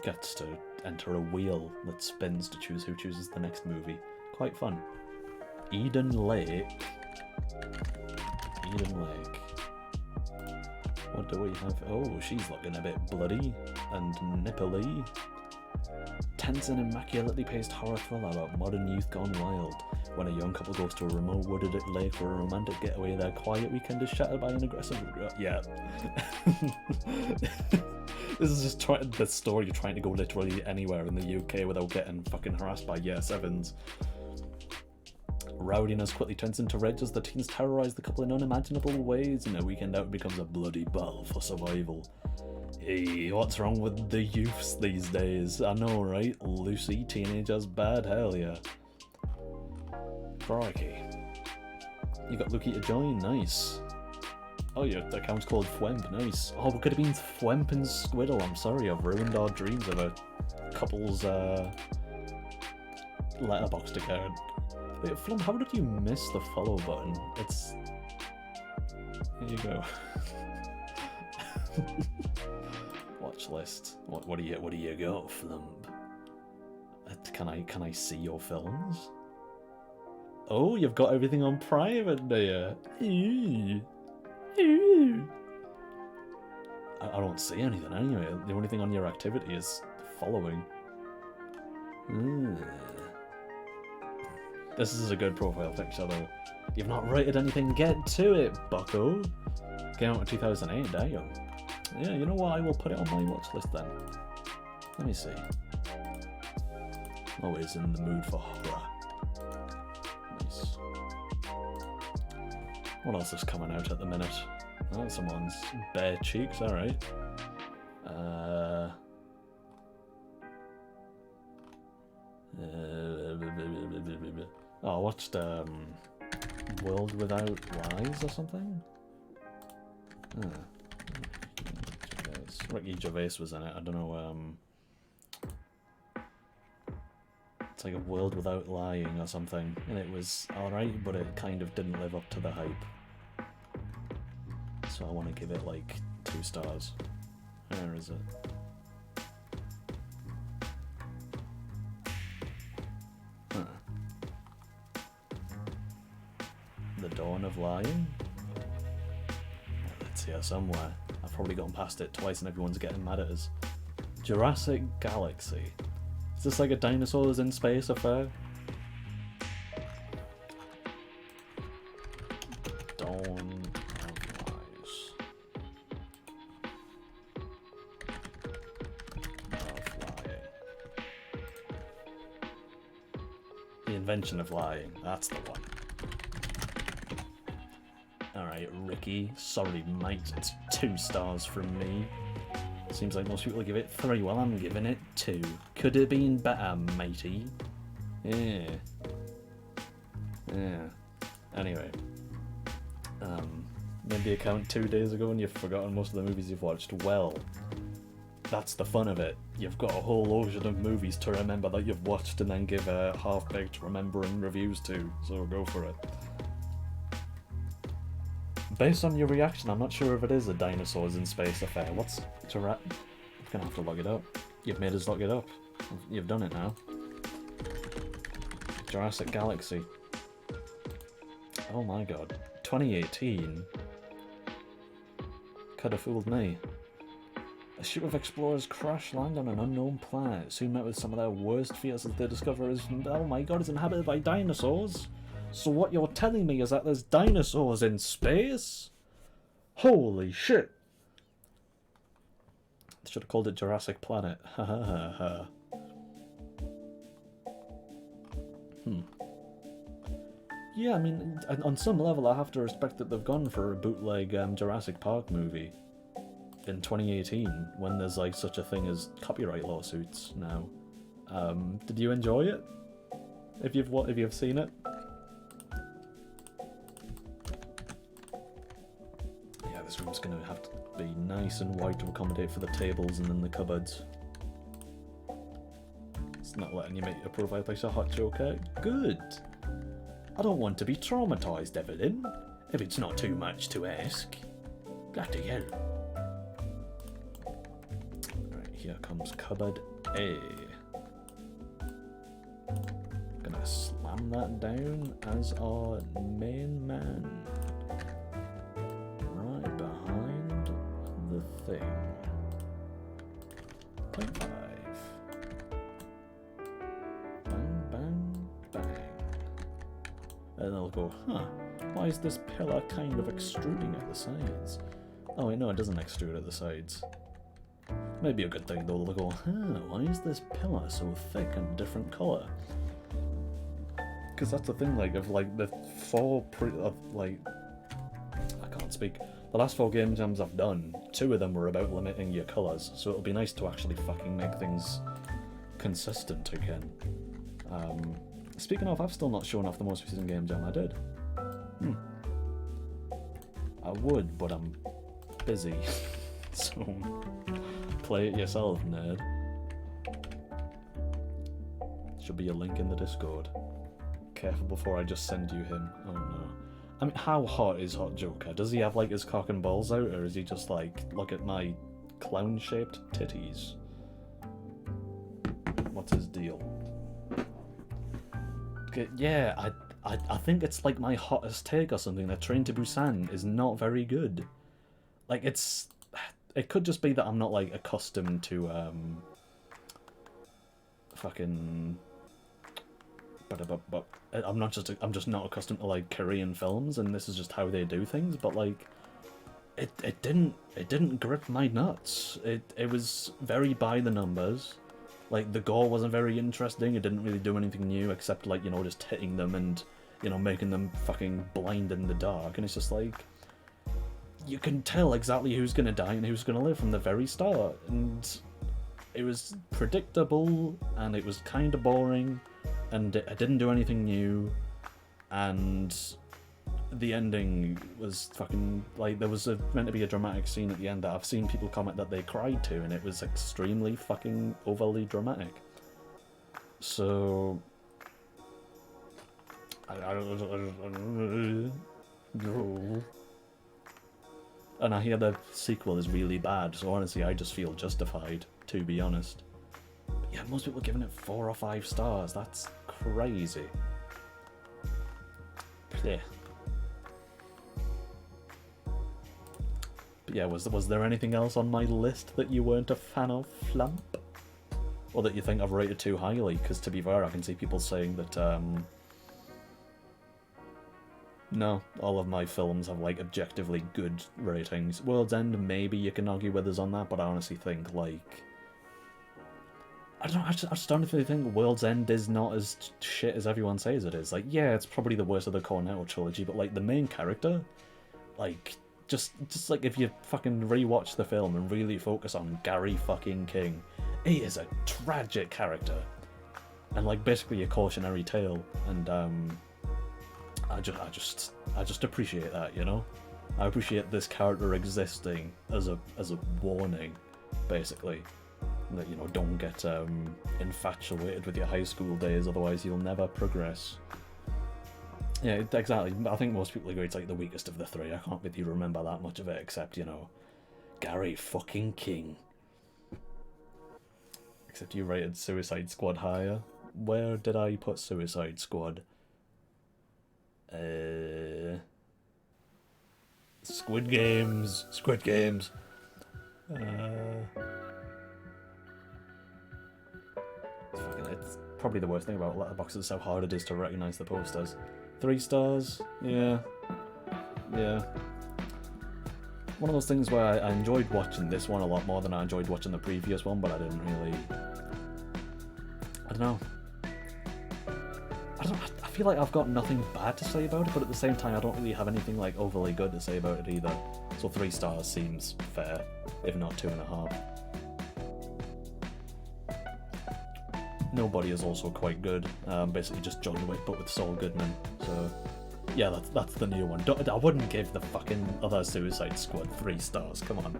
gets to enter a wheel that spins to choose who chooses the next movie. Quite fun. Eden Lake. Eden Lake. What do we have? Oh, she's looking a bit bloody and nipply. Tense and immaculately paced horror thriller about modern youth gone wild. When a young couple goes to a remote wooded lake for a romantic getaway, their quiet weekend is shattered by an aggressive... Yeah. This is just the story trying to go literally anywhere in the UK without getting fucking harassed by Year 7s. Rowdiness quickly turns into rage as the teens terrorize the couple in unimaginable ways, and their weekend out becomes a bloody battle for survival. Hey, what's wrong with the youths these days? I know, right? Lucy, teenagers, bad, hell yeah. Crikey. You got Lucky to join, nice. Oh, your account's called Fwemp, nice. Oh, we could have been Fwemp and Squiddle, I'm sorry, I've ruined our dreams of a couple's letterboxd account. Wait, Flump, how did you miss the follow button? Here you go. Watch list. What do you got, Flump? Can I see your films? Oh, you've got everything on private, do you? I don't see anything anyway. The only thing on your activity is following. This is a good profile picture though. You've not rated anything, get to it, bucko. Came out in 2008, damn. Yeah, you know what, I will put it on my watch list then. Let me see. Always in the mood for horror. Nice. What else is coming out at the minute? Oh, someone's bare cheeks, alright. Oh, I watched World Without Lies or something? Ricky Gervais was in it, I don't know, it's like a World Without Lying or something, and it was alright, but it kind of didn't live up to the hype. So I want to give it like 2 stars. Where is it? The Dawn of Lying? It's here somewhere. I've probably gotten past it twice and everyone's getting mad at us. Jurassic Galaxy. Is this like a dinosaurs in space affair? Dawn of Lies. Of lying. The invention of lying. That's the one. Alright, Ricky. Sorry, mate. It's 2 stars from me. Seems like most people give it 3. Well, I'm giving it 2. Could have been better, matey. Yeah. Yeah. Anyway. Made the account 2 days ago and you've forgotten most of the movies you've watched. Well, that's the fun of it. You've got a whole ocean of movies to remember that you've watched and then give half-baked remembering reviews to. So go for it. Based on your reaction, I'm not sure if it is a dinosaurs in space affair. What's Jurassic? I'm gonna have to log it up. You've made us log it up. You've done it now. Jurassic Galaxy. Oh my god. 2018? Could have fooled me. A ship of explorers crash land on an unknown planet, soon met with some of their worst fears as they discover is, oh my god, it's inhabited by dinosaurs? So what you're telling me is that there's dinosaurs in space? Holy shit! I should have called it Jurassic Planet. Ha ha ha ha. Yeah, I mean, on some level I have to respect that they've gone for a bootleg Jurassic Park movie in 2018 when there's like such a thing as copyright lawsuits now. Did you enjoy it? If you've seen it? This room's going to have to be nice and white to accommodate for the tables and then the cupboards. It's not letting you make your profile picture hot choker. Good. I don't want to be traumatised, Evelyn, if it's not too much to ask. Bloody hell. Right, here comes cupboard A. Gonna slam that down as our main man. Behind the thing. 0.5. Bang, bang, bang. And they'll go, huh, why is this pillar kind of extruding at the sides? Oh wait, no, it doesn't extrude at the sides. Maybe a good thing though, they'll go, huh, why is this pillar so thick and different colour? Because that's the thing, like, of like the 4 I can't speak. The last 4 game jams I've done, 2 of them were about limiting your colours, so it'll be nice to actually fucking make things consistent again. Speaking of, I've still not shown off the most recent game jam I did. I would, but I'm busy. So, play it yourself, nerd. Should be a link in the Discord. Careful before I just send you him. Oh no. I mean, how hot is Hot Joker? Does he have like his cock and balls out, or is he just like, look at my clown-shaped titties? What's his deal? Okay, yeah, I think it's like my hottest take or something, that Train to Busan is not very good. Like, it could just be that I'm not like accustomed to fucking, but I'm just not accustomed to like Korean films, and this is just how they do things. But like, it didn't grip my nuts. It was very by the numbers. Like, the gore wasn't very interesting. It didn't really do anything new except like, you know, just hitting them and, you know, making them fucking blind in the dark. And it's just like, you can tell exactly who's gonna die and who's gonna live from the very start. And it was predictable, and it was kind of boring, and it didn't do anything new, and the ending was fucking, like, there was meant to be a dramatic scene at the end that I've seen people comment that they cried to, and it was extremely fucking overly dramatic. So and I hear the sequel is really bad, so honestly I just feel justified, to be honest. But yeah, most people are giving it 4 or 5 stars. That's crazy. Yeah. But yeah, was there anything else on my list that you weren't a fan of, Flamp? Or that you think I've rated too highly? Because to be fair, I can see people saying that, no, all of my films have, like, objectively good ratings. World's End, maybe you can argue with us on that, but I honestly think, like, I don't know, I just don't really think World's End is not as shit as everyone says it is. Like, yeah, it's probably the worst of the Cornetto trilogy, but, like, the main character, like, just like, if you fucking rewatch the film and really focus on Gary fucking King, he is a tragic character. And, like, basically a cautionary tale, and, I just appreciate that, you know? I appreciate this character existing as a warning, basically. That, you know, don't get infatuated with your high school days, otherwise you'll never progress. Yeah, exactly. I think most people agree it's like the weakest of the 3. I can't really remember that much of it, except, you know, Gary fucking King. Except you rated Suicide Squad higher. Where did I put Suicide Squad? Squid Games. It's probably the worst thing about Letterboxd is how hard it is to recognise the posters. 3 stars? Yeah. One of those things where I enjoyed watching this one a lot more than I enjoyed watching the previous one, but I didn't really... I don't know. I feel like I've got nothing bad to say about it, but at the same time I don't really have anything like overly good to say about it either. So 3 stars seems fair, if not 2.5. Nobody is also quite good. Basically just John Wick, but with Saul Goodman. So yeah, that's the new one. I wouldn't give the fucking other Suicide Squad 3 stars. Come on,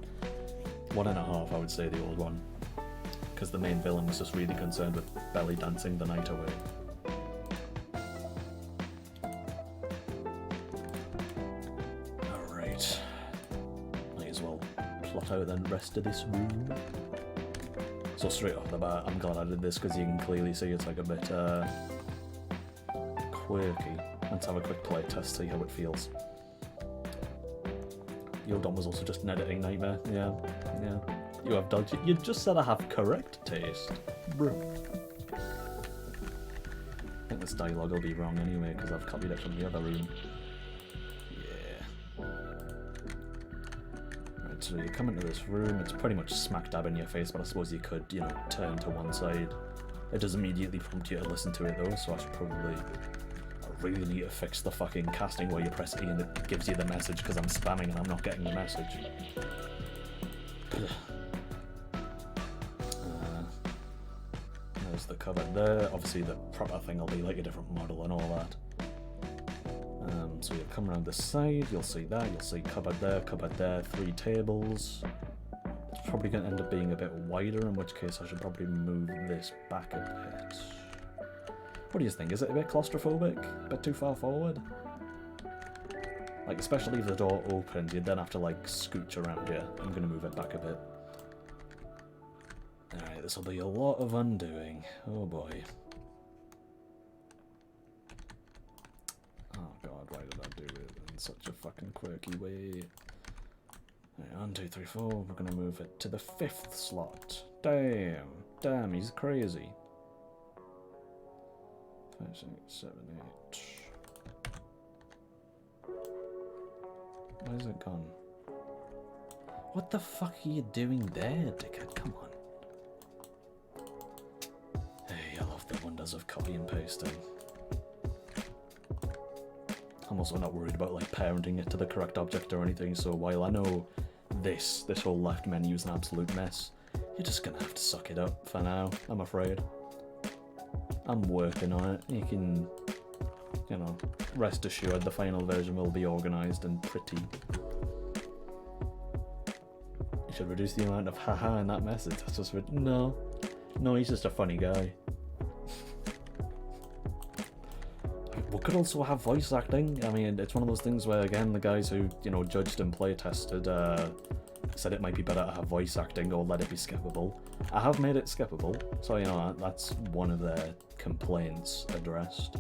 1.5 I would say, the old one, because the main villain was just really concerned with belly dancing the night away. Alright, might as well plot out the rest of this room. So straight off the bat, I'm glad I did this because you can clearly see it's like a bit quirky. Let's have a quick play test, see how it feels. Your Dom was also just an editing nightmare. Yeah. You have dodgy. You just said I have correct taste, bro. I think this dialogue will be wrong anyway because I've copied it from the other room. So you come into this room, it's pretty much smack dab in your face, but I suppose you could, you know, turn to one side. It does immediately prompt you to listen to it though, so I really need to fix the fucking casting where you press E and it gives you the message, because I'm spamming and I'm not getting the message. There's the cupboard there. Obviously the proper thing will be like a different model and all that. So you'll come around the side, you'll see that, you'll see cupboard there, 3 tables. It's probably going to end up being a bit wider, in which case I should probably move this back a bit. What do you think? Is it a bit claustrophobic? A bit too far forward? Like, especially if the door opens, you'd then have to, like, scooch around here. I'm gonna move it back a bit. Alright, this will be a lot of undoing. Oh boy. Oh god, why did I do it in such a fucking quirky way? Right, 1, 2, 3, 4. We're gonna move it to the 5th slot. Damn, he's crazy. 5, 6, 7, 8. Where's it gone? What the fuck are you doing there, dickhead? Come on. Hey, I love the wonders of copy and pasting. I'm also not worried about like parenting it to the correct object or anything, so while I know this whole left menu is an absolute mess, you're just gonna have to suck it up for now, I'm afraid. I'm working on it. You can, you know, rest assured the final version will be organised and pretty. You should reduce the amount of haha in that message. That's just no, he's just a funny guy. We could also have voice acting. I mean, it's one of those things where, again, the guys who, you know, judged and play tested said it might be better to have voice acting or let it be skippable. I have made it skippable, so, you know, that's one of their complaints addressed.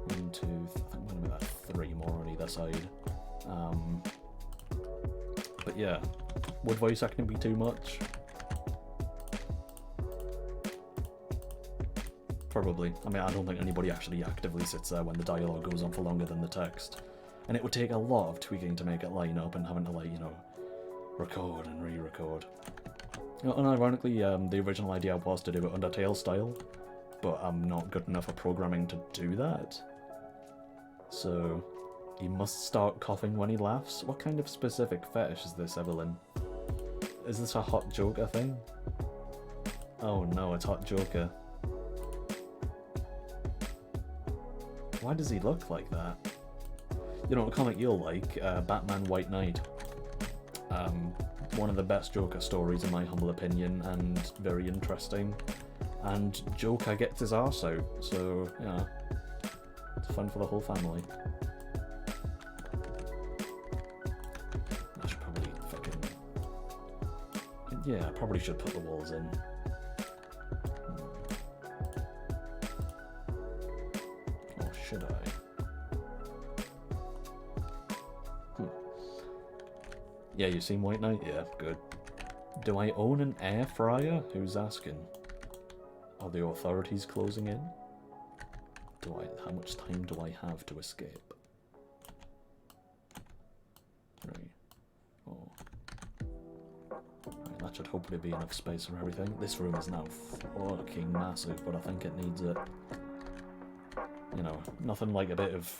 1, 2, I think I'm going to be like 3 more on either side. But yeah, would voice acting be too much? Probably. I mean, I don't think anybody actually actively sits there when the dialogue goes on for longer than the text. And it would take a lot of tweaking to make it line up and having to, like, you know, record and re-record. You know, unironically, the original idea was to do it Undertale style, but I'm not good enough at programming to do that. So, he must start coughing when he laughs? What kind of specific fetish is this, Evelyn? Is this a Hot Joker thing? Oh no, it's Hot Joker. Why does he look like that? You know, a comic you'll like, Batman White Knight. One of the best Joker stories in my humble opinion, and very interesting. And Joker gets his arse out, so, yeah. It's fun for the whole family. I should probably fucking... Yeah, I probably should put the walls in. Or should I? Yeah, you seen White Knight? Yeah, good. Do I own an air fryer? Who's asking? Are the authorities closing in? How much time do I have to escape? 3, 4. Right, that should hopefully be enough space for everything. This room is now fucking massive, but I think it needs it. You know, nothing like a bit of...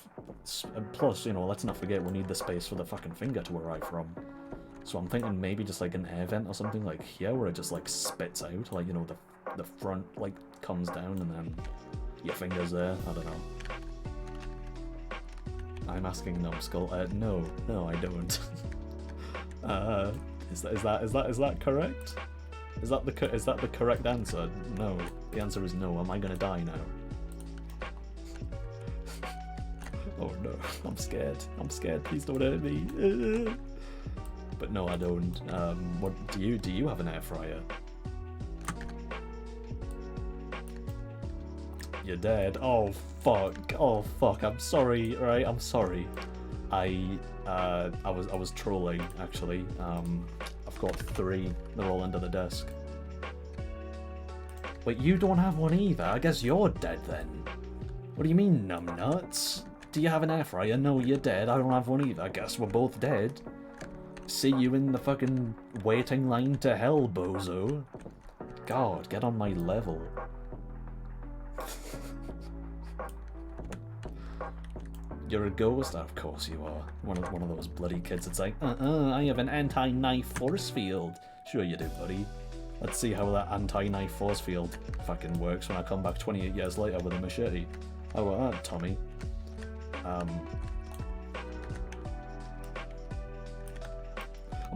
Plus, you know, let's not forget we need the space for the fucking finger to arrive from. So I'm thinking maybe just like an air vent or something like here where it just like spits out, like, you know, the front like comes down and then your finger's there. I don't know. I'm asking Numbskull. No, I don't. Is that correct? Is that the correct answer? No. The answer is no. Am I gonna die now? Oh no, I'm scared. Please don't hurt me. But no, I don't. What do you have an air fryer? You're dead. Oh fuck. I'm sorry. Right, I'm sorry. I was trolling actually. I've got 3. They're all under the desk. Wait, you don't have one either? I guess you're dead then. What do you mean, numbnuts? Do you have an air fryer? No, you're dead. I don't have one either. I guess we're both dead. See you in the fucking waiting line to hell, bozo. God, get on my level. You're a ghost? Of course you are. One of those bloody kids that's like, I have an anti-knife force field. Sure you do, buddy. Let's see how that anti-knife force field fucking works when I come back 28 years later with a machete. How about that, Tommy? Am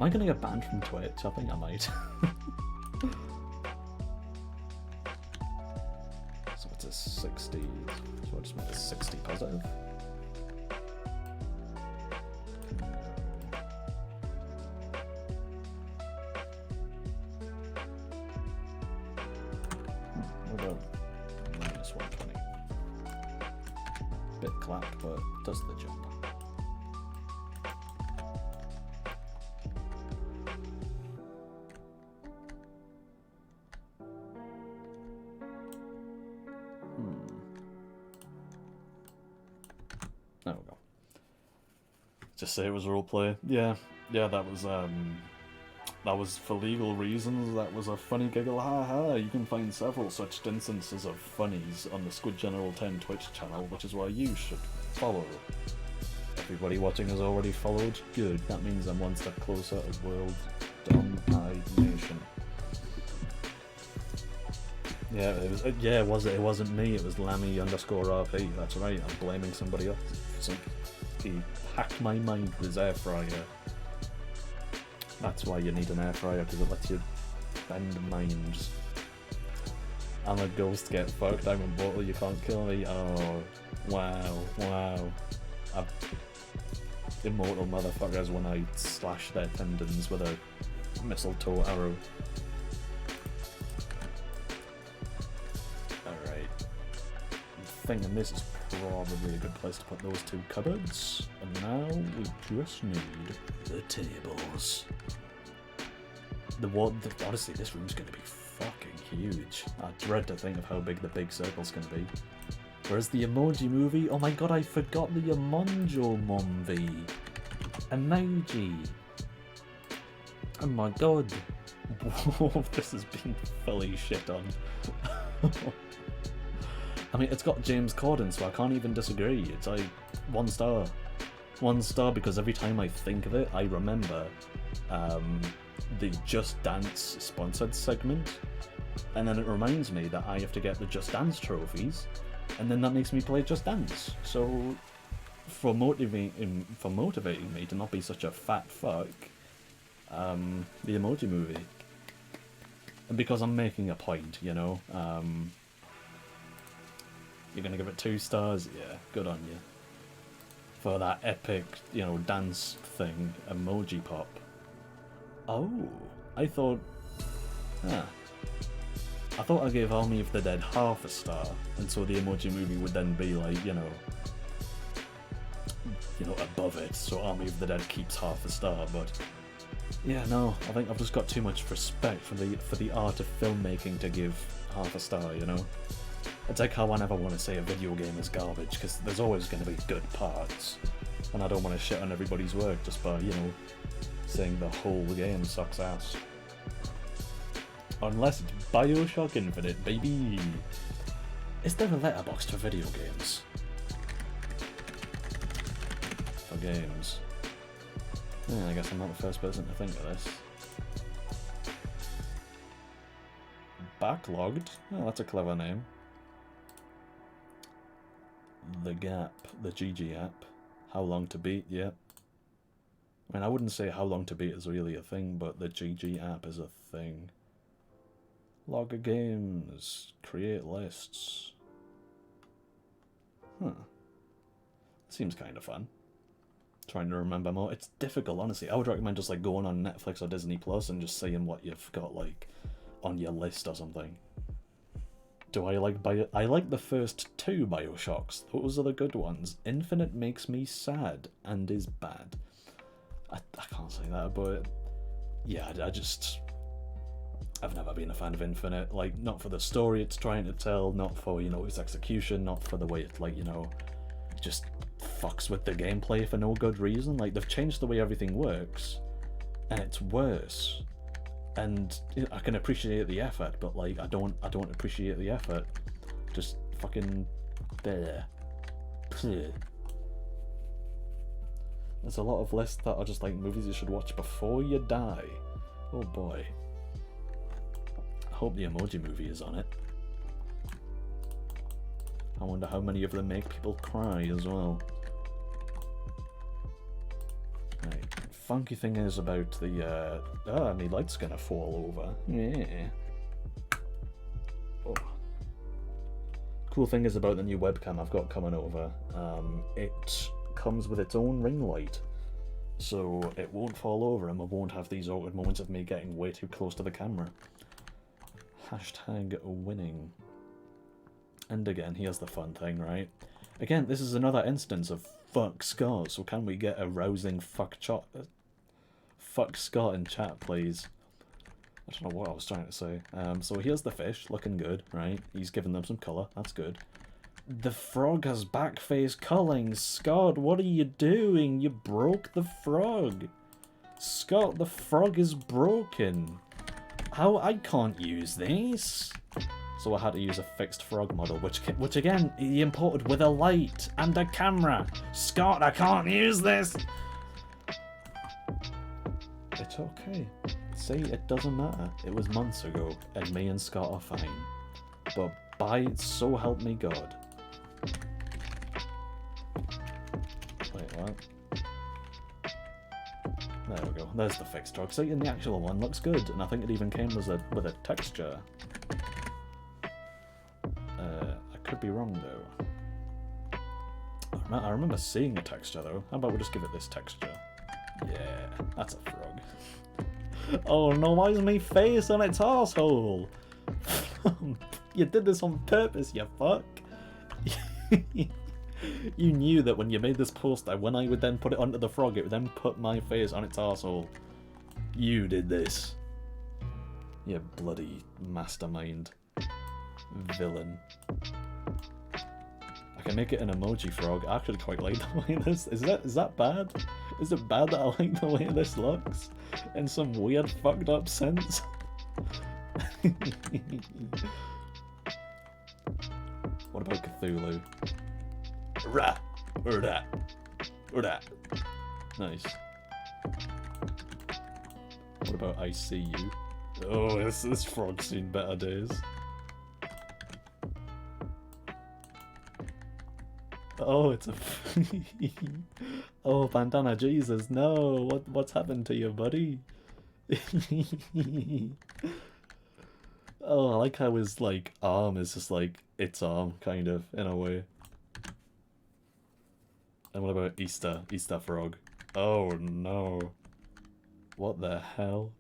I gonna get banned from Twitch? I think I might. So it's a 60. So I just made a 60 positive. Bit clapped, but does the job. There we go. Just say it was roleplay. Yeah, that was for legal reasons. That was a funny giggle, haha. You can find several such instances of funnies on the Squid General 10 Twitch channel, which is why you should follow. Everybody watching has already followed. Good, that means I'm one step closer to world domination. Yeah, it wasn't me, it was Lammy_RP, that's right, I'm blaming somebody else. So he hacked my mind with his air fryer. That's why you need an air fryer, because it lets you bend minds. I'm a ghost, get fucked, I'm immortal, you can't kill me. Oh, wow. Immortal motherfuckers when I slash their tendons with a mistletoe arrow. And this is probably a good place to put those two cupboards. And now we just need the tables. Honestly, this room's going to be fucking huge. I dread to think of how big the big circle's going to be. Whereas the Emoji Movie, oh my god, I forgot the Emonjo Movie. Emoji. Oh my god. This has been fully shit on. I mean, it's got James Corden, so I can't even disagree. It's like 1 star. 1 star because every time I think of it, I remember the Just Dance sponsored segment, and then it reminds me that I have to get the Just Dance trophies, and then that makes me play Just Dance. So, for motivating me to not be such a fat fuck, the Emoji Movie. And because I'm making a point, you know, you're gonna give it 2 stars? Yeah, good on you. For that epic, you know, dance thing, Emoji Pop. Oh, I thought I gave Army of the Dead half a star, and so the Emoji Movie would then be like, you know, above it, so Army of the Dead keeps half a star, but yeah, no, I think I've just got too much respect for the art of filmmaking to give half a star, you know? It's like how I never want to say a video game is garbage, because there's always going to be good parts, and I don't want to shit on everybody's work just by, you know, saying the whole game sucks ass. Unless it's Bioshock Infinite, baby! Is there a letterbox for video games? For games. Yeah, I guess I'm not the first person to think of this. Backlogged? Oh, that's a clever name. The Gap, the GG app. How Long to Beat, yeah. I mean, I wouldn't say How Long to Beat is really a thing, but the GG app is a thing. Log of games, create lists. Huh. Seems kind of fun. Trying to remember more. It's difficult, honestly. I would recommend just like going on Netflix or Disney Plus and just seeing what you've got like on your list or something. Do I like I like the first 2 Bioshocks. Those are the good ones. Infinite makes me sad and is bad. I can't say that, but yeah, I've never been a fan of Infinite. Like, not for the story it's trying to tell, not for, you know, its execution, not for the way it, like, you know, just fucks with the gameplay for no good reason. Like, they've changed the way everything works, and it's worse. And I can appreciate the effort, but like I don't appreciate the effort. Just fucking there. There's a lot of lists that are just like movies you should watch before you die. Oh boy. I hope the Emoji Movie is on it. I wonder how many of them make people cry as well. Right. Funky thing is about the my light's gonna fall over. Yeah. Oh. Cool thing is about the new webcam I've got coming over. It comes with its own ring light, so it won't fall over and we won't have these awkward moments of me getting way too close to the camera. Hashtag winning. And again, here's the fun thing, right? Again, this is another instance of fuck Scott, so can we get a rousing fuck Scott in chat, please? I don't know what I was trying to say. So here's the fish, looking good, right? He's given them some colour, that's good. The frog has backface culling. Scott, what are you doing? You broke the frog. Scott, the frog is broken. How? I can't use this. So I had to use a fixed frog model, which again, he imported with a light and a camera. Scott, I can't use this. It's okay. See, it doesn't matter. It was months ago, and me and Scott are fine. But by so help me God. Wait, what? There we go. There's the fixed frog. See, and the actual one looks good, and I think it even came with a texture. I could be wrong though. I remember seeing a texture though. How about we just give it this texture? Yeah, that's a frog. Oh no, why is my face on its arsehole? You did this on purpose, you fuck. You knew that when you made this poster, when I would then put it onto the frog, it would then put my face on its arsehole. You did this. You bloody mastermind. Villain. I can make it an emoji frog. I actually quite like the way this... Is that bad? Is it bad that I like the way this looks? In some weird fucked up sense? What about Cthulhu? Rah! Urda! Urda! Nice. What about I See You? Oh, this frog's seen better days. Oh, it's a... Oh, Bandana Jesus, no! What's happened to you, buddy? Oh, I like how his, like, arm is just like, its arm, kind of, in a way. And what about Easter? Easter frog. Oh, no. What the hell?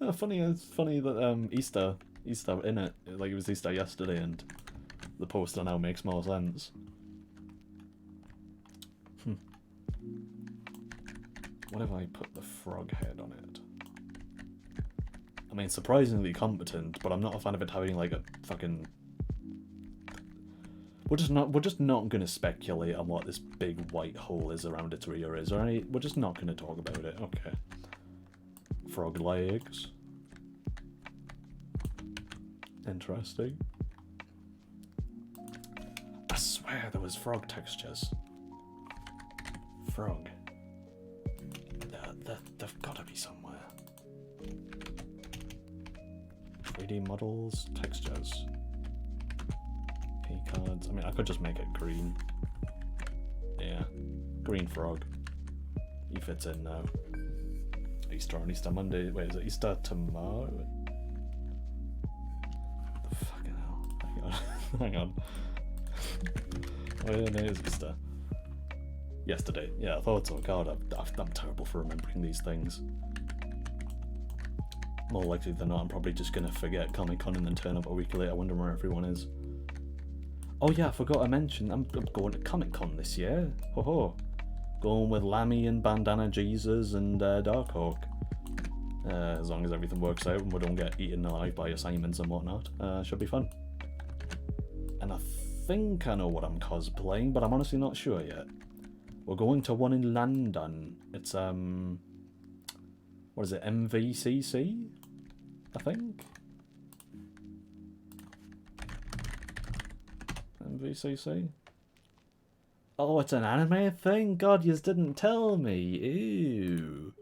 Oh, it's funny that, Easter in it, like it was Easter yesterday, and the poster now makes more sense. What if I put the frog head on it? I mean, surprisingly competent, but I'm not a fan of it having like a fucking... We're just not gonna speculate on what this big white hole is around its rear is, alright? We're just not gonna talk about it, okay. Frog legs. Interesting. I swear there was frog textures. Frog. They've gotta be somewhere. 3D models, textures. P cards. I mean, I could just make it green. Yeah. Green frog. He fits in now. Easter on Easter Monday. Wait, is it Easter tomorrow? Fucking hell. Hang on. When is Easter? Yesterday. Yeah, I thought so. God, I'm terrible for remembering these things. More likely than not, I'm probably just gonna forget Comic-Con and then turn up a week later, wonder where everyone is. Oh yeah, I forgot to mention, I'm going to Comic-Con this year. Ho ho. Going with Lammy and Bandana Jesus and Darkhawk. As long as everything works out and we don't get eaten alive by assignments and whatnot. Should be fun. And I think I know what I'm cosplaying, but I'm honestly not sure yet. We're going to one in London. It's, what is it, MVCC? I think? MVCC? Oh, it's an anime thing? God, you didn't tell me. Ew.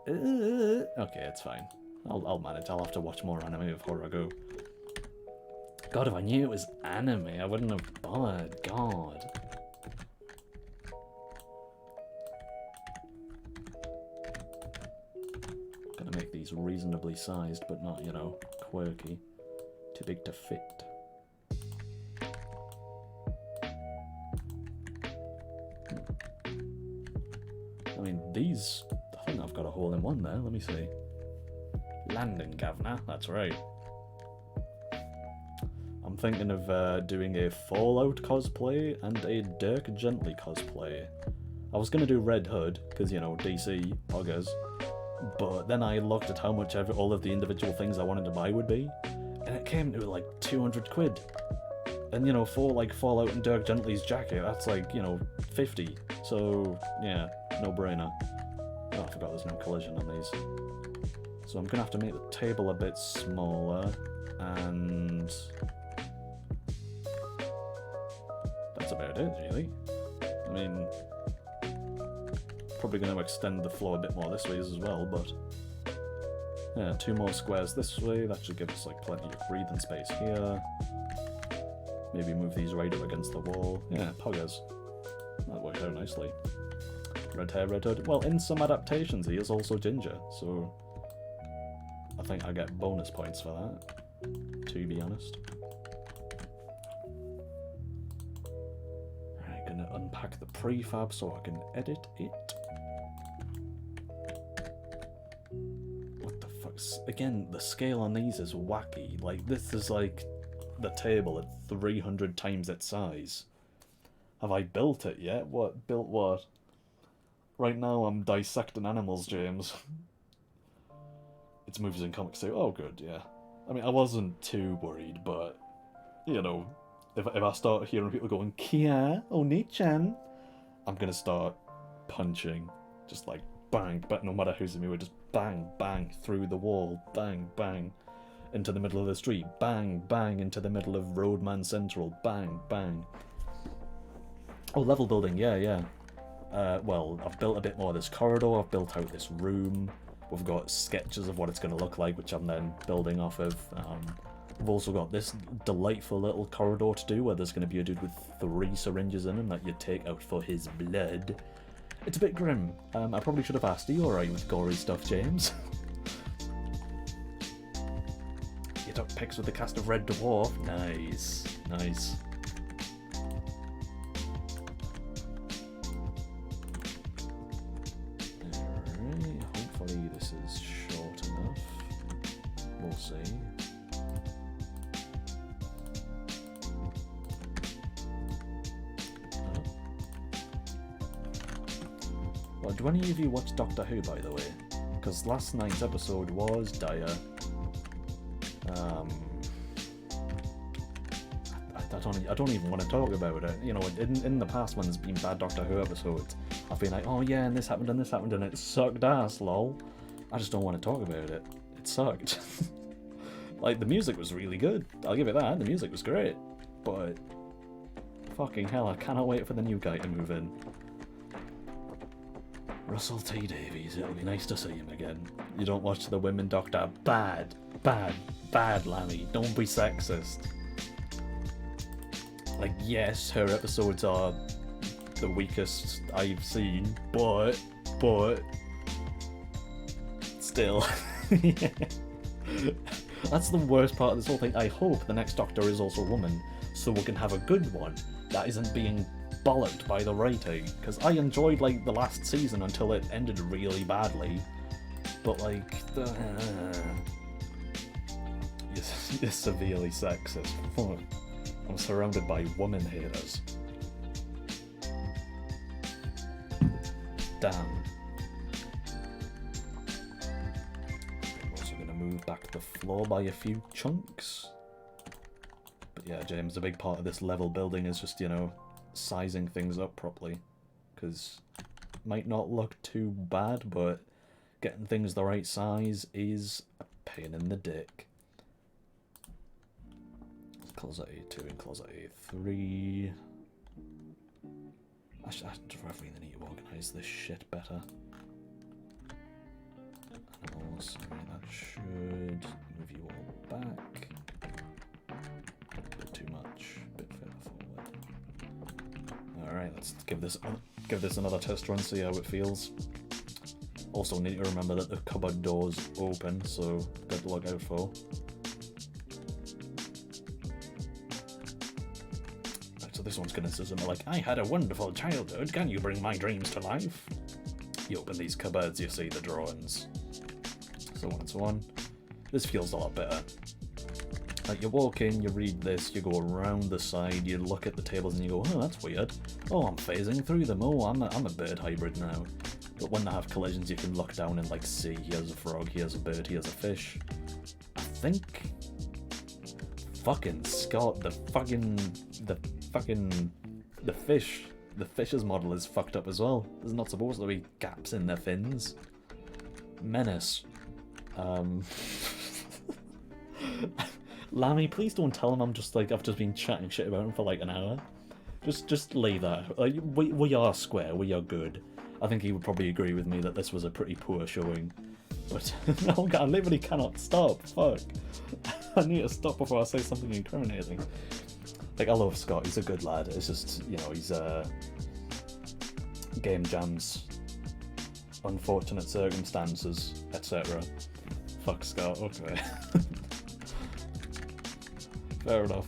Okay, it's fine. I'll manage. I'll have to watch more anime before I go. God, if I knew it was anime, I wouldn't have bothered. God. Gonna make these reasonably sized, but not, you know, quirky. Too big to fit. I mean, these... I think I've got a hole in one there. Let me see. Landing, Governor. That's right. I'm thinking of doing a Fallout cosplay and a Dirk Gently cosplay. I was going to do Red Hood, because, you know, DC, poggers. But then I looked at how much all of the individual things I wanted to buy would be, and it came to like 200 quid. And, you know, for like Fallout and Dirk Gently's jacket, that's like, you know, 50. So, yeah, no brainer. Oh, I forgot there's no collision on these. So I'm going to have to make the table a bit smaller, and that's about it, really. I mean, probably going to extend the floor a bit more this way as well, but yeah, 2 more squares this way. That should give us like plenty of breathing space here. Maybe move these right up against the wall. Yeah, poggers. That worked out nicely. Red hair, red hood. Well, in some adaptations he is also ginger, so I think I get bonus points for that, to be honest. Alright, gonna unpack the prefab so I can edit it. What the fuck's... Again, the scale on these is wacky. Like, this is like the table at 300 times its size. Have I built it yet? What? Built what? Right now I'm dissecting animals, James. It's movies and comics too. Oh, good, yeah. I mean, I wasn't too worried, but, you know, if I start hearing people going, Kia, Oni-chan, I'm gonna start punching. Just like, bang, but no matter who's in me, we're just bang, bang, through the wall, bang, bang, into the middle of the street, bang, bang, into the middle of Roadman Central, bang, bang. Oh, level building, yeah, yeah. Well, I've built a bit more of this corridor, I've built out this room, we've got sketches of what it's going to look like, which I'm then building off of. We've also got this delightful little corridor to do, where there's going to be a dude with 3 syringes in him that you take out for his blood. It's a bit grim. I probably should have asked, are you alright with gory stuff, James? You took pics with the cast of Red Dwarf? Nice, nice. This is short enough. We'll see. Well, do any of you watch Doctor Who, by the way? Because last night's episode was dire. I don't even want to talk about it. You know, in the past when there's been bad Doctor Who episodes, I've been like, oh yeah, and this happened, and it sucked ass, lol. I just don't want to talk about it. It sucked. Like, the music was really good. I'll give it that. The music was great. But fucking hell, I cannot wait for the new guy to move in. Russell T Davies. It'll be nice to see him again. You don't watch the Women Doctor? Bad. Bad. Bad, Lammy. Don't be sexist. Like, yes, her episodes are the weakest I've seen, but still. Yeah. That's the worst part of this whole thing. I hope the next Doctor is also a woman, so we can have a good one that isn't being bollocked by the writing. Because I enjoyed, like, the last season until it ended really badly, but, like, you're severely sexist. Fuck. I'm surrounded by woman haters. Damn. I'm also going to move back the floor by a few chunks. But yeah, James, a big part of this level building is just, you know, sizing things up properly. Because it might not look too bad, but getting things the right size is a pain in the dick. Closet A2 and closet A3. I really need to organise this shit better. And also, that should move you all back. A bit too much, a bit further forward. Alright, let's give this another test run, see how it feels. Also need to remember that the cupboard door's open, so good to look out for. This one's gonna say something like, I had a wonderful childhood, can you bring my dreams to life? You open these cupboards, you see the drawings. So on and so on. This feels a lot better. Like, you walk in, you read this, you go around the side, you look at the tables and you go, oh, that's weird. Oh, I'm phasing through them. Oh, I'm a bird hybrid now. But when they have collisions, you can look down and, like, see, here's a frog, here's a bird, here's a fish. I think... Fucking Scott, the fish's model is fucked up as well. There's not supposed to be gaps in their fins. Menace. Lammy, please don't tell him I'm just like, I've just been chatting shit about him for like an hour. Just leave that. Like, we are square, we are good. I think he would probably agree with me that this was a pretty poor showing. But no, I literally cannot stop. Fuck. I need to stop before I say something incriminating. Like, I love Scott, he's a good lad. It's just, you know, he's game jams, unfortunate circumstances, etc. Fuck Scott, okay. Fair enough.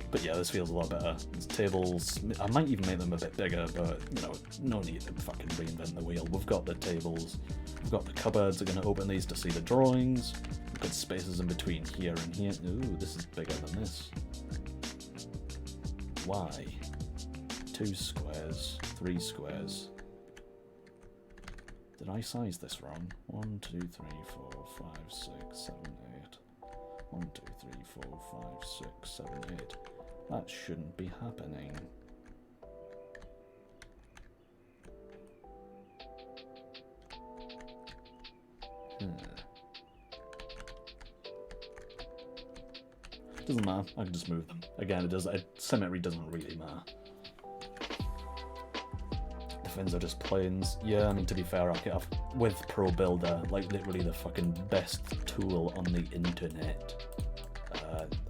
But yeah, this feels a lot better. These tables, I might even make them a bit bigger, but, you know, no need to fucking reinvent the wheel. We've got the tables, we've got the cupboards, we're going to open these to see the drawings. We've got spaces in between here and here. Ooh, this is bigger than this. Why? 2 squares, 3 squares. Did I size this wrong? 1, 2, 3, 4, 5, 6, 7, 8. 1, 2, 3, 4, 5, 6, 7, 8. That shouldn't be happening. Doesn't matter, I can just move them. Again, it does. Symmetry doesn't really matter. The fins are just planes. Yeah, I mean, to be fair, with Pro Builder, like literally the fucking best tool on the internet.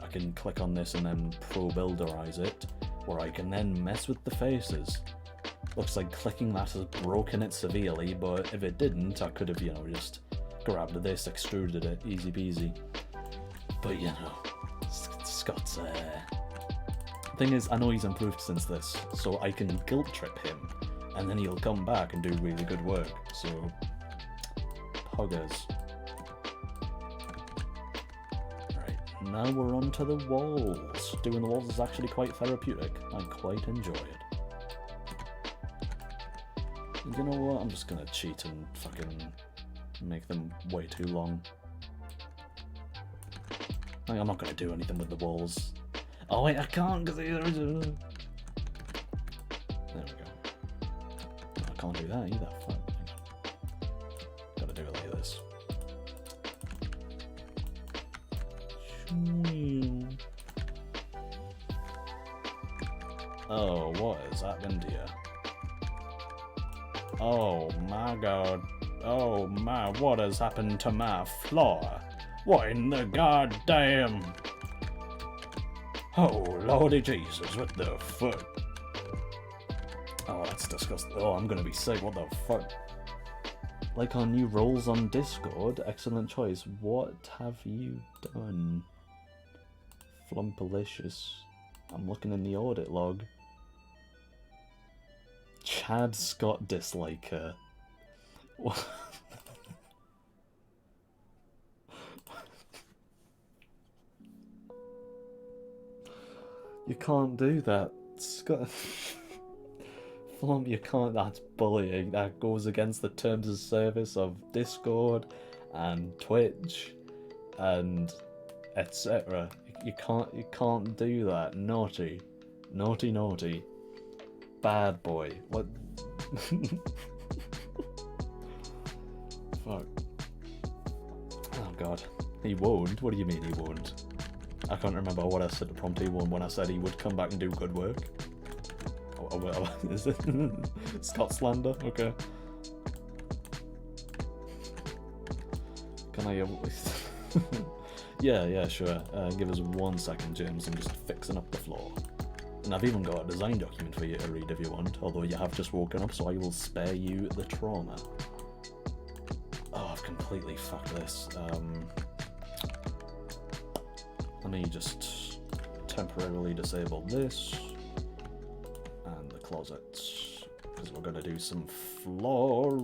I can click on this and then Pro Builderize it, where I can then mess with the faces. Looks like clicking that has broken it severely, but if it didn't, I could have, you know, just grabbed this, extruded it, easy peasy. But, you know, Scott's, thing is, I know he's improved since this, so I can guilt trip him, and then he'll come back and do really good work, so... Poggers. Now we're on to the walls. Doing the walls is actually quite therapeutic. I quite enjoy it. You know what? I'm just gonna cheat and fucking make them way too long. Like, I'm not gonna do anything with the walls. Oh wait, I can't because there we go. I can't do that either. Fuck. Gotta do it like this. Oh, what has happened here? Oh my god. Oh my, what has happened to my floor? What in the goddamn... Oh, Lordy Jesus, what the fuck? Oh, that's disgusting. Oh, I'm gonna be sick, what the fuck? Like our new roles on Discord, excellent choice. What have you done? Flumpalicious. I'm looking in the audit log. Chad Scott disliker. What? You can't do that, Scott. Flump, you can't. That's bullying. That goes against the terms of service of Discord and Twitch and etc. You can't do that. Naughty. Naughty, naughty. Bad boy. What? Fuck. Oh god. He won't? What do you mean he won't? I can't remember what I said to prompt he won when I said he would come back and do good work. Oh, is it? Scott slander? Okay. Can I... yeah, sure. Give us 1 second, James. I'm just fixing up the floor. And I've even got a design document for you to read if you want, although you have just woken up, so I will spare you the trauma. Oh, I've completely fucked this. Let me just temporarily disable this and the closets, because we're going to do some floor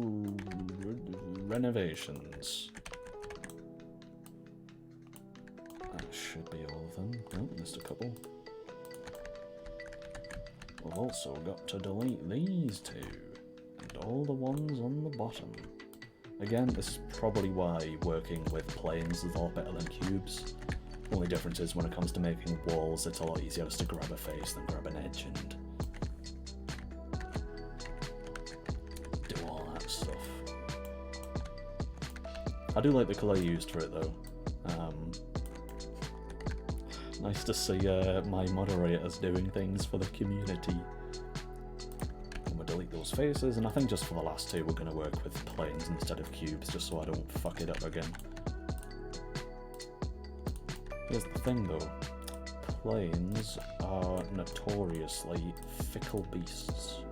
renovations. should be all of them. Oh, missed a couple. We've also got to delete these two, and all the ones on the bottom. Again, this is probably why working with planes is a lot better than cubes. Only difference is when it comes to making walls, it's a lot easier just to grab a face than grab an edge and do all that stuff. I do like the colour used for it though. Nice to see my moderators doing things for the community. And we'll delete those faces, and I think just for the last two we're going to work with planes instead of cubes, just so I don't fuck it up again. Here's the thing though, planes are notoriously fickle beasts.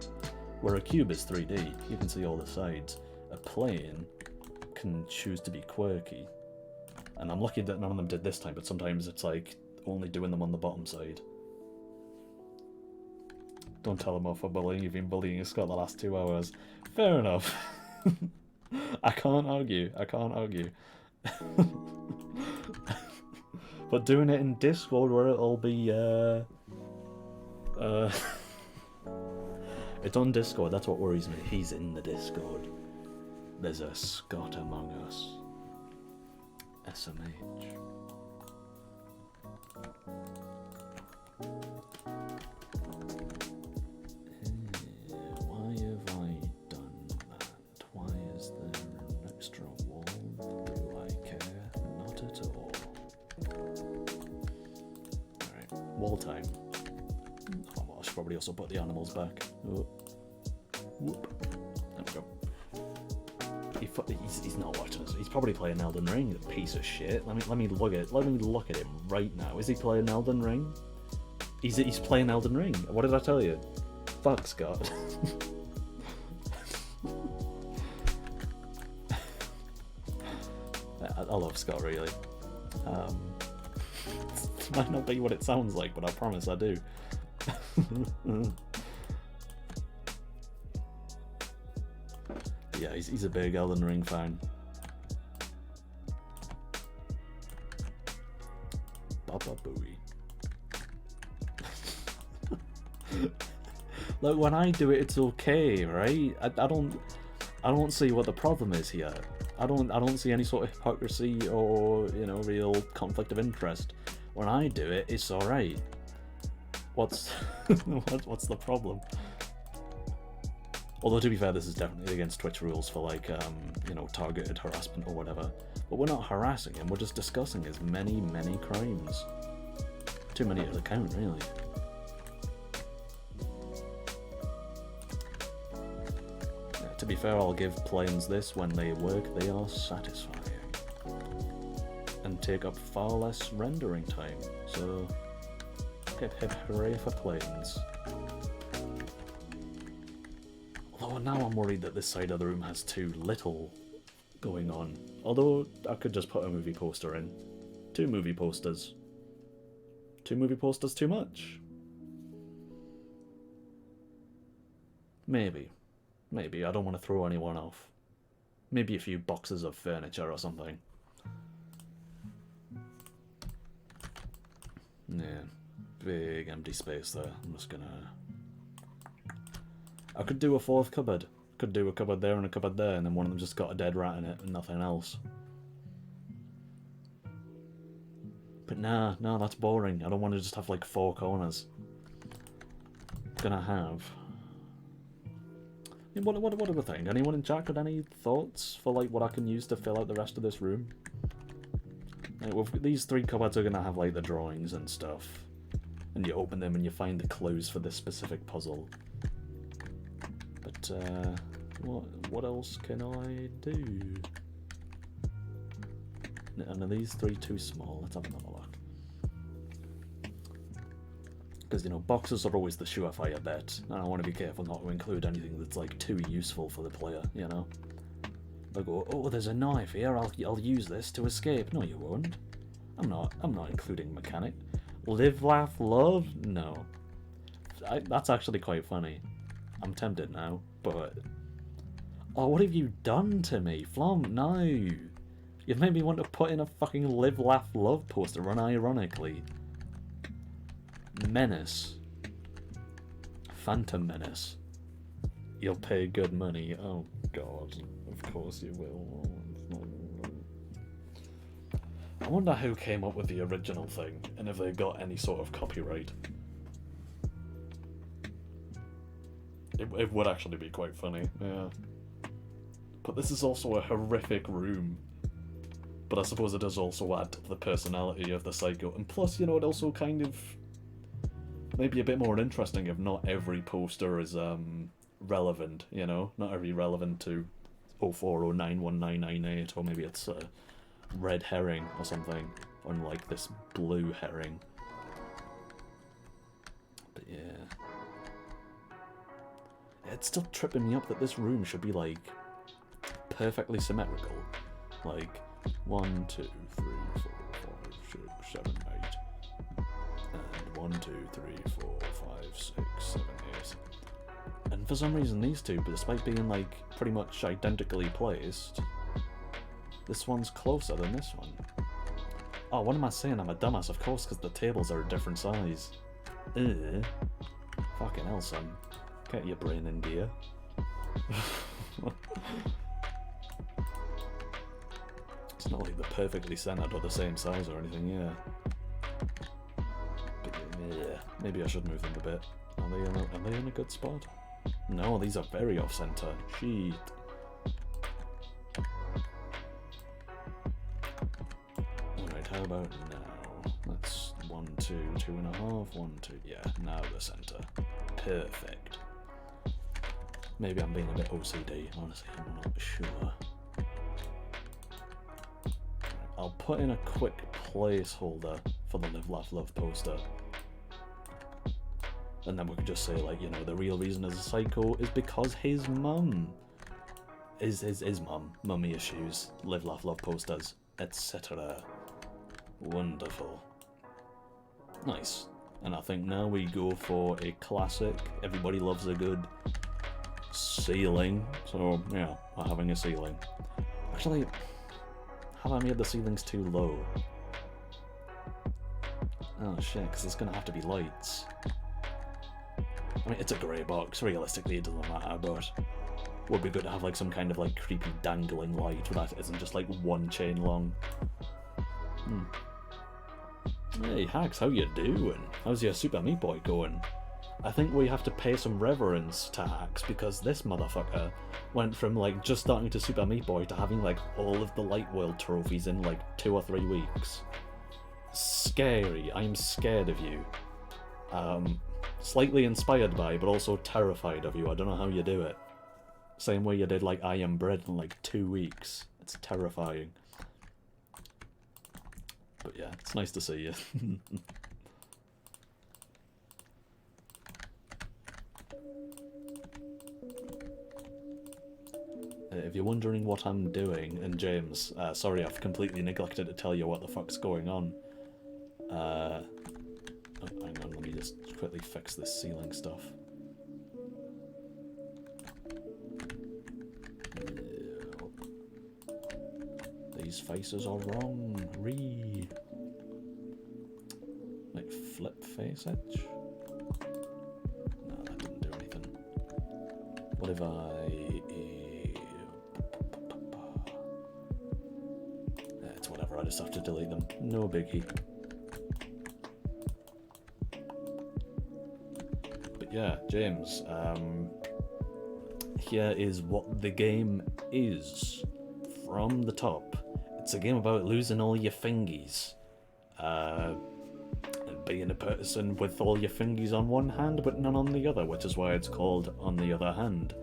Where a cube is 3D, you can see all the sides. A plane can choose to be quirky. And I'm lucky that none of them did this time, but sometimes it's like only doing them on the bottom side. Don't tell him off for bullying, you've been bullying Scott the last 2 hours. Fair enough. I can't argue, I can't argue. But doing it in Discord where it'll be, it's on Discord, that's what worries me. He's in the Discord. There's a Scott among us. SMH. Why have I done that? Why is there an extra wall? Do I care? Not at all. Alright, wall time. Oh, well, I should probably also put the animals back. Oh. Whoop. There we go. He's not watching us. He's probably playing Elden Ring, a piece of shit. Let me look at him right now. Is he playing Elden Ring? He's playing Elden Ring. What did I tell you? Fuck Scott. I love Scott really. It might not be what it sounds like, but I promise I do. Yeah, he's a big Elden Ring fan. Baba Booey. Look, when I do it, it's okay, right? I don't see what the problem is here. I don't see any sort of hypocrisy or, you know, real conflict of interest. When I do it, it's all right. What's what's the problem? Although, to be fair, this is definitely against Twitch rules for, like, you know, targeted harassment or whatever. But we're not harassing him, we're just discussing his many, many crimes. Too many to count, really. Yeah, to be fair, I'll give planes this: when they work, they are satisfying. And take up far less rendering time, so hip hip hooray for planes. Although now I'm worried that this side of the room has too little going on. Although I could just put a movie poster in. 2 movie posters. 2 movie posters too much? Maybe. Maybe. I don't want to throw anyone off. Maybe a few boxes of furniture or something. Yeah. Big empty space there. I'm just gonna... I could do a 4th cupboard. Could do a cupboard there and a cupboard there, and then one of them just got a dead rat in it and nothing else. But nah, that's boring. I don't want to just have like 4 corners. I'm gonna have... What do we think? Anyone in chat got any thoughts for like what I can use to fill out the rest of this room? Like, these 3 cupboards are gonna have like the drawings and stuff. And you open them and you find the clues for this specific puzzle. But, what else can I do? And are these 3 too small? Let's have another look. Because, you know, boxes are always the surefire bet, and I want to be careful not to include anything that's, like, too useful for the player, you know? They'll go, oh, there's a knife here, I'll use this to escape. No, you won't. I'm not including mechanic. Live, laugh, love? No. That's actually quite funny. I'm tempted now, but... Oh, what have you done to me? Flom, no! You've made me want to put in a fucking Live, Laugh, Love poster, unironically. Menace. Phantom Menace. You'll pay good money. Oh god, of course you will. I wonder who came up with the original thing, and if they got any sort of copyright. It would actually be quite funny, yeah. But this is also a horrific room. But I suppose it does also add to the personality of the Psycho. And plus, you know, it also kind of... maybe a bit more interesting if not every poster is relevant, you know? Not every relevant to 04091998, or maybe it's a red herring or something, unlike this blue herring. But yeah. It's still tripping me up that this room should be, like, perfectly symmetrical. Like, 1, 2, 3, 4, 5, 6, 7, 8. And 1, 2, 3, 4, 5, 6, 7, 8. And for some reason these two, despite being, like, pretty much identically placed, this one's closer than this one. Oh, what am I saying? I'm a dumbass, of course, because the tables are a different size. Ugh. Fucking hell, son. Get your brain in gear. It's not like they're perfectly centered or the same size or anything, yeah. But yeah, maybe I should move them a bit. Are they in a good spot? No, these are very off-center. Shit. Alright, how about now? That's 1, 2, 2.5, 1, 2. Yeah, now the center. Perfect. Maybe I'm being a bit OCD, honestly, I'm not sure. I'll put in a quick placeholder for the Live, Laugh, Love poster. And then we could just say, like, you know, the real reason he's a psycho is because his mum. His mum. Mummy issues. Live, Laugh, Love posters. Etc. Wonderful. Nice. And I think now we go for a classic. Everybody loves a good ceiling. So, yeah, we're having a ceiling. Actually, have I made the ceilings too low? Oh shit, because there's going to have to be lights. I mean, it's a grey box, realistically it doesn't matter, but it would be good to have like some kind of like creepy dangling light that isn't just like one chain long. Hey Hax, how you doing? How's your Super Meat Boy going? I think we have to pay some reverence to Hax because this motherfucker went from like just starting to Super Meat Boy to having like all of the Light World trophies in like 2 or 3 weeks. Scary. I'm scared of you. Slightly inspired by, but also terrified of you. I don't know how you do it. Same way you did like I Am Bread in like 2 weeks. It's terrifying. But yeah, it's nice to see you. If you're wondering what I'm doing, and James, sorry I've completely neglected to tell you what the fuck's going on. Oh, hang on, let me just quickly fix this ceiling stuff. These faces are wrong. Like flip face edge? No, that didn't do anything. What if it's whatever, I just have to delete them. No biggie. But yeah, James, here is what the game is from the top. It's a game about losing all your fingies. And being a person with all your fingies on one hand but none on the other, which is why it's called On the Other Hand.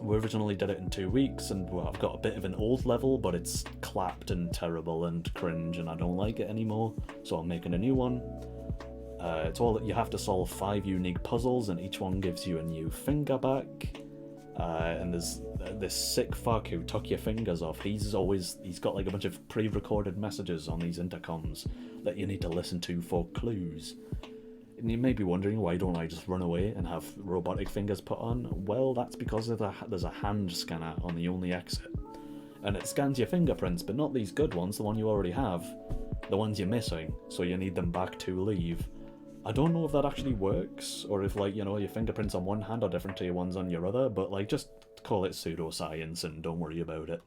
We originally did it in 2 weeks, and well, I've got a bit of an old level, but it's clapped and terrible and cringe, and I don't like it anymore, so I'm making a new one. It's all that you have to solve 5 unique puzzles, and each one gives you a new finger back. And there's this sick fuck who took your fingers off. He's got like a bunch of pre-recorded messages on these intercoms that you need to listen to for clues. And you may be wondering, why don't I just run away and have robotic fingers put on? Well, that's because there's a hand scanner on the only exit. and it scans your fingerprints, but not these good ones, the one you already have. The ones you're missing, so you need them back to leave. I don't know if that actually works, or if, like, you know, your fingerprints on one hand are different to your ones on your other, but, like, just call it pseudoscience and don't worry about it.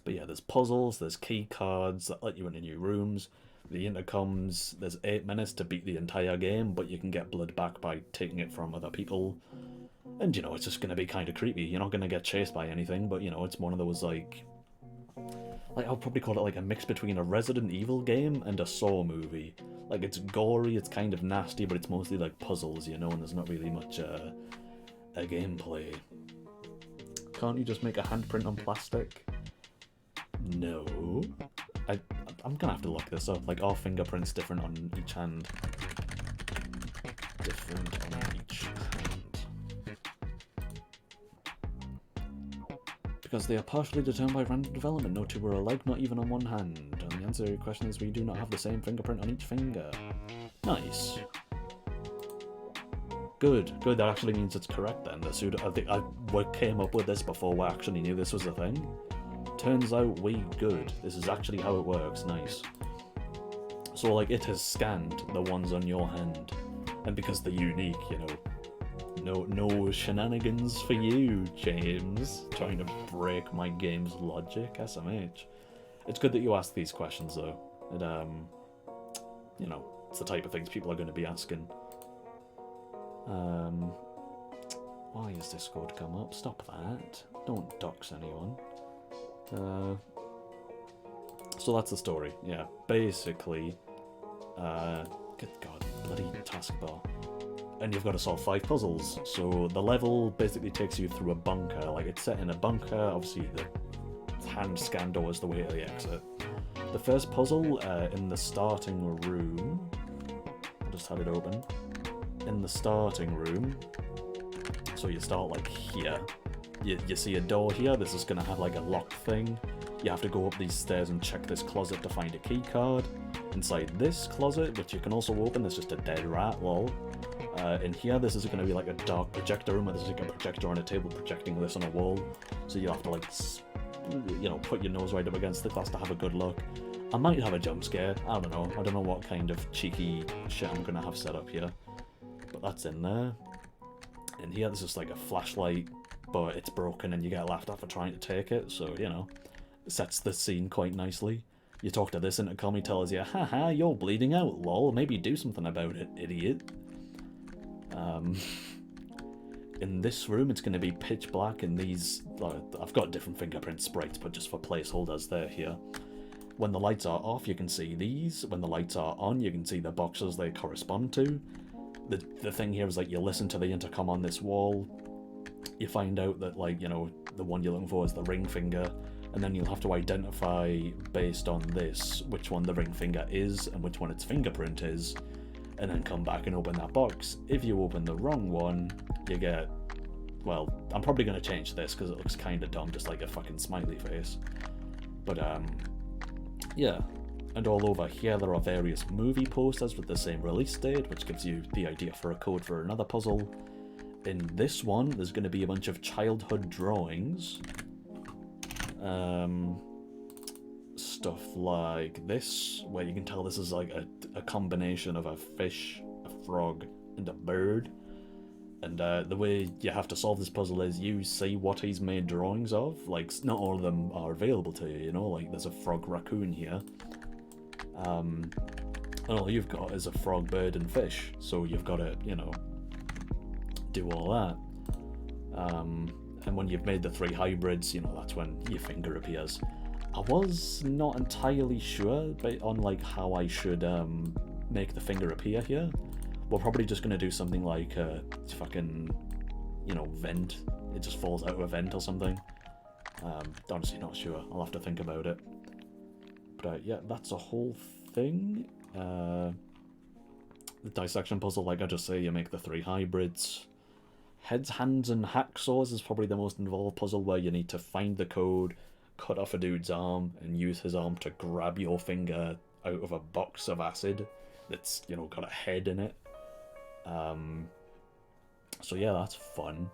But yeah, there's puzzles, there's key cards that let you into new rooms, the intercoms, there's 8 minutes to beat the entire game, but you can get blood back by taking it from other people. And, you know, it's just going to be kind of creepy. You're not going to get chased by anything, but, you know, it's one of those, like, I'll probably call it like a mix between a Resident Evil game and a Saw movie. Like, it's gory, it's kind of nasty, but it's mostly like puzzles, you know, and there's not really much a gameplay. Can't you just make a handprint on plastic? No. I'm gonna have to look this up. Like, are fingerprints different on each hand? Different on each hand. Because they are partially determined by random development. No two are alike, not even on one hand. And the answer to your question is we do not have the same fingerprint on each finger. Nice. Good. Good, that actually means it's correct then. I think I came up with this before we actually knew this was a thing. Turns out we good. This is actually how it works. Nice. So, like, it has scanned the ones on your hand. And because they're unique, you know, no shenanigans for you, James. Trying to break my game's logic, SMH. It's good that you ask these questions, though. It, you know, it's the type of things people are going to be asking. Why has Discord come up? Stop that. Don't dox anyone. So that's the story. Yeah, basically, good God, bloody taskbar. And you've got to solve 5 puzzles. So the level basically takes you through a bunker. Like, it's set in a bunker. Obviously, the hand scan door is the way to the exit. The first puzzle in the starting room. I just had it open. In the starting room. So you start like here. You see a door here. This is going to have like a lock thing. You have to go up these stairs and check this closet to find a key card. Inside this closet, which you can also open, there's just a dead rat, lol. In here, this is going to be like a dark projector room where there's like a projector on a table projecting this on a wall. So you have to, like, you know, put your nose right up against it. That's to have a good look. I might have a jump scare. I don't know. I don't know what kind of cheeky shit I'm going to have set up here. But that's in there. In here, there's just like a flashlight, but it's broken and you get laughed at for trying to take it. So, you know, it sets the scene quite nicely. You talk to this intercom, he tells you, haha, you're bleeding out, lol. Maybe do something about it, idiot. In this room, it's going to be pitch black, and these... I've got different fingerprint sprites, but just for placeholders, they're here. When the lights are off, you can see these. When the lights are on, you can see the boxes they correspond to. The thing here is, like, you listen to the intercom on this wall. You find out that, like, you know, the one you're looking for is the ring finger. And then you'll have to identify, based on this, which one the ring finger is and which one its fingerprint is. And then come back and open that box. If you open the wrong one, you get... Well, I'm probably going to change this because it looks kind of dumb, just like a fucking smiley face. But, yeah. And all over here there are various movie posters with the same release date, which gives you the idea for a code for another puzzle. In this one, there's going to be a bunch of childhood drawings. Stuff like this, where you can tell this is like a combination of a fish, a frog, and a bird. And the way you have to solve this puzzle is you see what he's made drawings of. Like, not all of them are available to you, you know? Like, there's a frog raccoon here. And all you've got is a frog, bird, and fish. So you've got to, you know, do all that. And when you've made the 3 hybrids, you know, that's when your finger appears. I was not entirely sure on, like, how I should make the finger appear here. We're probably just going to do something like a fucking, you know, vent. It just falls out of a vent or something. Honestly not sure. I'll have to think about it. But yeah, that's a whole thing. The dissection puzzle, like I just say, you make the 3 hybrids. Heads, hands, and hacksaws is probably the most involved puzzle, where you need to find the code, cut off a dude's arm, and use his arm to grab your finger out of a box of acid that's, you know, got a head in it. So yeah, that's fun.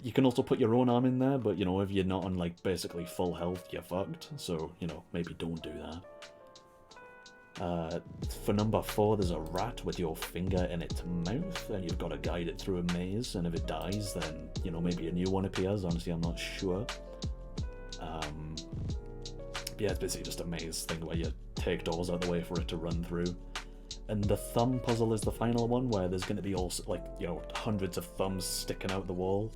You can also put your own arm in there, but, you know, if you're not on, like, basically full health, you're fucked. So, you know, maybe don't do that. For number 4, there's a rat with your finger in its mouth, and you've got to guide it through a maze, and if it dies, then, you know, maybe a new one appears. Honestly, I'm not sure. Yeah, it's basically just a maze thing where you take doors out of the way for it to run through. And the thumb puzzle is the final one, where there's going to be also, like, you know, hundreds of thumbs sticking out the wall,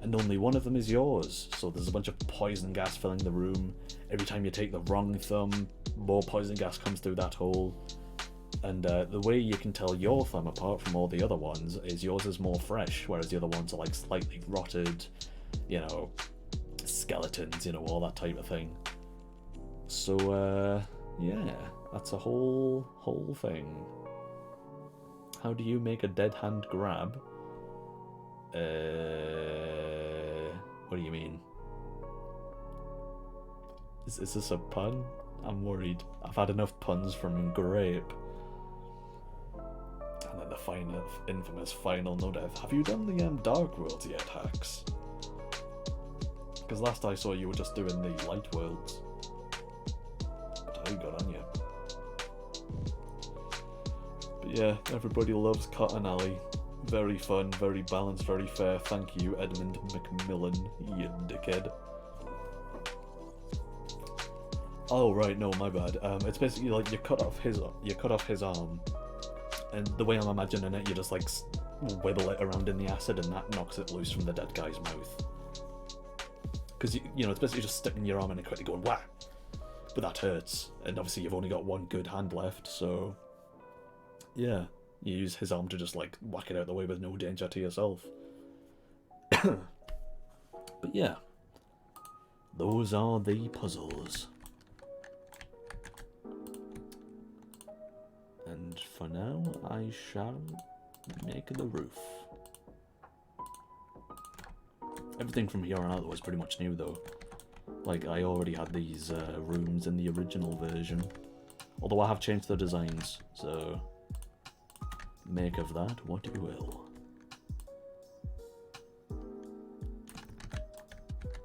and only one of them is yours. So there's a bunch of poison gas filling the room. Every time you take the wrong thumb, more poison gas comes through that hole. And the way you can tell your thumb apart from all the other ones is yours is more fresh, whereas the other ones are like slightly rotted, you know, skeletons, you know, all that type of thing. So, yeah, that's a whole thing. How do you make a dead hand grab? What do you mean? Is this a pun? I'm worried. I've had enough puns from Grape. And then the infamous final no death. Have you done the Dark Worlds yet, Hax? Because last I saw you were just doing the Light Worlds. But how good on you? But yeah, everybody loves Cotton Alley. Very fun, very balanced, very fair. Thank you, Edmund McMillan, you dickhead. Oh right, no, my bad. It's basically like you cut off his arm, and the way I'm imagining it, you just like wibble it around in the acid, and that knocks it loose from the dead guy's mouth. Because you know, it's basically just sticking your arm in and quickly going whack, but that hurts, and obviously you've only got one good hand left, so yeah, you use his arm to just like whack it out of the way with no danger to yourself. But yeah, those are the puzzles. And for now, I shall make the roof. Everything from here on out was pretty much new though. Like, I already had these rooms in the original version. Although I have changed the designs, so make of that what you will.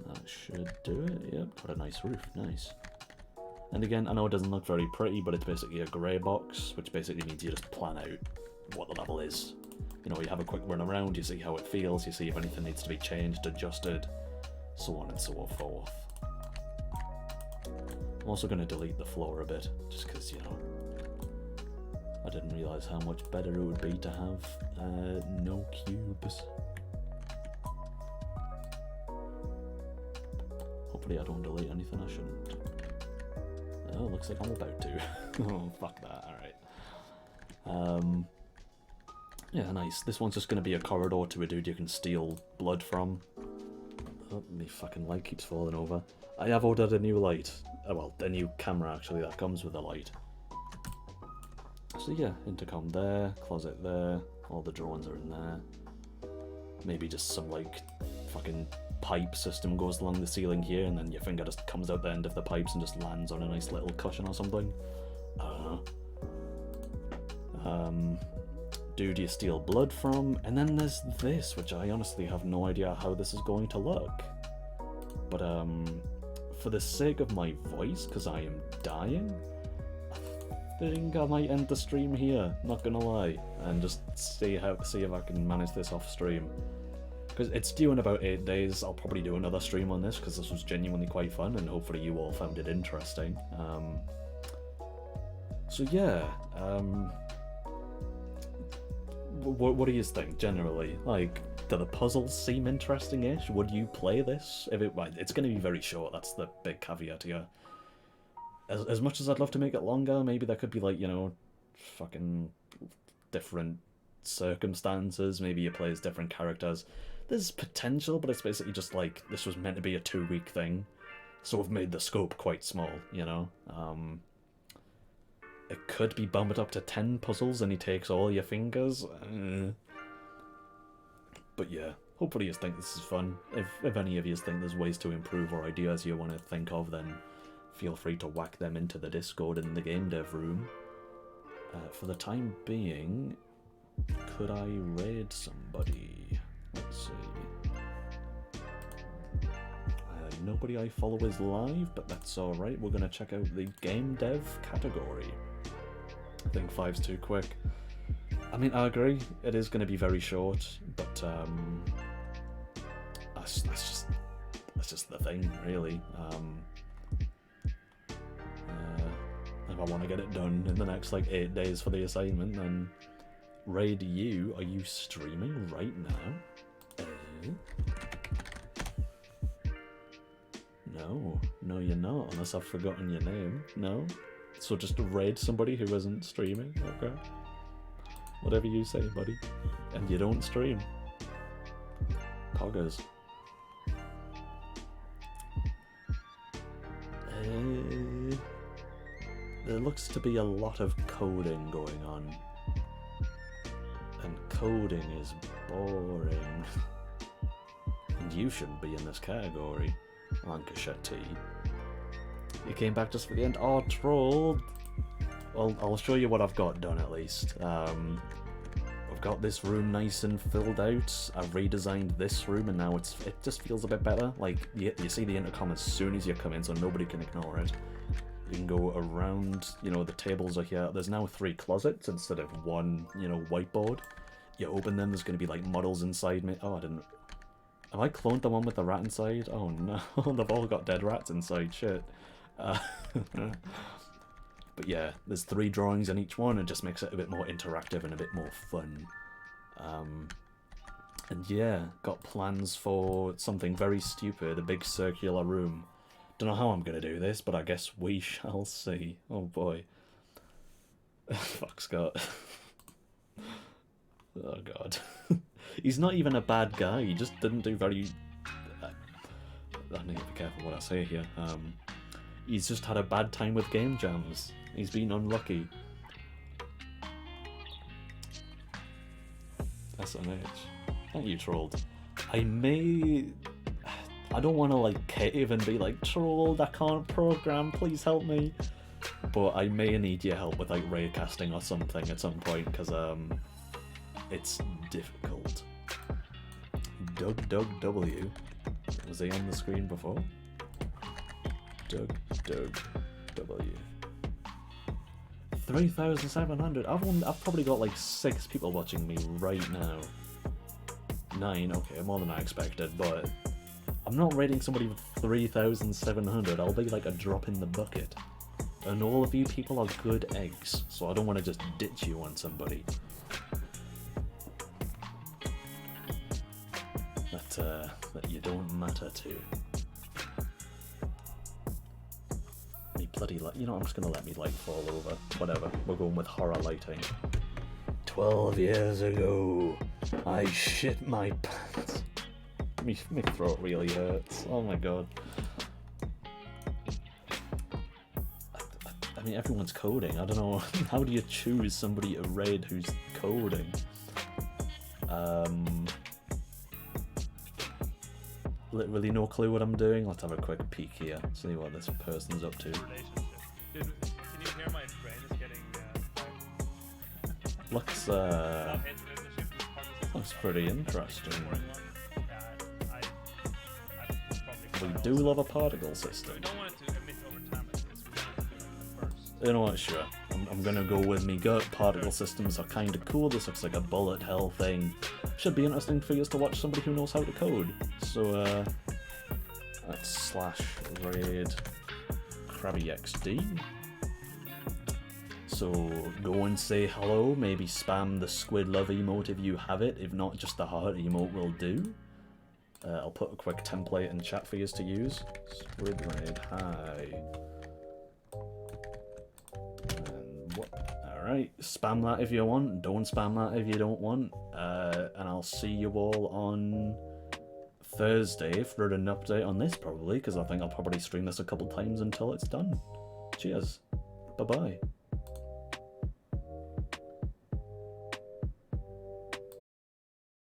That should do it. Yep, got a nice roof, nice. And again, I know it doesn't look very pretty, but it's basically a grey box, which basically means you just plan out what the level is. You know, you have a quick run around, you see how it feels, you see if anything needs to be changed, adjusted, so on and so forth. I'm also going to delete the floor a bit, just because, you know, I didn't realise how much better it would be to have no cubes. Hopefully I don't delete anything I shouldn't. Oh, looks like I'm about to. Oh, fuck that, alright. Yeah, nice. This one's just going to be a corridor to a dude you can steal blood from. Oh, my fucking light keeps falling over. I have ordered a new light. Well, a new camera, actually, that comes with a light. So yeah, intercom there, closet there, all the drawings are in there. Maybe just some, like, fucking pipe system goes along the ceiling here, and then your finger just comes out the end of the pipes and just lands on a nice little cushion or something. I don't know. Dude you steal blood from, and then there's this, which I honestly have no idea how this is going to look. But for the sake of my voice, because I am dying, I think I might end the stream here, not gonna lie, and just see if I can manage this off stream. Because it's due in about 8 days. I'll probably do another stream on this, because this was genuinely quite fun, and hopefully you all found it interesting. So yeah, what do you think, generally? Like, do the puzzles seem interesting-ish? Would you play this? It's going to be very short, that's the big caveat here. As much as I'd love to make it longer, maybe there could be, like, you know, fucking different circumstances. Maybe you play as different characters. There's potential, but it's basically just like, this was meant to be a 2-week thing. So we've made the scope quite small, you know? It could be bumped up to 10 puzzles and he takes all your fingers. But yeah, hopefully you think this is fun. If any of you think there's ways to improve or ideas you want to think of, then feel free to whack them into the Discord in the game dev room. For the time being, could I raid somebody? Let's see. nobody I follow is live, but that's alright. We're gonna check out the game dev category. I think 5's too quick. I mean, I agree, it is gonna be very short, but that's just the thing, really. If I want to get it done in the next like 8 days for the assignment, then Raid, are you streaming right now? No, you're not, unless I've forgotten your name. No? So just raid somebody who isn't streaming? Okay. Whatever you say, buddy. And you don't stream. Poggers. There looks to be a lot of coding going on. And coding is boring. And you shouldn't be in this category, Lancashire T. You came back just for the end. Oh, trolled! Well, I'll show you what I've got done at least. I've got this room nice and filled out. I've redesigned this room and now it just feels a bit better. Like, you see the intercom as soon as you come in, so nobody can ignore it. You can go around, you know, the tables are here. There's now 3 closets instead of 1, you know, whiteboard. You open them, there's going to be like models inside me. Oh, I didn't... Have I cloned the one with the rat inside? Oh no, they've all got dead rats inside, shit. But yeah, there's 3 drawings in each one, and just makes it a bit more interactive and a bit more fun. And yeah, got plans for something very stupid, a big circular room. Don't know how I'm gonna do this, but I guess we shall see. Oh boy. Fuck Scott. Oh god. He's not even a bad guy, he just didn't do very... I need to be careful what I say here. He's just had a bad time with game jams. He's been unlucky. SMH. Thank you, trolled. I don't want to like cave and be like, trolled, I can't program, please help me. But I may need your help with like raycasting or something at some point, because it's difficult. Doug W. Was he on the screen before? Doug W. 3,700. I've probably got like 6 people watching me right now. 9, okay, more than I expected, but I'm not rating somebody with 3,700. I'll be like a drop in the bucket. And all of you people are good eggs, so I don't want to just ditch you on somebody. That you don't matter to. Me bloody light. You know, I'm just gonna let me light fall over. Whatever. We're going with horror lighting. 12 years ago, I shit my pants. My throat really hurts. Oh my god. I mean, everyone's coding. I don't know. How do you choose somebody to raid who's coding? Literally no clue what I'm doing. Let's have a quick peek here. See what this person's up to. Dude, can you hear my brain is getting Looks pretty interesting. We do love a particle system. We don't want it to emit over time like this. We want it to do it first. You know what? Sure. I'm gonna go with me gut. Particle systems are kind of cool. This looks like a bullet hell thing. Should be interesting for you to watch somebody who knows how to code. So let's /raid KrabbyXD. So go and say hello. Maybe spam the squid love emote if you have it. If not, just the heart emote will do. I'll put a quick template in chat for you to use. Squid raid, hi. And what? Alright, spam that if you want. Don't spam that if you don't want. And I'll see you all on Thursday for an update on this, probably, because I think I'll probably stream this a couple times until it's done. Cheers. Bye-bye.